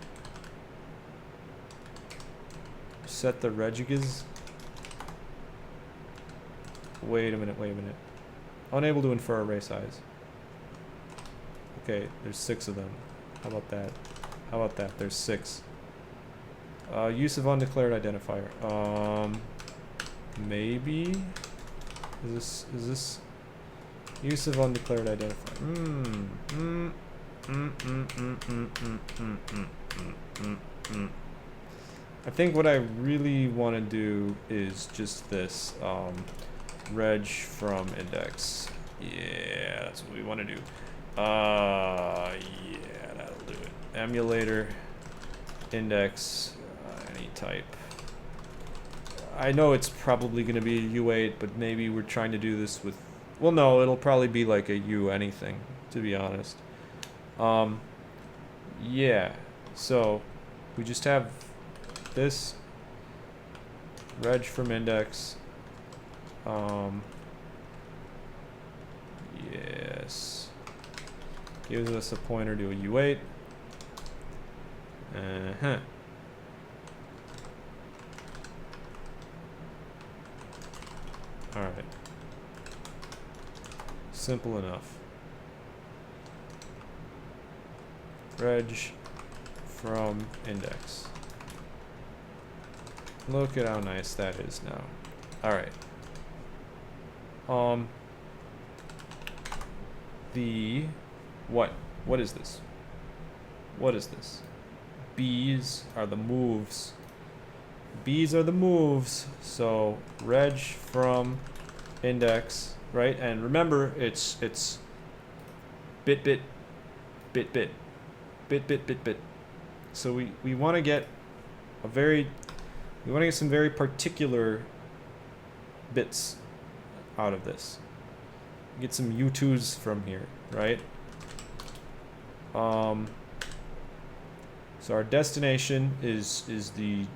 Set the regiges. Wait a minute. Unable to infer array size. Okay, there's 6 of them. How about that? There's 6. Use of undeclared identifier. Maybe? Is this use of undeclared identifier? I think what I really want to do is just this reg from index. Yeah, that's what we want to do. Yeah, that'll do it. Emulator index any type. I know it's probably going to be a U8, but maybe we're trying to do this with, well, no, it'll probably be like a U anything, to be honest. Yeah, so we just have this reg from index. Yes, gives us a pointer to a U8. Alright. Simple enough. Reg from index. Look at how nice that is now. Alright. What is this? What is this? B's are the moves. B's are the moves. So reg from index, right? And remember, it's bit. So we want to get some very particular bits out of this. Get some U2s from here, right? So our destination is the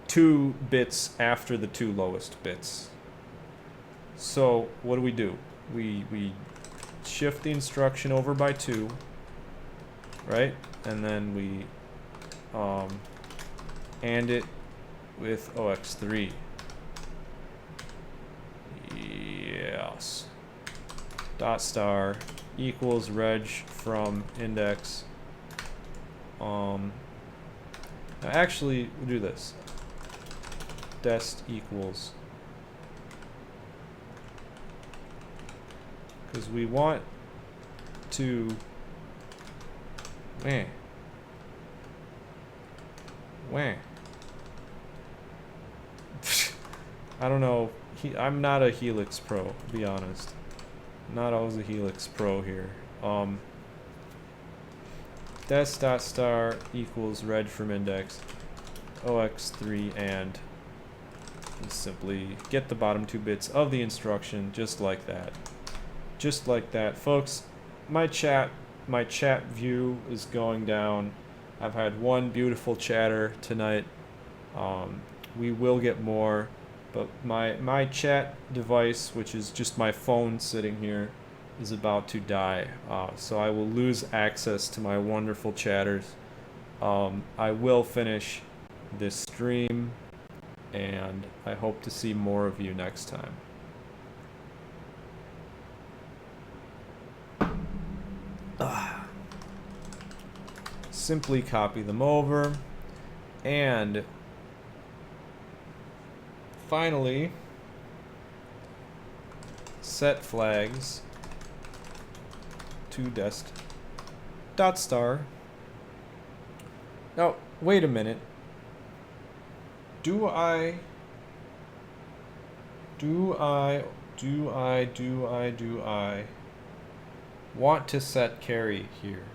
2 bits after the 2 lowest bits. So what do? We shift the instruction over by 2, right? And then we AND it with OX3. Yes. Dot star equals reg from index. Now actually, we'll do this. Dest equals, because we want to, Wah. I don't know. I'm not a Helix Pro, to be honest. Not always a Helix Pro here. Des.star equals reg from index ox3 and simply get the bottom 2 bits of the instruction just like that. Just like that. Folks, my chat view is going down. I've had one beautiful chatter tonight. We will get more, but my chat device, which is just my phone sitting here, is about to die. So I will lose access to my wonderful chatters. I will finish this stream, and I hope to see more of you next time. Simply copy them over, and finally set flags to dest.star. Now, wait a minute. Do I want to set carry here?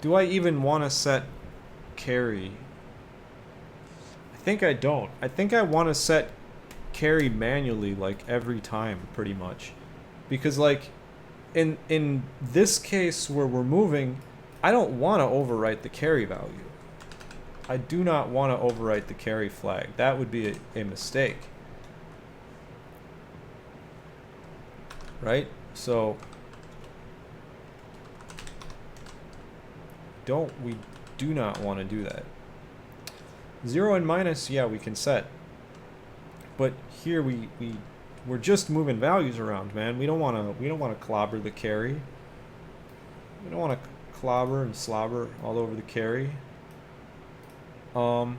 Do I even want to set carry? I think I don't. I think I want to set carry manually, like, every time, pretty much. Because, like, in this case where we're moving, I don't want to overwrite the carry value. I do not want to overwrite the carry flag. That would be a mistake. Right? So we do not want to do that. 0 and minus, yeah, we can set. But here we're just moving values around, man. We don't want to clobber the carry. We don't want to clobber and slobber all over the carry. The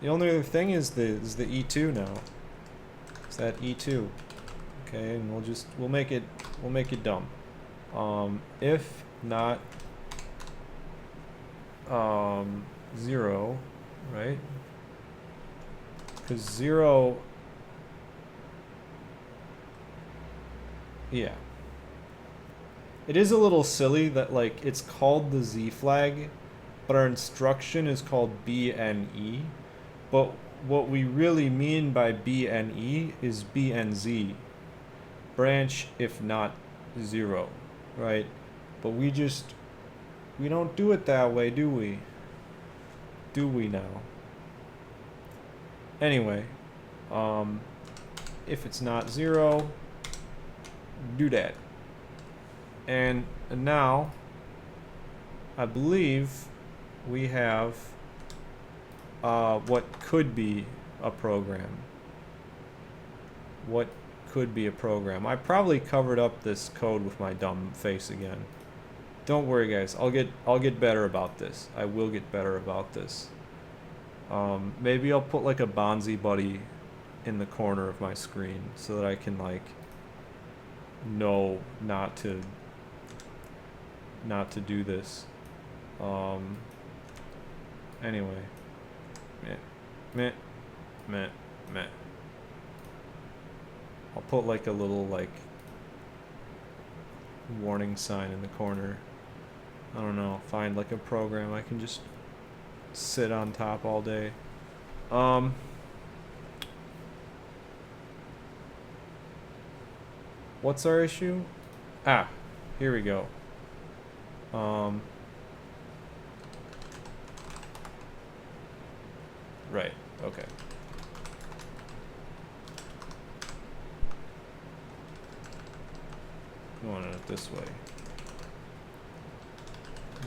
only other thing is the E2 now. It's that E2. Okay, and we'll make it dumb. If not 0, right? Because 0, yeah. It is a little silly that, like, it's called the Z flag, but our instruction is called BNE. But what we really mean by BNE is BNZ. Branch if not 0, right? But we don't do it that way, do we? Do we now? Anyway, if it's not 0, do that. And now, I believe we have what could be a program. What could be a program. I probably covered up this code with my dumb face again. Don't worry, guys. I'll get better about this. I will get better about this. Maybe I'll put like a Bonzi buddy in the corner of my screen so that I can, like, know not to do this. Anyway. Meh. I'll put like a little, like, warning sign in the corner. I don't know, find like a program I can just sit on top all day. What's our issue? Ah, here we go. Right, okay. Going it this way.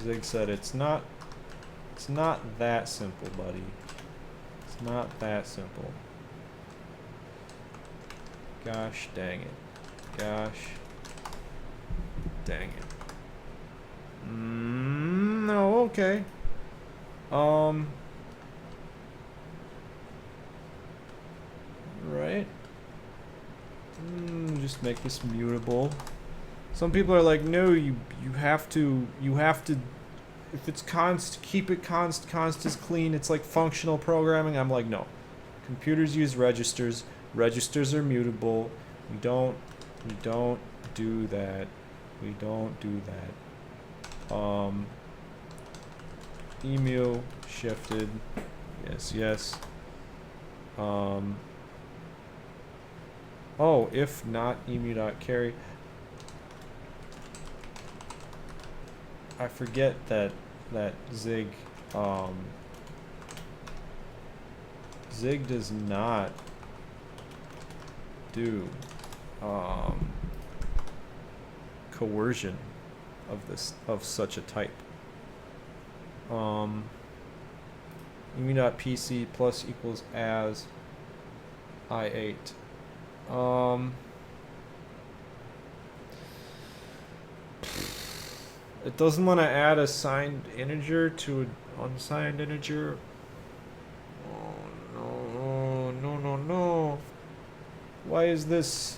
Zig said it's not that simple, buddy. It's not that simple. Gosh dang it. Gosh dang it. No, okay. Right. Just make this mutable. Some people are like, no, you have to if it's const, keep it const. Const is clean. It's like functional programming. I'm like, no. Computers use registers. Registers are mutable. We don't do that. We don't do that. Emu shifted. Yes, yes. Oh, if not emu.carry. I forget that Zig Zig does not do coercion of such a type. Emu.pc plus equals as I8. It doesn't want to add a signed integer to an unsigned integer. Oh no. Why is this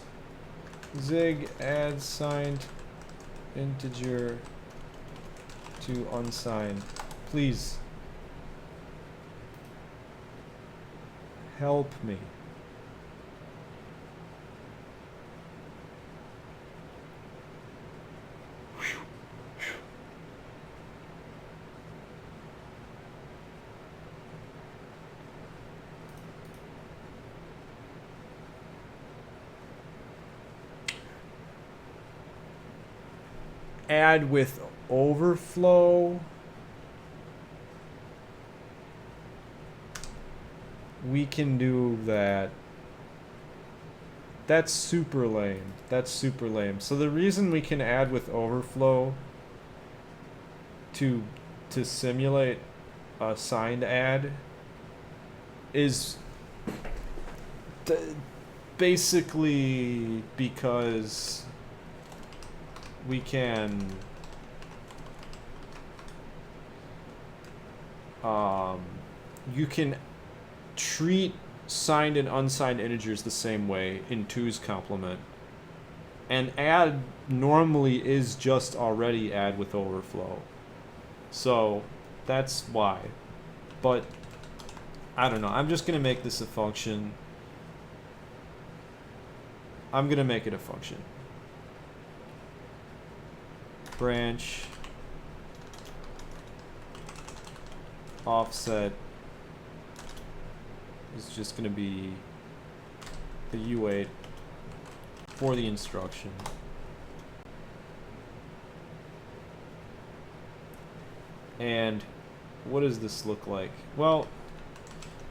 Zig add signed integer to unsigned? Please help me. Add with overflow. We can do that. That's super lame. That's super lame. So the reason we can add with overflow to simulate a signed add is basically because we can you can treat signed and unsigned integers the same way in 2's complement, and add normally is just already add with overflow, so that's why. But I don't know, I'm just gonna make this a function. I'm gonna make it a function. Branch offset is just going to be the U8 for the instruction. And what does this look like? Well,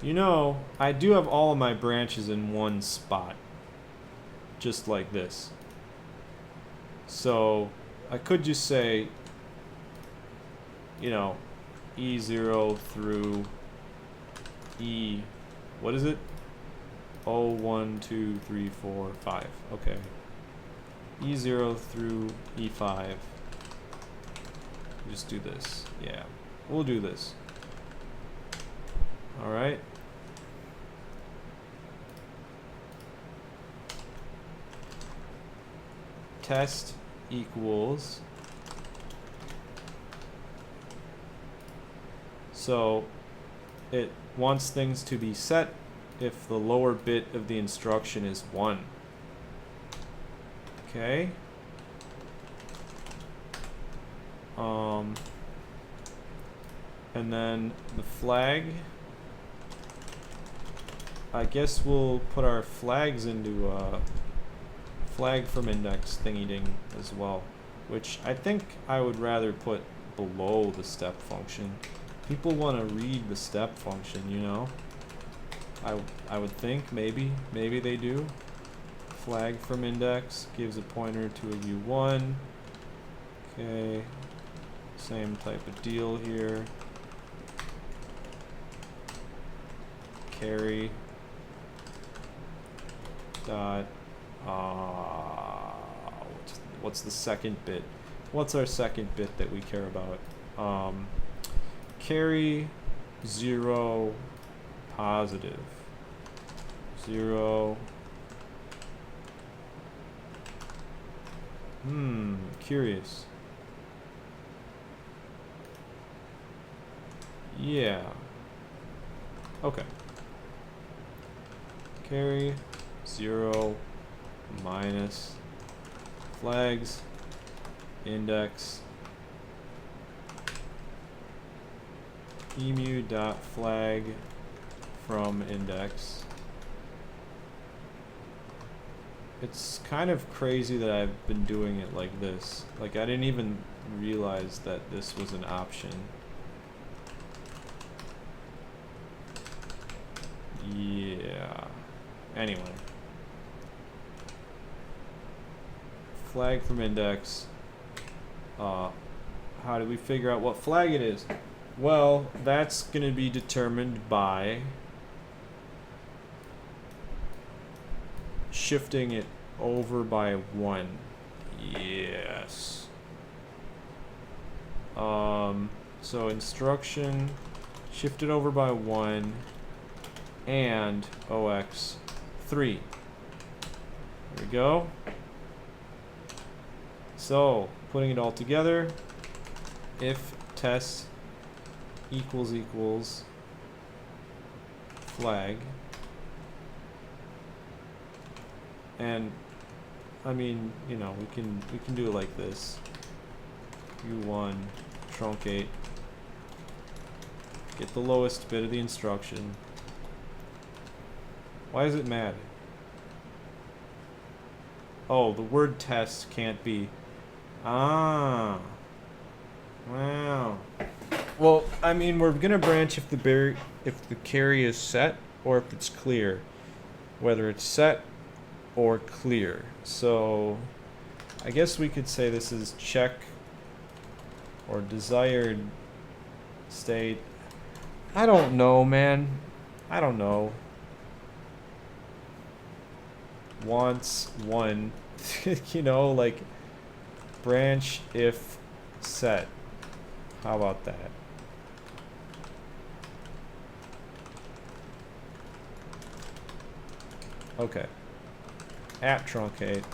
you know, I do have all of my branches in one spot, just like this. So I could just say, you know, E0 through E, what is it? Oh, 1, 2, 3, 4, 5. Okay. E0 through E5. Just do this. Yeah, we'll do this. All right. Test equals. So it wants things to be set if the lower bit of the instruction is 1. Okay. And then the flag, I guess we'll put our flags into flag from index thingy ding as well, which I think I would rather put below the step function. People want to read the step function, you know. I would think maybe they do. Flag from index gives a pointer to a U1. Okay, same type of deal here. Carry dot what's the second bit? What's our second bit that we care about? Carry 0 positive 0. Curious. Yeah. Okay. Carry 0 minus flags index emu.flag from index. It's kind of crazy that I've been doing it like this. Like, I didn't even realize that this was an option. Yeah. Anyway. Flag from index. How do we figure out what flag it is? Well, that's going to be determined by shifting it over by 1. Yes. So instruction, shift it over by 1 and OX 3. There we go. So, putting it all together, if test equals flag, and I mean, you know, we can do it like this. U1 truncate, get the lowest bit of the instruction. Why is it mad? Oh, the word test can't be. Ah. Wow. Well, I mean, we're gonna branch if the carry is set or if it's clear, whether it's set or clear. So, I guess we could say this is check or desired state. I don't know, man. I don't know. Wants 1. You know, like branch if set. How about that? Okay. At truncate.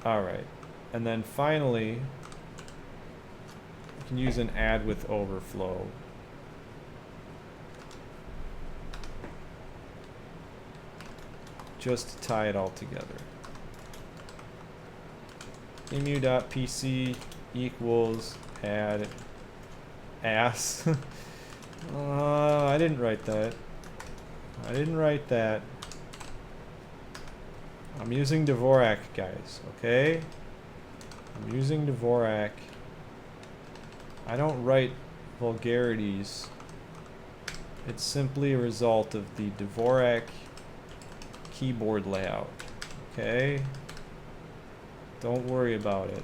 Alright. And then finally, you can use an add with overflow. Just to tie it all together. emu.pc equals add ass. I didn't write that. I didn't write that. I'm using Dvorak, guys, okay? I'm using Dvorak. I don't write vulgarities. It's simply a result of the Dvorak keyboard layout, okay? Don't worry about it.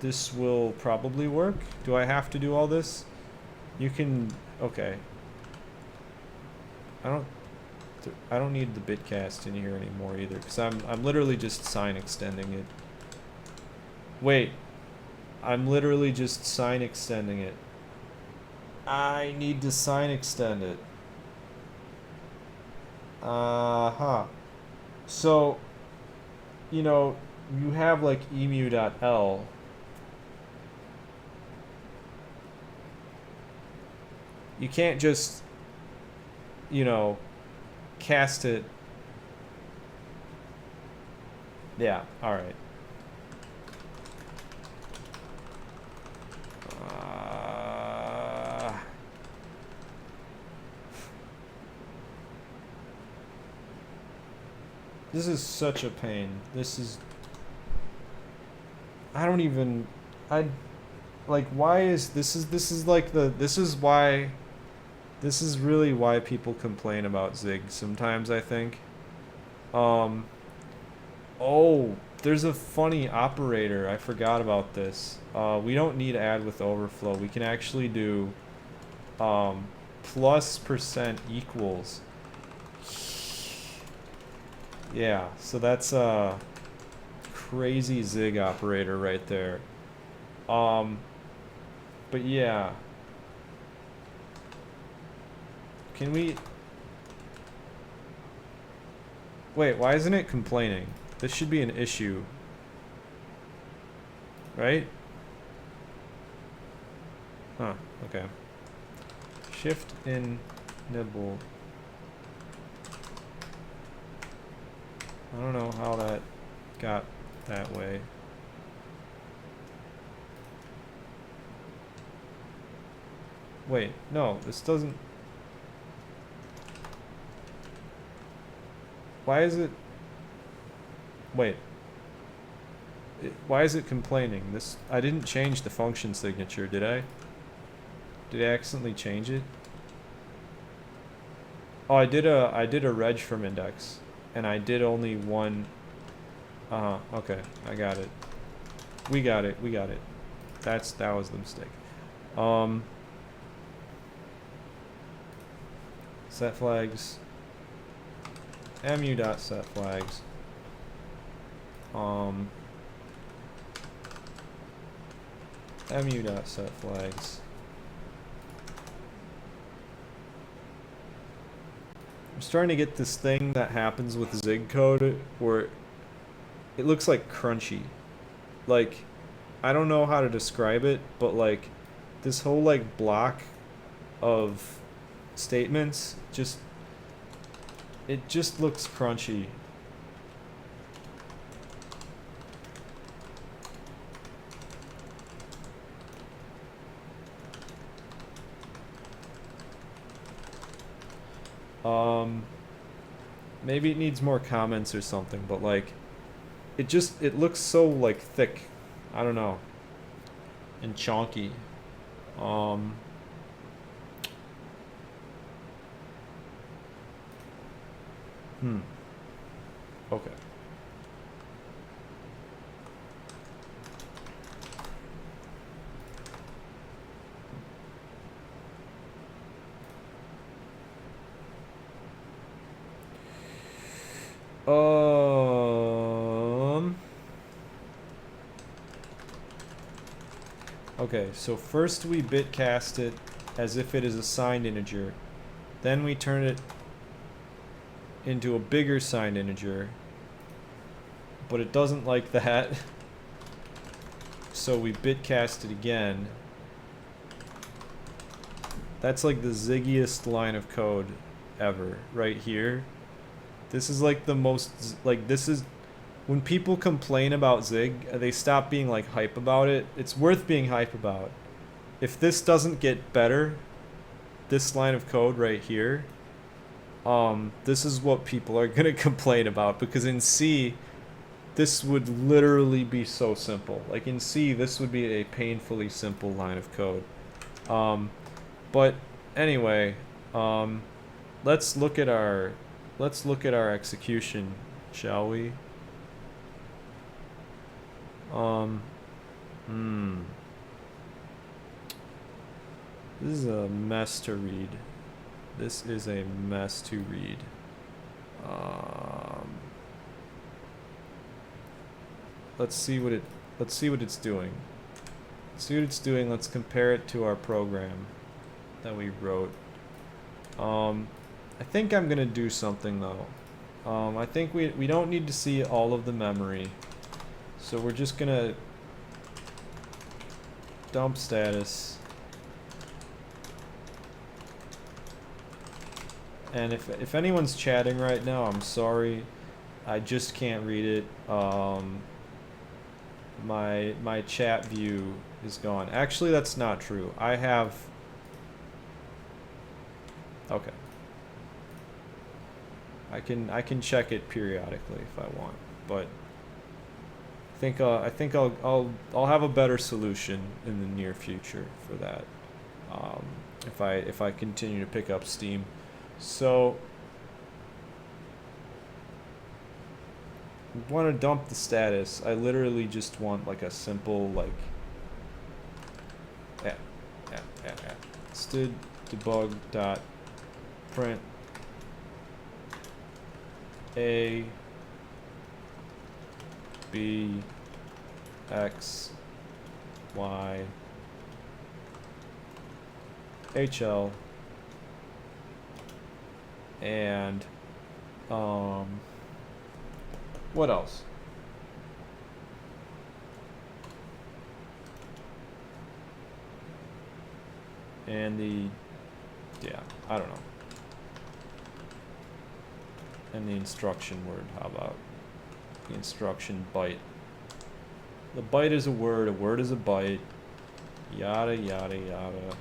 This will probably work. Do I have to do all this? You can, okay. I don't need the bitcast in here anymore either, because I'm literally just sign extending it. Wait, I'm literally just sign extending it. I need to sign extend it. So, you know, you have like emu.l. You can't just, you know, cast it. Yeah, alright. This is such a pain. This is... I don't even... like, why is... This is like the... This is why... This is really why people complain about Zig sometimes, I think. Oh, there's a funny operator. I forgot about this. We don't need add with overflow. We can actually do plus % equals. Yeah, so that's a crazy Zig operator right there. But yeah. Can we... Wait, why isn't it complaining? This should be an issue. right? Huh, okay. Shift in nibble. I don't know how that got that way. Wait, no, this doesn't... Why is it... Wait. Why is it complaining? This... I didn't change the function signature, did I? Did I accidentally change it? Oh, I did a reg from index. And I did only one... okay, I got it. We got it. That was the mistake. Set flags. mu.set flags. mu.set flags. I'm starting to get this thing that happens with Zig code where it looks like crunchy. Like, I don't know how to describe it, but like this whole like block of statements it just looks crunchy. Maybe it needs more comments or something, but like it looks so like thick. I don't know. And chonky. Okay. Okay, so first we bitcast it as if it is a signed integer. Then we turn it into a bigger signed integer. But it doesn't like that. So we bitcast it again. That's like the ziggiest line of code ever, right here. This is like the most, like this is, when people complain about Zig, they stop being like hype about it. It's worth being hype about. If this doesn't get better, this line of code right here, this is what people are gonna complain about, because in C, this would literally be so simple. Like in C, this would be a painfully simple line of code. But anyway, let's look at our execution, shall we? This is a mess to read. This is a mess to read. Let's see what it's doing. Let's compare it to our program that we wrote. I think I'm gonna do something though. I think we don't need to see all of the memory. So we're just gonna dump status. And if anyone's chatting right now, I'm sorry. I just can't read it. My chat view is gone. Actually, that's not true. I have... Okay. I can check it periodically if I want, but I think I'll have a better solution in the near future for that. If I continue to pick up steam. So we want to dump the status. I literally just want like a simple like std debug dot print a b x y hl and what else? And the, yeah, I don't know. And the instruction word, how about? The instruction byte. The byte is a word is a byte. Yada, yada, yada.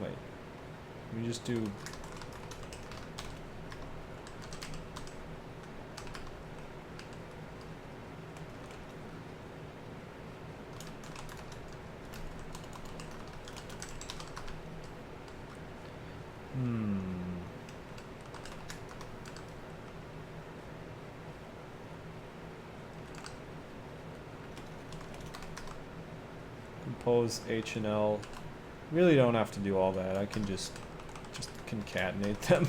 Wait. Let me just do... Compose H and L. Really don't have to do all that. I can just concatenate them.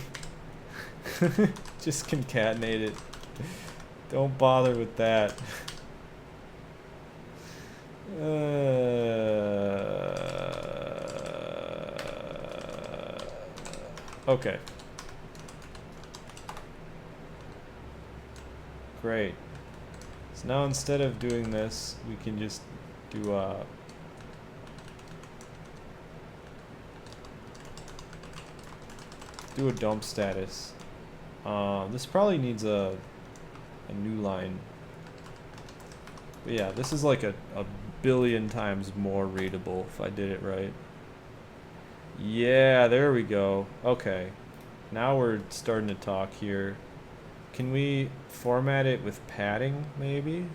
Just concatenate it. Don't bother with that. Okay. Great. So now instead of doing this, we can just do a dump status. This probably needs a new line. But yeah, this is like a billion times more readable if I did it right. Yeah, there we go. Okay. Now we're starting to talk here. Can we format it with padding, maybe?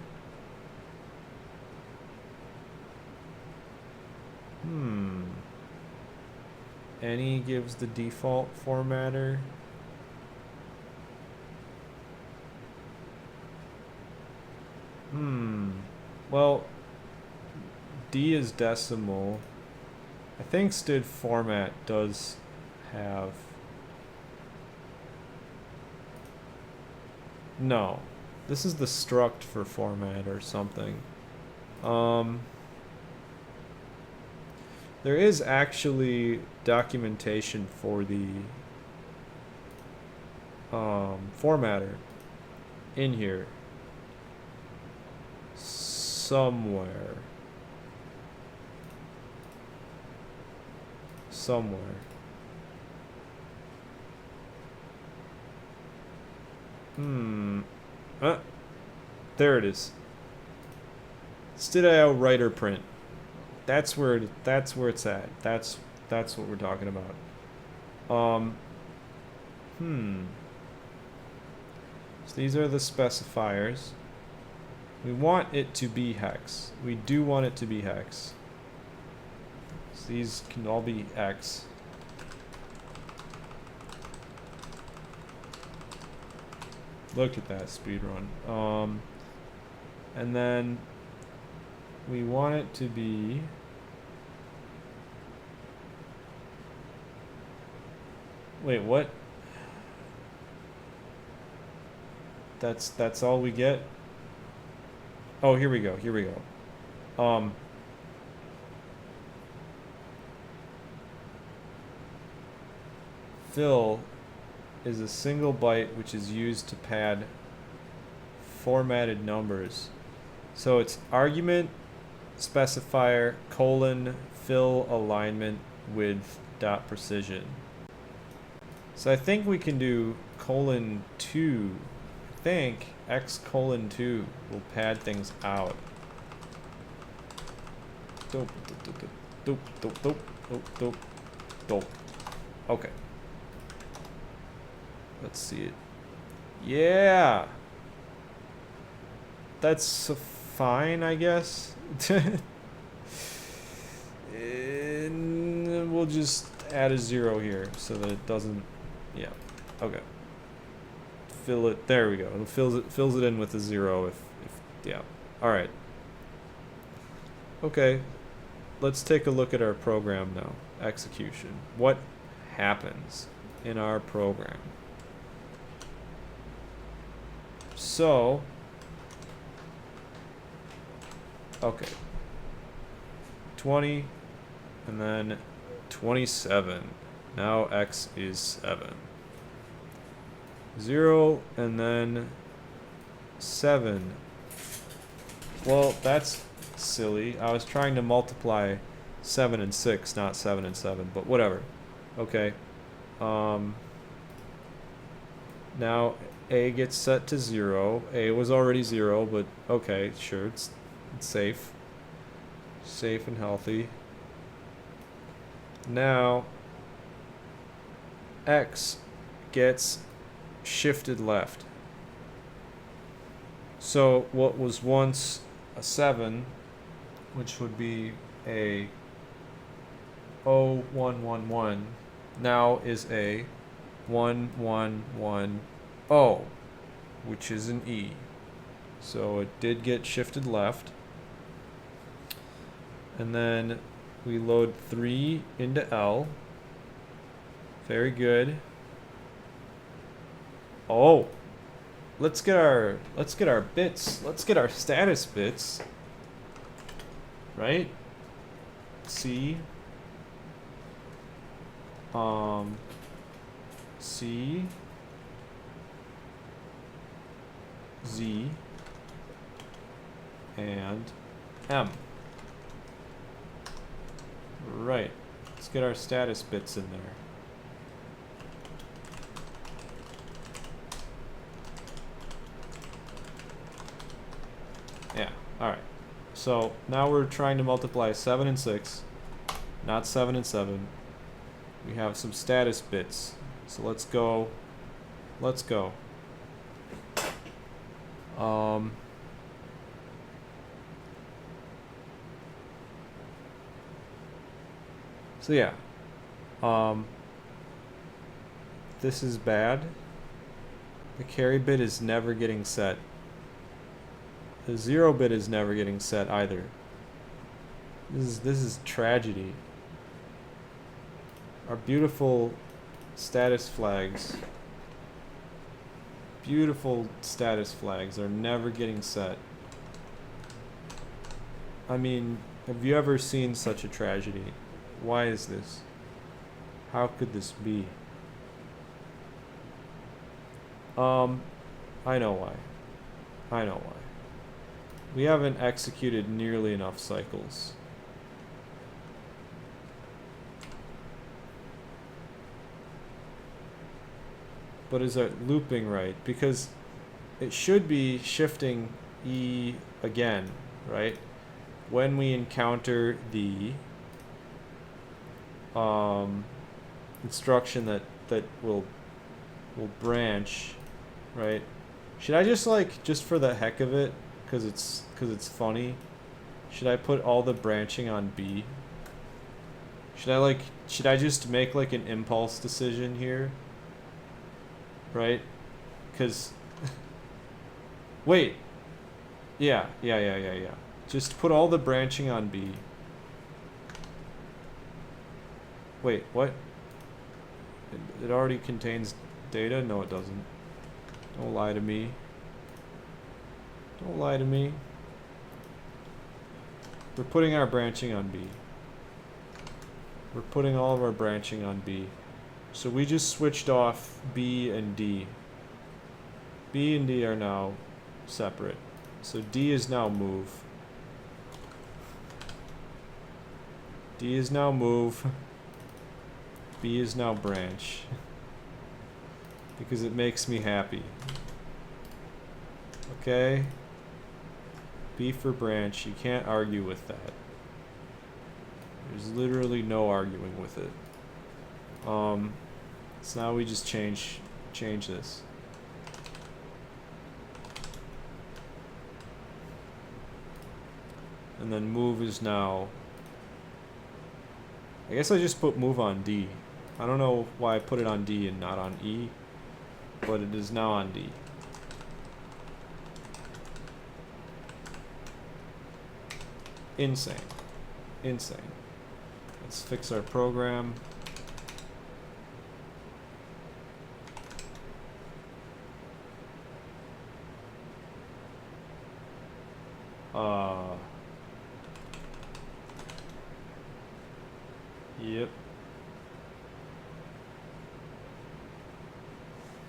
Any gives the default formatter. Well, D is decimal. I think std format does have... No. This is the struct for format or something. There is actually documentation for the formatter in here somewhere. There it is. stdio writer print. That's where it's at. That's what we're talking about. So these are the specifiers. We want it to be hex. We do want it to be hex. So these can all be X. Look at that speedrun. And then we want it to be wait, what? That's all we get? Oh, here we go. Fill is a single byte which is used to pad formatted numbers. So it's argument, specifier, colon, fill alignment with dot precision. So I think we can do colon 2. I think x colon 2 will pad things out. Dope. Okay. Let's see it. Yeah! That's fine, I guess. And we'll just add a 0 here so that it doesn't... Yeah. Okay. Fill it. There we go. It fills it in with a 0 if yeah. Alright. Okay. Let's take a look at our program now. Execution. What happens in our program? So Okay. 20, and then 27. Now x is 7. 0, and then 7. Well, that's silly. I was trying to multiply 7 and 6, not 7 and 7, but whatever. Okay. Now a gets set to 0. A was already 0, but okay, sure, it's safe. Safe and healthy. Now x gets shifted left. So what was once a 7, which would be a 0111, now is a 1110, which is an E. So it did get shifted left. And then we load 3 into L. Very good. Oh, let's get our bits. Let's get our status bits. Right? C. C. Z. And M. Right. Let's get our status bits in there. Yeah, alright. So now we're trying to multiply 7 and 6, not 7 and 7. We have some status bits. So let's go. Let's go. So yeah. This is bad. The carry bit is never getting set. The 0 bit is never getting set either. This is tragedy. Our beautiful status flags. Beautiful status flags are never getting set. I mean, have you ever seen such a tragedy? Why is this? How could this be? I know why. I know why. We haven't executed nearly enough cycles. But is it looping right? Because it should be shifting E again, right? When we encounter the instruction that will branch, right? Should I just for the heck of it, because it's funny, should I put all the branching on B? Should I just make like an impulse decision here? Right? Because wait. Yeah. Just put all the branching on B. Wait, what? It already contains data? No, it doesn't. Don't lie to me. Don't lie to me. We're putting our branching on B. We're putting all of our branching on B. So we just switched off B and D. B and D are now separate. So D is now move. D is now move. B is now branch. Because it makes me happy. Okay? B for branch. You can't argue with that. There's literally no arguing with it. So now we just change this. And then move is now, I guess I just put move on D. I don't know why I put it on D and not on E, but it is now on D. Insane. Insane. Let's fix our program.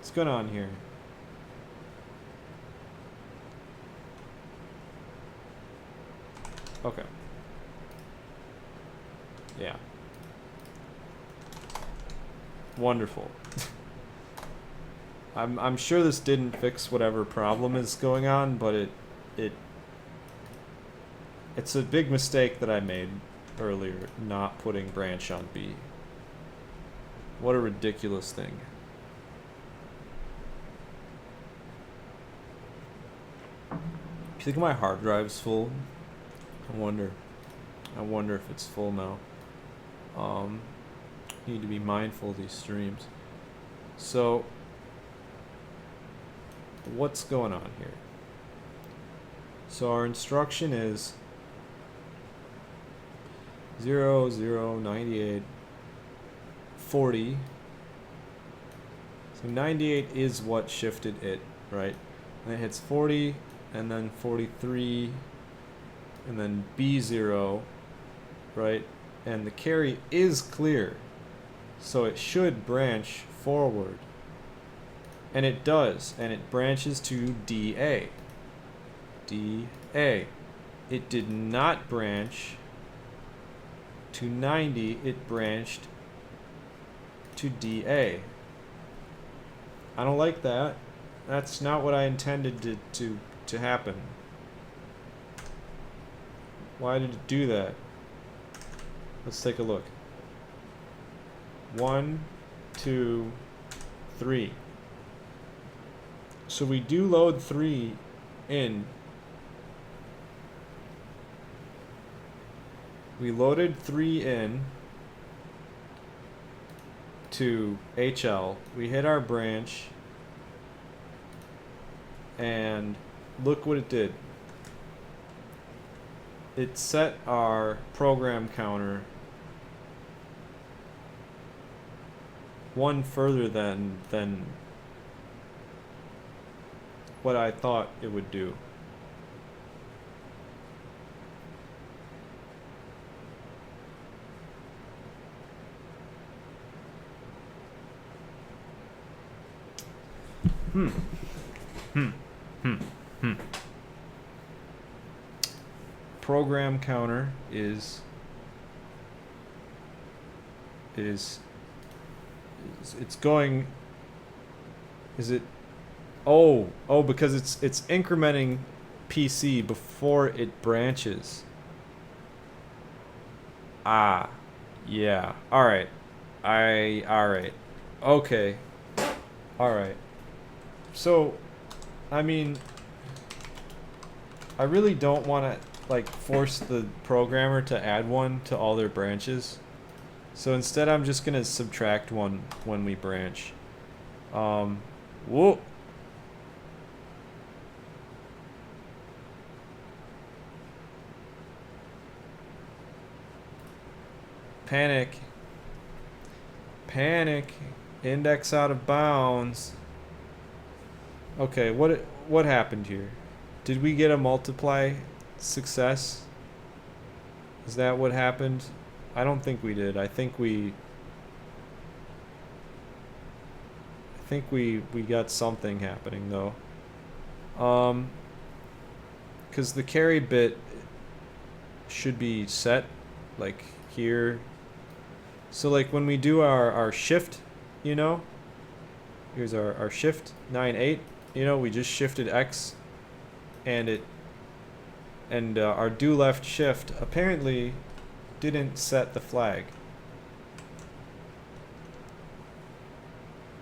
What's going on here? Okay. Yeah. Wonderful. I'm sure this didn't fix whatever problem is going on, but it's a big mistake that I made earlier, not putting branch on B. What a ridiculous thing. You think my hard drive's full? I wonder if it's full now. Need to be mindful of these streams. So, what's going on here? So our instruction is 0, 0, 98, 40. So 98 is what shifted it, right? And it hits 40, and then 43, and then B0, right? And the carry is clear, so it should branch forward. And it does, and it branches to DA. DA. It did not branch to 90, it branched to DA. I don't like that. That's not what I intended to happen. Why did it do that? Let's take a look. 1, 2, 3. So we do load 3 in. We loaded 3 in to HL. We hit our branch, and look what it did. It set our program counter one further than what I thought it would do. Program counter is it's going, is it, oh because it's incrementing PC before it branches. Ah, yeah. All right. Okay. All right. So, I mean, I really don't want to like force the programmer to add one to all their branches. So instead I'm just gonna subtract one when we branch. Whoa. Panic. Index out of bounds. Okay, what happened here? Did we get a multiply success? Is that what happened? I don't think we did. I think we got something happening though. Cuz the carry bit should be set like here. So like when we do our shift, you know, here's our shift 9-8, you know, we just shifted X, and our do left shift apparently didn't set the flag.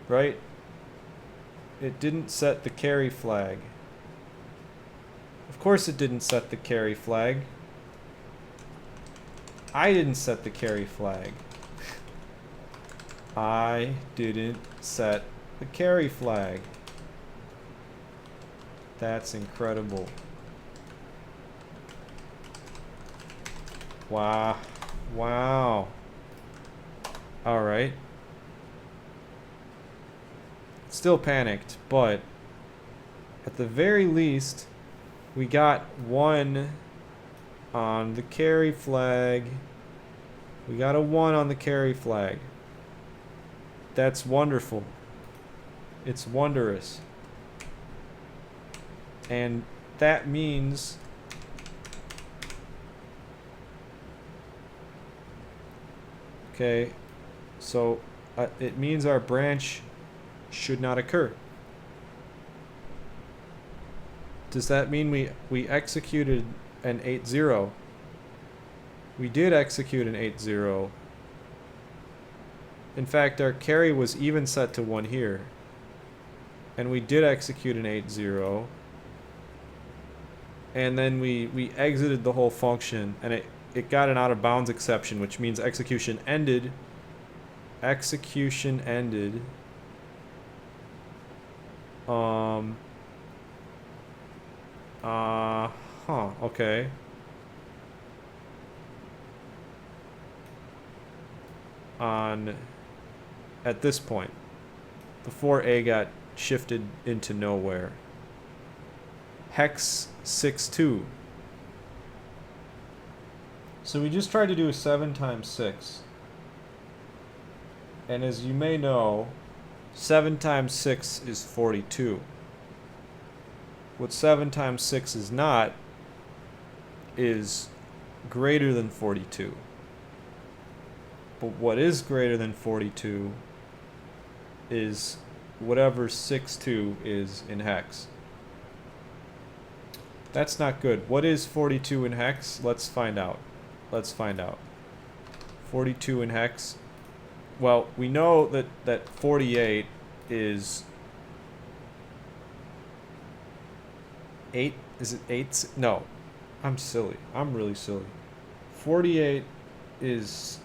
Right? It didn't set the carry flag. Of course it didn't set the carry flag. I didn't set the carry flag. I didn't set the carry flag. That's incredible. Wow. Wow. Alright. Still panicked, but at the very least, we got one on the carry flag. We got a 1 on the carry flag. That's wonderful. It's wondrous. And that means okay, so it means our branch should not occur. Does that mean we executed an 8-0? We did execute an 8-0. In fact, our carry was even set to 1 here. And we did execute an 8-0. And then we exited the whole function, and it got an out of bounds exception, which means execution ended. Execution ended. Okay. At this point, before A got shifted into nowhere. Hex 6-2. So we just tried to do a 7 times 6. And as you may know, 7 times 6 is 42. What 7 times 6 is not is greater than 42. But what is greater than 42 is whatever 6-2 is in hex. That's not good. What is 42 in hex? Let's find out. 42 in hex. Well, we know that 48 is 8. Is it 8? No. I'm silly. I'm really silly. 48 is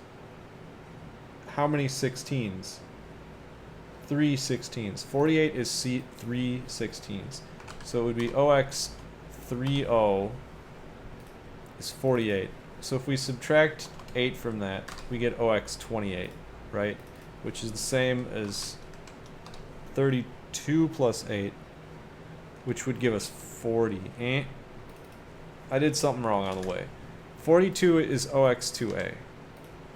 how many 16s? 3 16s. 48 is 3 16s. So it would be OX 30 is 48. So if we subtract 8 from that, we get OX 28, right? Which is the same as 32 plus 8, which would give us 40. I did something wrong on the way. 42 is OX2A.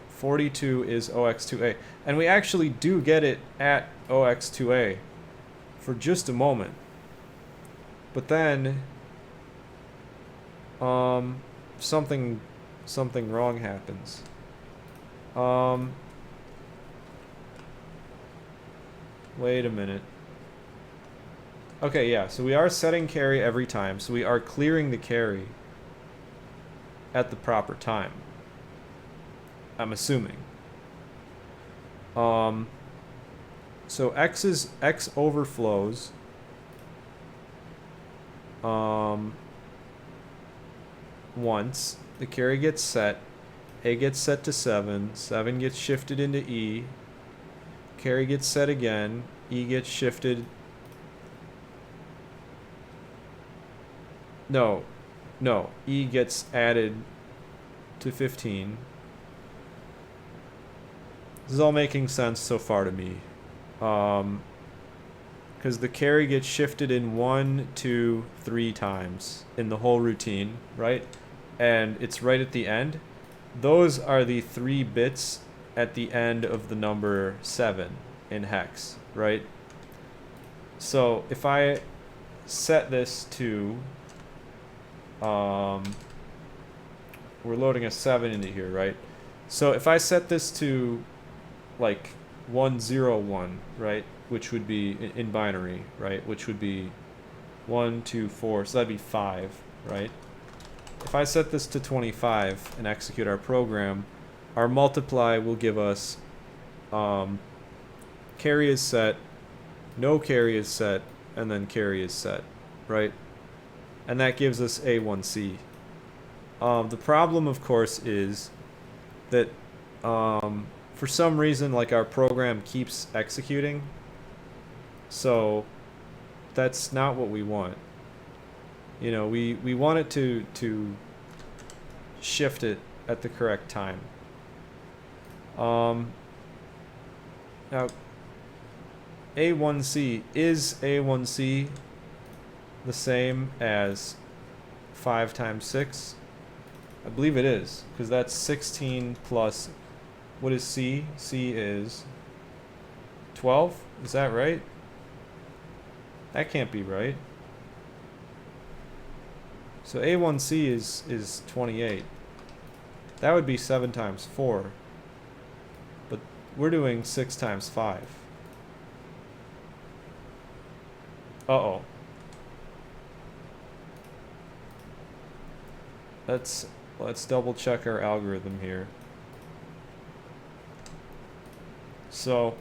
42 is OX2A. And we actually do get it at OX2A for just a moment. But then something wrong happens. Wait a minute. Okay, yeah, so we are setting carry every time, so we are clearing the carry at the proper time. I'm assuming. So X overflows. Once the carry gets set, A gets set to 7, 7 gets shifted into E, carry gets set again, E gets shifted. No, E gets added to 15. This is all making sense so far to me. Because the carry gets shifted in 1, 2, 3 times in the whole routine, right? And it's right at the end. Those are the 3 bits at the end of the number 7 in hex, right? So if I set this to, we're loading a 7 into here, right? So if I set this to like 101, right, which would be in binary, right, which would be 1, 2, 4, so that'd be 5, right? If I set this to 25 and execute our program, our multiply will give us carry is set, no carry is set, and then carry is set, right? And that gives us A1C. The problem, of course, is that for some reason, like, our program keeps executing, so that's not what we want. You know, we want it to shift it at the correct time. Now, A1C, is A1C the same as 5 times 6? I believe it is, because that's 16 plus, what is C? C is 12? Is that right? That can't be right. So A1C is 28. That would be 7 times 4. But we're doing 6 times 5. Uh-oh. Let's double check our algorithm here. So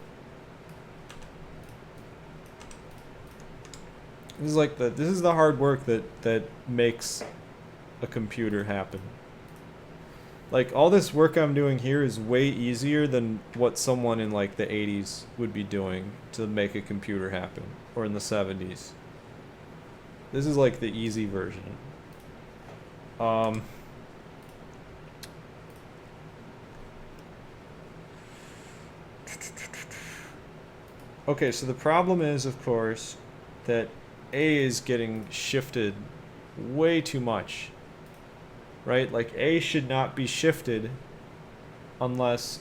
this is the hard work that makes a computer happen. Like, all this work I'm doing here is way easier than what someone in like the 80s would be doing to make a computer happen, or in the 70s. This is like the easy version. Okay, so the problem is, of course, that A is getting shifted way too much. Right? Like, A should not be shifted unless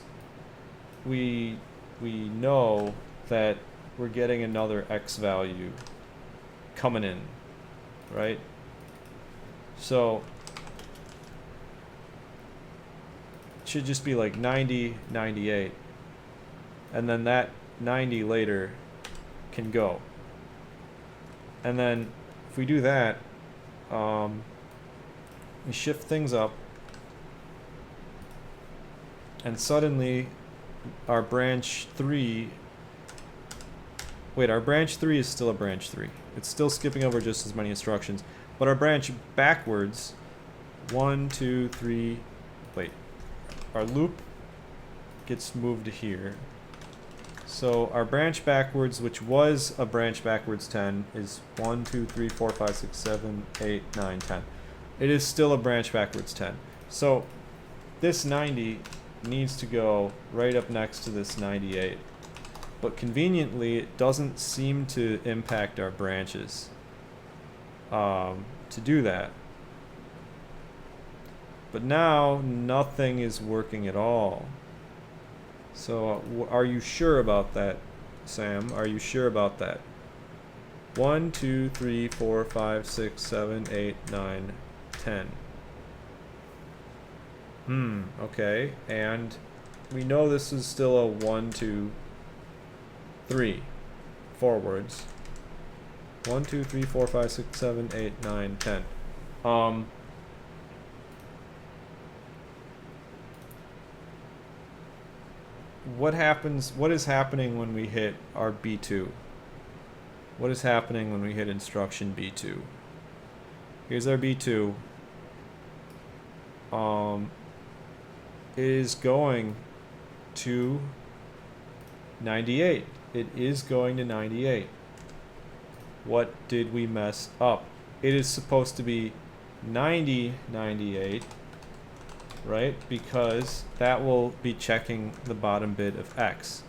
we know that we're getting another X value coming in. Right? So it should just be like 90, 98. And then that 90 later can go. And then if we do that, we shift things up, and suddenly our branch 3, our branch 3 is still a branch 3. It's still skipping over just as many instructions, but our branch backwards, 1, 2, 3, our loop gets moved to here. So our branch backwards, which was a branch backwards 10, is 1, 2, 3, 4, 5, 6, 7, 8, 9, 10. It is still a branch backwards 10. So this 90 needs to go right up next to this 98. But conveniently, it doesn't seem to impact our branches to do that. But now nothing is working at all. So are you sure about that, Sam? Are you sure about that? 1, 2, 3, 4, 5, 6, 7, 8, 9, 10. Okay. And we know this is still a 1, 2, 3 forwards. 1, 2, 3, 4, 5, 6, 7, 8, 9, 10. What is happening when we hit our B2? What is happening when we hit instruction B2? Here's our B2. It is going to 98. It is going to 98. What did we mess up? It is supposed to be 90, 98. Right? Because that will be checking the bottom bit of X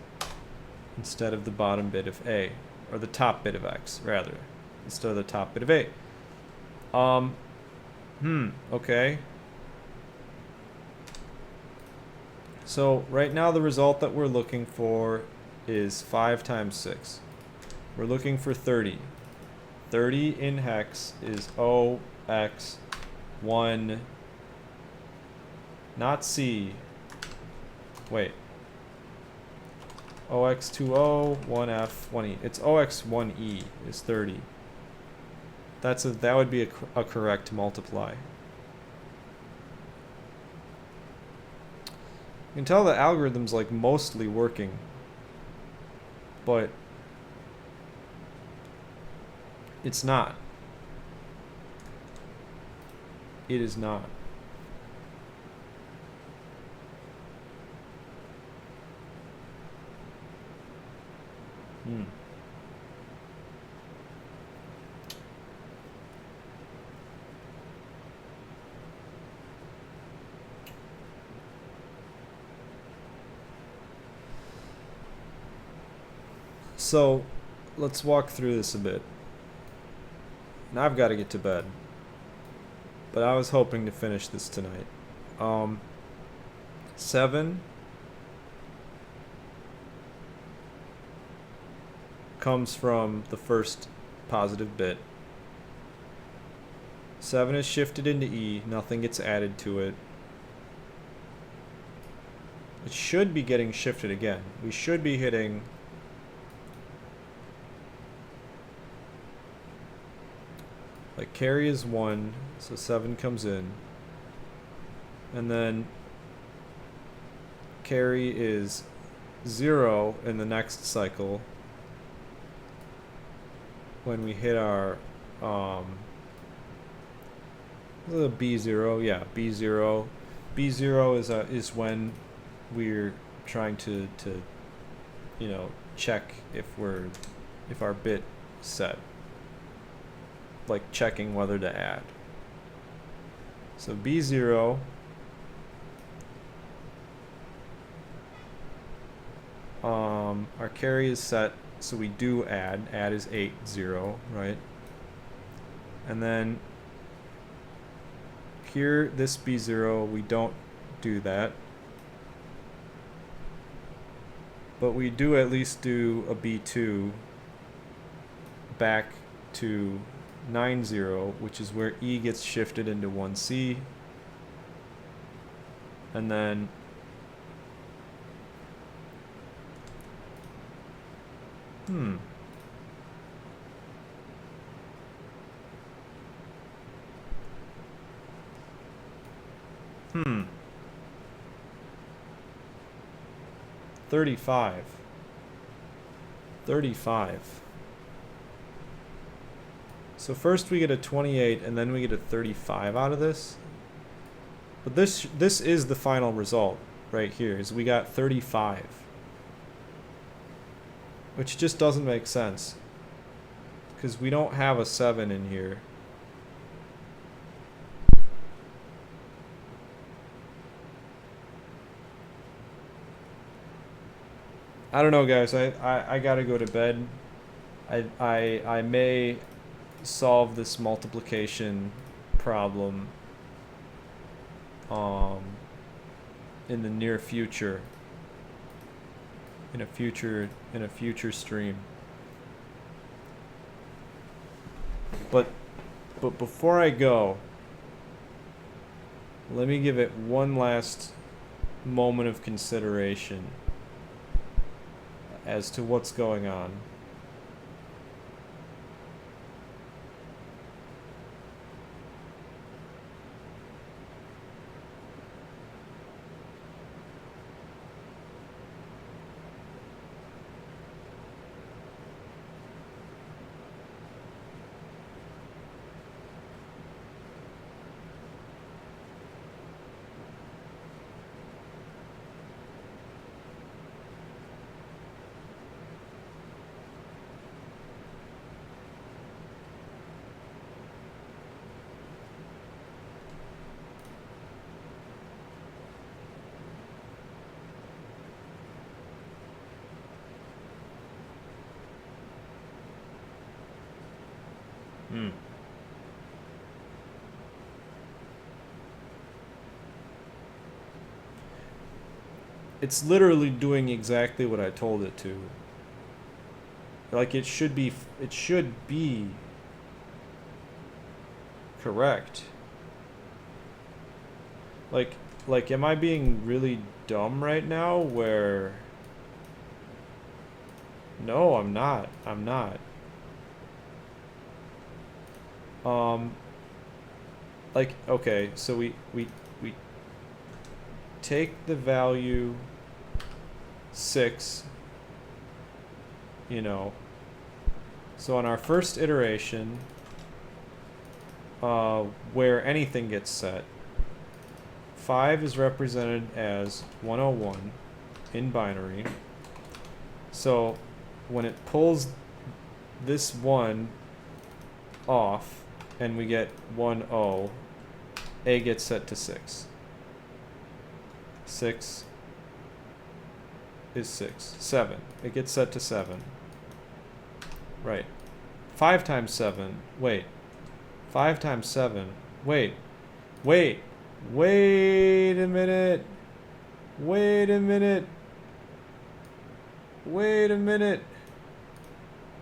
instead of the bottom bit of A, or the top bit of X, rather, instead of the top bit of A. Okay. So right now the result that we're looking for is 5 times 6. We're looking for 30. 30 in hex is OX1, not C. Wait. OX20, 1F, 1E. It's OX1E is 30. That would be a correct multiply. You can tell the algorithm's like mostly working, but it's not. It is not. So let's walk through this a bit. Now I've got to get to bed, but I was hoping to finish this tonight. 7 comes from the first positive bit. 7 is shifted into E, nothing gets added to it. It should be getting shifted again. We should be hitting like carry is 1, so 7 comes in. And then carry is 0 in the next cycle when we hit our B0, yeah, B0. B0 is when we're trying to you know, check if our bit is set, like checking whether to add. So B0 our carry is set, so we do add is 8 0, right? And then here, this B0, we don't do that, but we do at least do a B2 back to 9 0, which is where E gets shifted into 1C, and then Hmm. 35. 35. So first we get a 28 and then we get a 35 out of this. But this is the final result right here, is we got 35. Which just doesn't make sense, because we don't have a 7 in here. I don't know, guys. I gotta go to bed. I may solve this multiplication problem in the near future. In a future stream. But before I go, let me give it one last moment of consideration as to what's going on. It's literally doing exactly what I told it to. Like it should be correct. Like am I being really dumb right now where no, I'm not. Like, okay, so we take the value 6, you know, so on our first iteration, where anything gets set, 5 is represented as 101 in binary. So when it pulls this 1 off and we get 10, A gets set to 6. 6 is 6. 7. It gets set to 7. Right. 5 times 7. Wait. 5 times 7. Wait. Wait a minute. Wait a minute.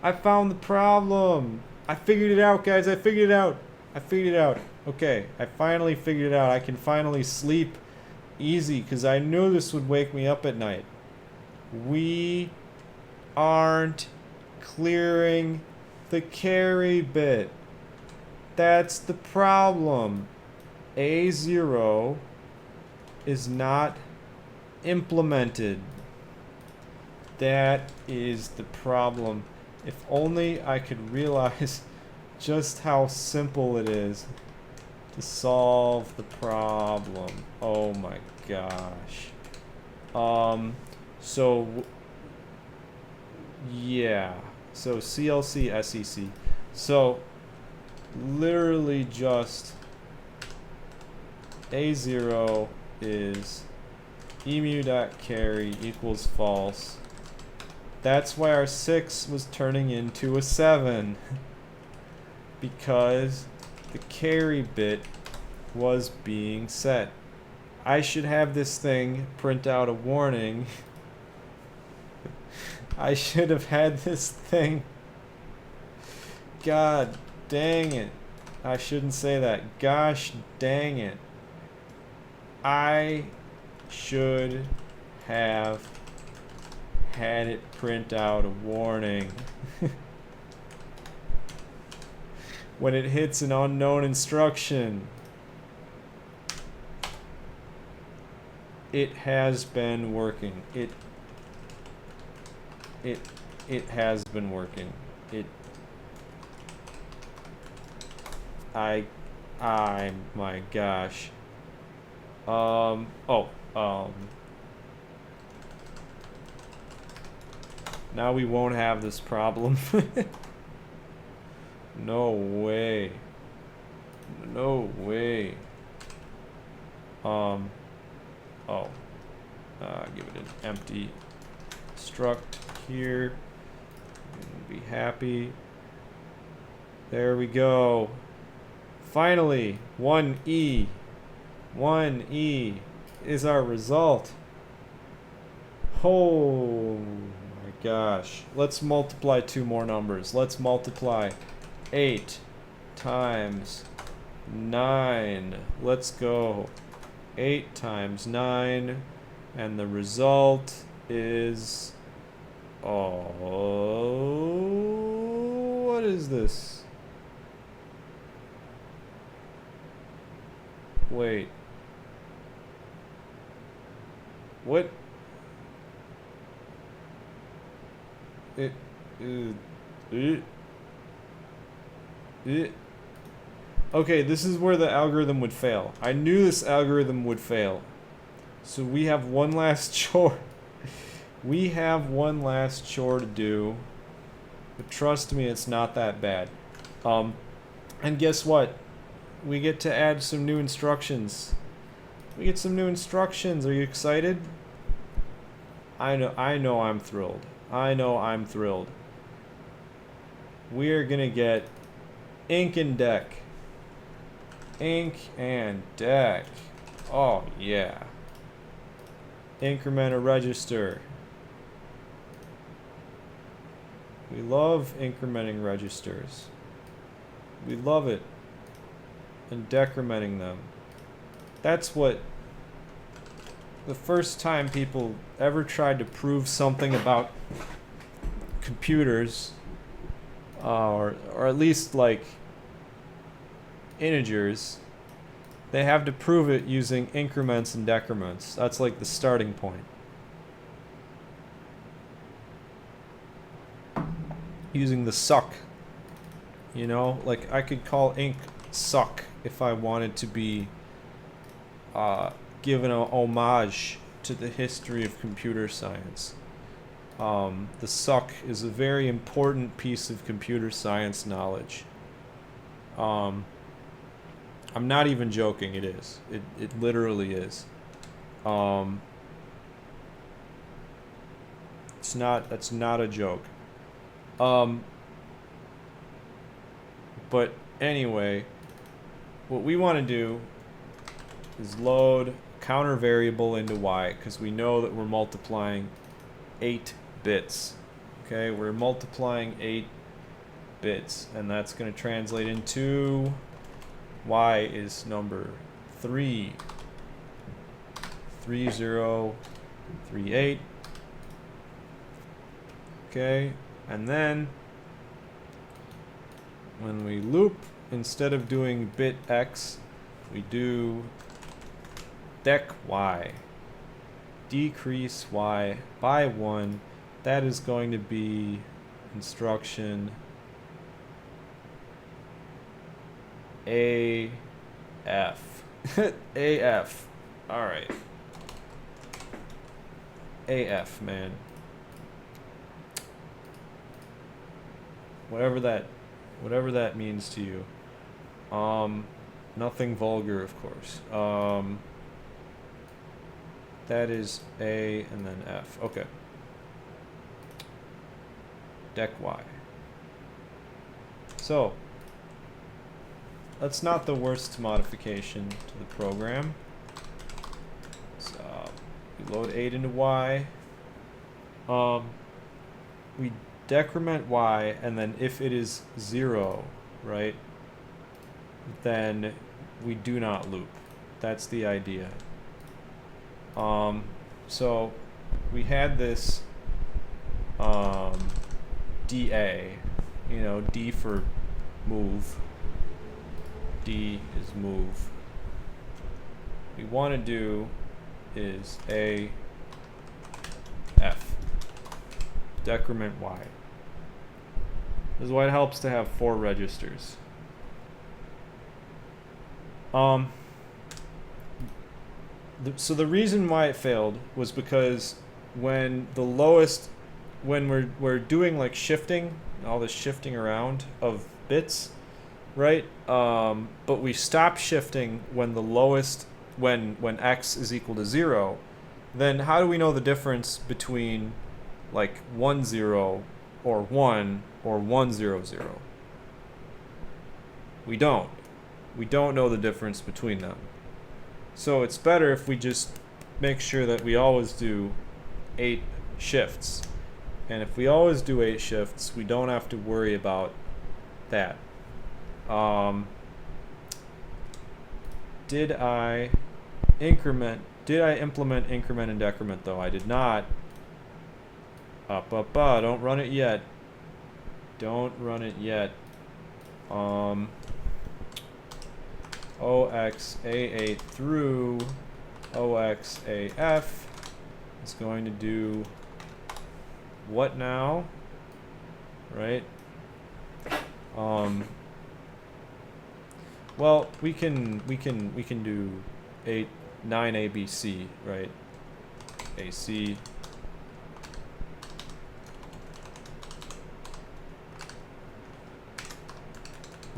I found the problem. I figured it out, guys. I figured it out. I figured it out. Okay, I finally figured it out. I can finally sleep easy because I knew this would wake me up at night. We aren't clearing the carry bit. That's the problem. A0 is not implemented. That is the problem. If only I could realize just how simple it is to solve the problem. Oh my gosh. So yeah. So CLC SEC. So literally just A0 is emu.carry equals false. That's why our 6 was turning into a 7. Because the carry bit was being set. I should have this thing print out a warning. I should have had this thing. God dang it. I shouldn't say that. Gosh dang it. I should have had it print out a warning. When it hits an unknown instruction. It has been working. It has been working. My gosh. Now we won't have this problem. No way. No way. Give it an empty struct here. And be happy. There we go. Finally, 1E. 1E is our result. Oh my gosh. Let's multiply two more numbers. Let's multiply 8 times 9. Let's go. 8 times 9. And the result is... Oh... What is this? Wait. What? Okay, this is where the algorithm would fail. I knew this algorithm would fail. So we have one last chore. We have one last chore to do. But trust me, it's not that bad. And guess what? We get to add some new instructions. We get some new instructions. Are you excited? I know I'm thrilled. I know I'm thrilled. We are gonna get ink and deck. Ink and deck. Oh yeah. Increment a register. We love incrementing registers. We love it. And decrementing them. That's what the first time people ever tried to prove something about computers, or at least like integers, they have to prove it using increments and decrements. That's like the starting point. Using the suck. You know, like I could call ink suck if I wanted to be given a homage to the history of computer science. The suck is a very important piece of computer science knowledge. I'm not even joking, it is. It literally is. That's not a joke. But anyway, what we want to do is load counter variable into y, because we know that we're multiplying 8 bits. Okay, we're multiplying 8 bits, and that's going to translate into y is number 3, 3038. Okay, and then when we loop, instead of doing bit x, we do dec y, decrease y by 1. That is going to be instruction AF. AF. Alright. AF, man. Whatever that means to you. Nothing vulgar, of course. That is A and then F. Okay. Dec Y. So, that's not the worst modification to the program. So, we load 8 into Y. We decrement Y, and then if it is 0, right, then we do not loop. That's the idea. So we had this DA, you know, D for move. D is move. What we want to do is A, F, decrement Y. This is why it helps to have 4 registers. So the reason why it failed was because when the lowest, when we're doing like shifting, all this shifting around of bits, right? But we stop shifting when the lowest, when x is equal to 0. Then how do we know the difference between like 1 0 or 1 or 1 0 0? We don't. We don't know the difference between them. So it's better if we just make sure that we always do 8 shifts. And if we always do 8 shifts, we don't have to worry about that. Did I implement increment and decrement though? I did not. Don't run it yet. Don't run it yet. OXA8 through OXAF is going to do what now? Right? Well, we can do 9 ABC, right? AC.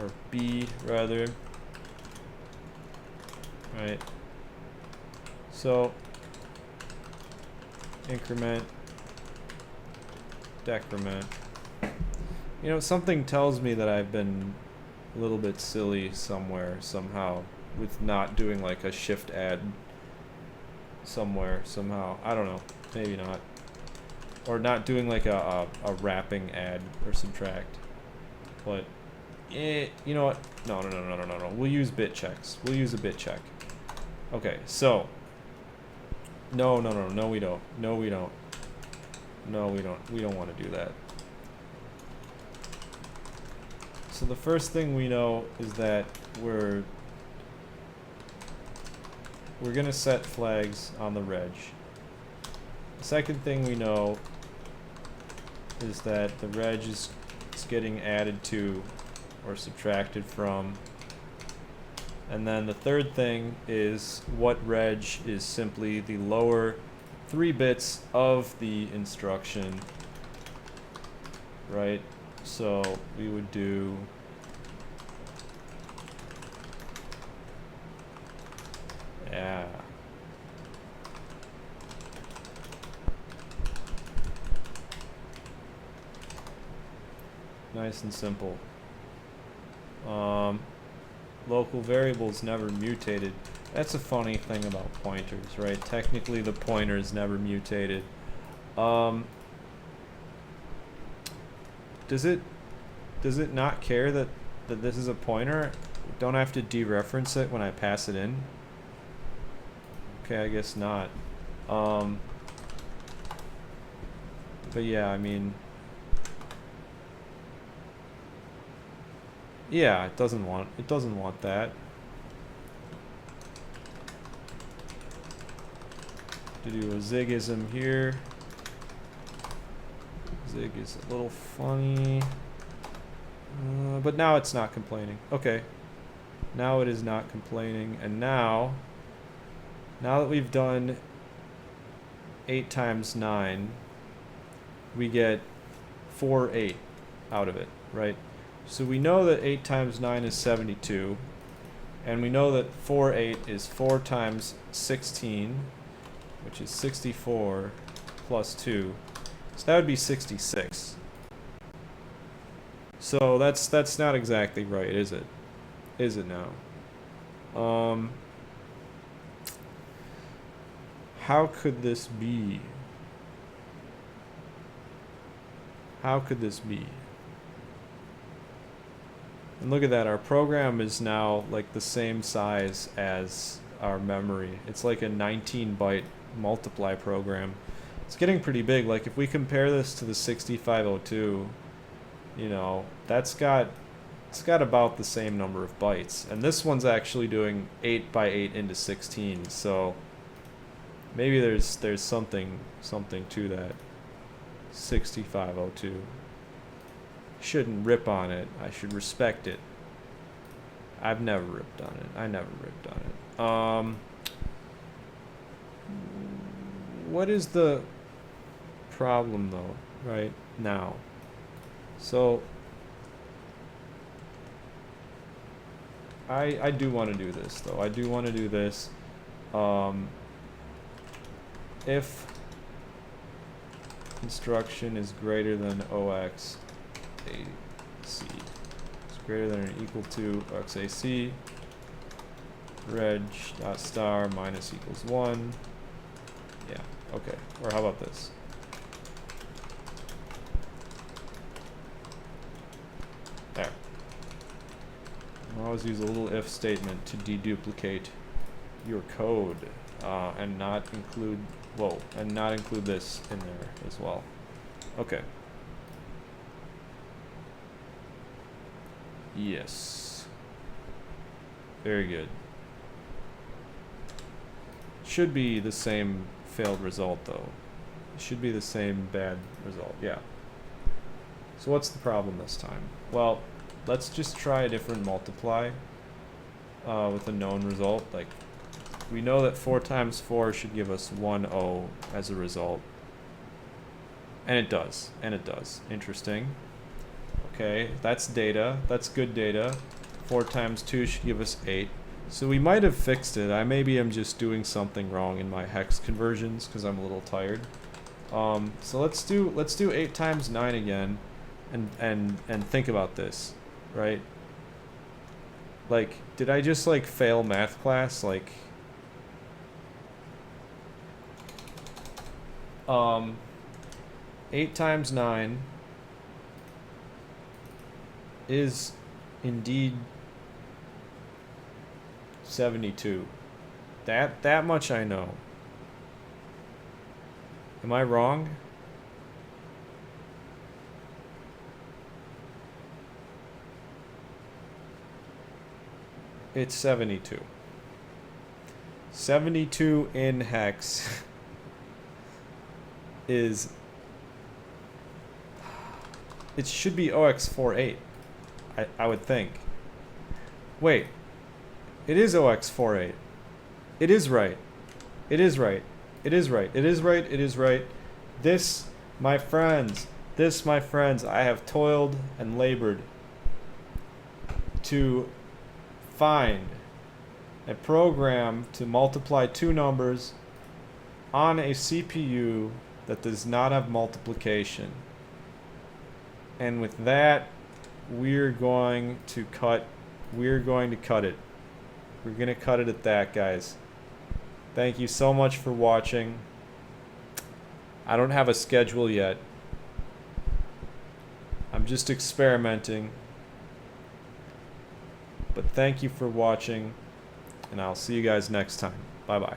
Or B rather. Right. So increment, decrement. You know, something tells me that I've been a little bit silly somewhere, somehow, with not doing like a shift add somewhere, somehow. I don't know. Maybe not. Or not doing like a wrapping add or subtract. But, you know what? No. We'll use bit checks. We'll use a bit check. Okay, so. No, we don't. No, we don't. No, we don't. We don't want to do that. So the first thing we know is that we're gonna set flags on the reg. The second thing we know is that the reg is getting added to or subtracted from. And then the third thing is what reg is simply the lower 3 bits of the instruction, right? So we would do nice and simple. Local variables never mutated. That's a funny thing about pointers, right? Technically the pointer is never mutated. Does it Does it not care that this is a pointer? Don't I have to dereference it when I pass it in? Okay, I guess not. But yeah, I mean, yeah, it doesn't want that. To do a zigism here. Zig is a little funny. But now it's not complaining. Okay. Now it is not complaining. And now that we've done 8 times 9, we get 4, 8 out of it, right? So we know that 8 times 9 is 72. And we know that 4, 8 is 4 times 16, which is 64 plus 2. So that would be 66. So that's not exactly right, is it? Is it now? How could this be? How could this be? And look at that, our program is now like the same size as our memory. It's like a 19-byte multiply program. It's getting pretty big. Like if we compare this to the 6502, you know, it's got about the same number of bytes. And this one's actually doing 8 by 8 into 16. So maybe there's something to that. 6502. Shouldn't rip on it. I should respect it. I've never ripped on it. I never ripped on it. What is the problem though, right now? So I do want to do this though. I do want to do this. If instruction is greater than OXAC, it's greater than or equal to OXAC, reg dot star minus equals 1. Yeah, okay. Or how about this? There. I'll always use a little if statement to deduplicate your code and not include this in there as well. Okay. Yes. Very good. Should be the same failed result though. It should be the same bad result. Yeah. So what's the problem this time? Well, let's just try a different multiply with a known result. Like, we know that 4 times 4 should give us 10 as a result. And it does. And it does. Interesting. Okay, that's data. That's good data. 4 times 2 should give us 8. So we might have fixed it. Maybe I'm just doing something wrong in my hex conversions because I'm a little tired. So let's do 8 times 9 again and think about this, right? Like, did I just like fail math class? Like 8 times 9 is indeed 72. That much I know. Am I wrong? It's 72. 72 in hex is, it should be OX48, I would think. Wait, it is OX48. It is right. It is right. It is right. It is right. It is right. This, my friends, I have toiled and labored to find a program to multiply 2 numbers on a CPU that does not have multiplication. And with that, we're going to cut it. We're going to cut it at that, guys. Thank you so much for watching. I don't have a schedule yet. I'm I'm just experimenting. But thank you for watching, and I'll see you guys next time. Bye-bye.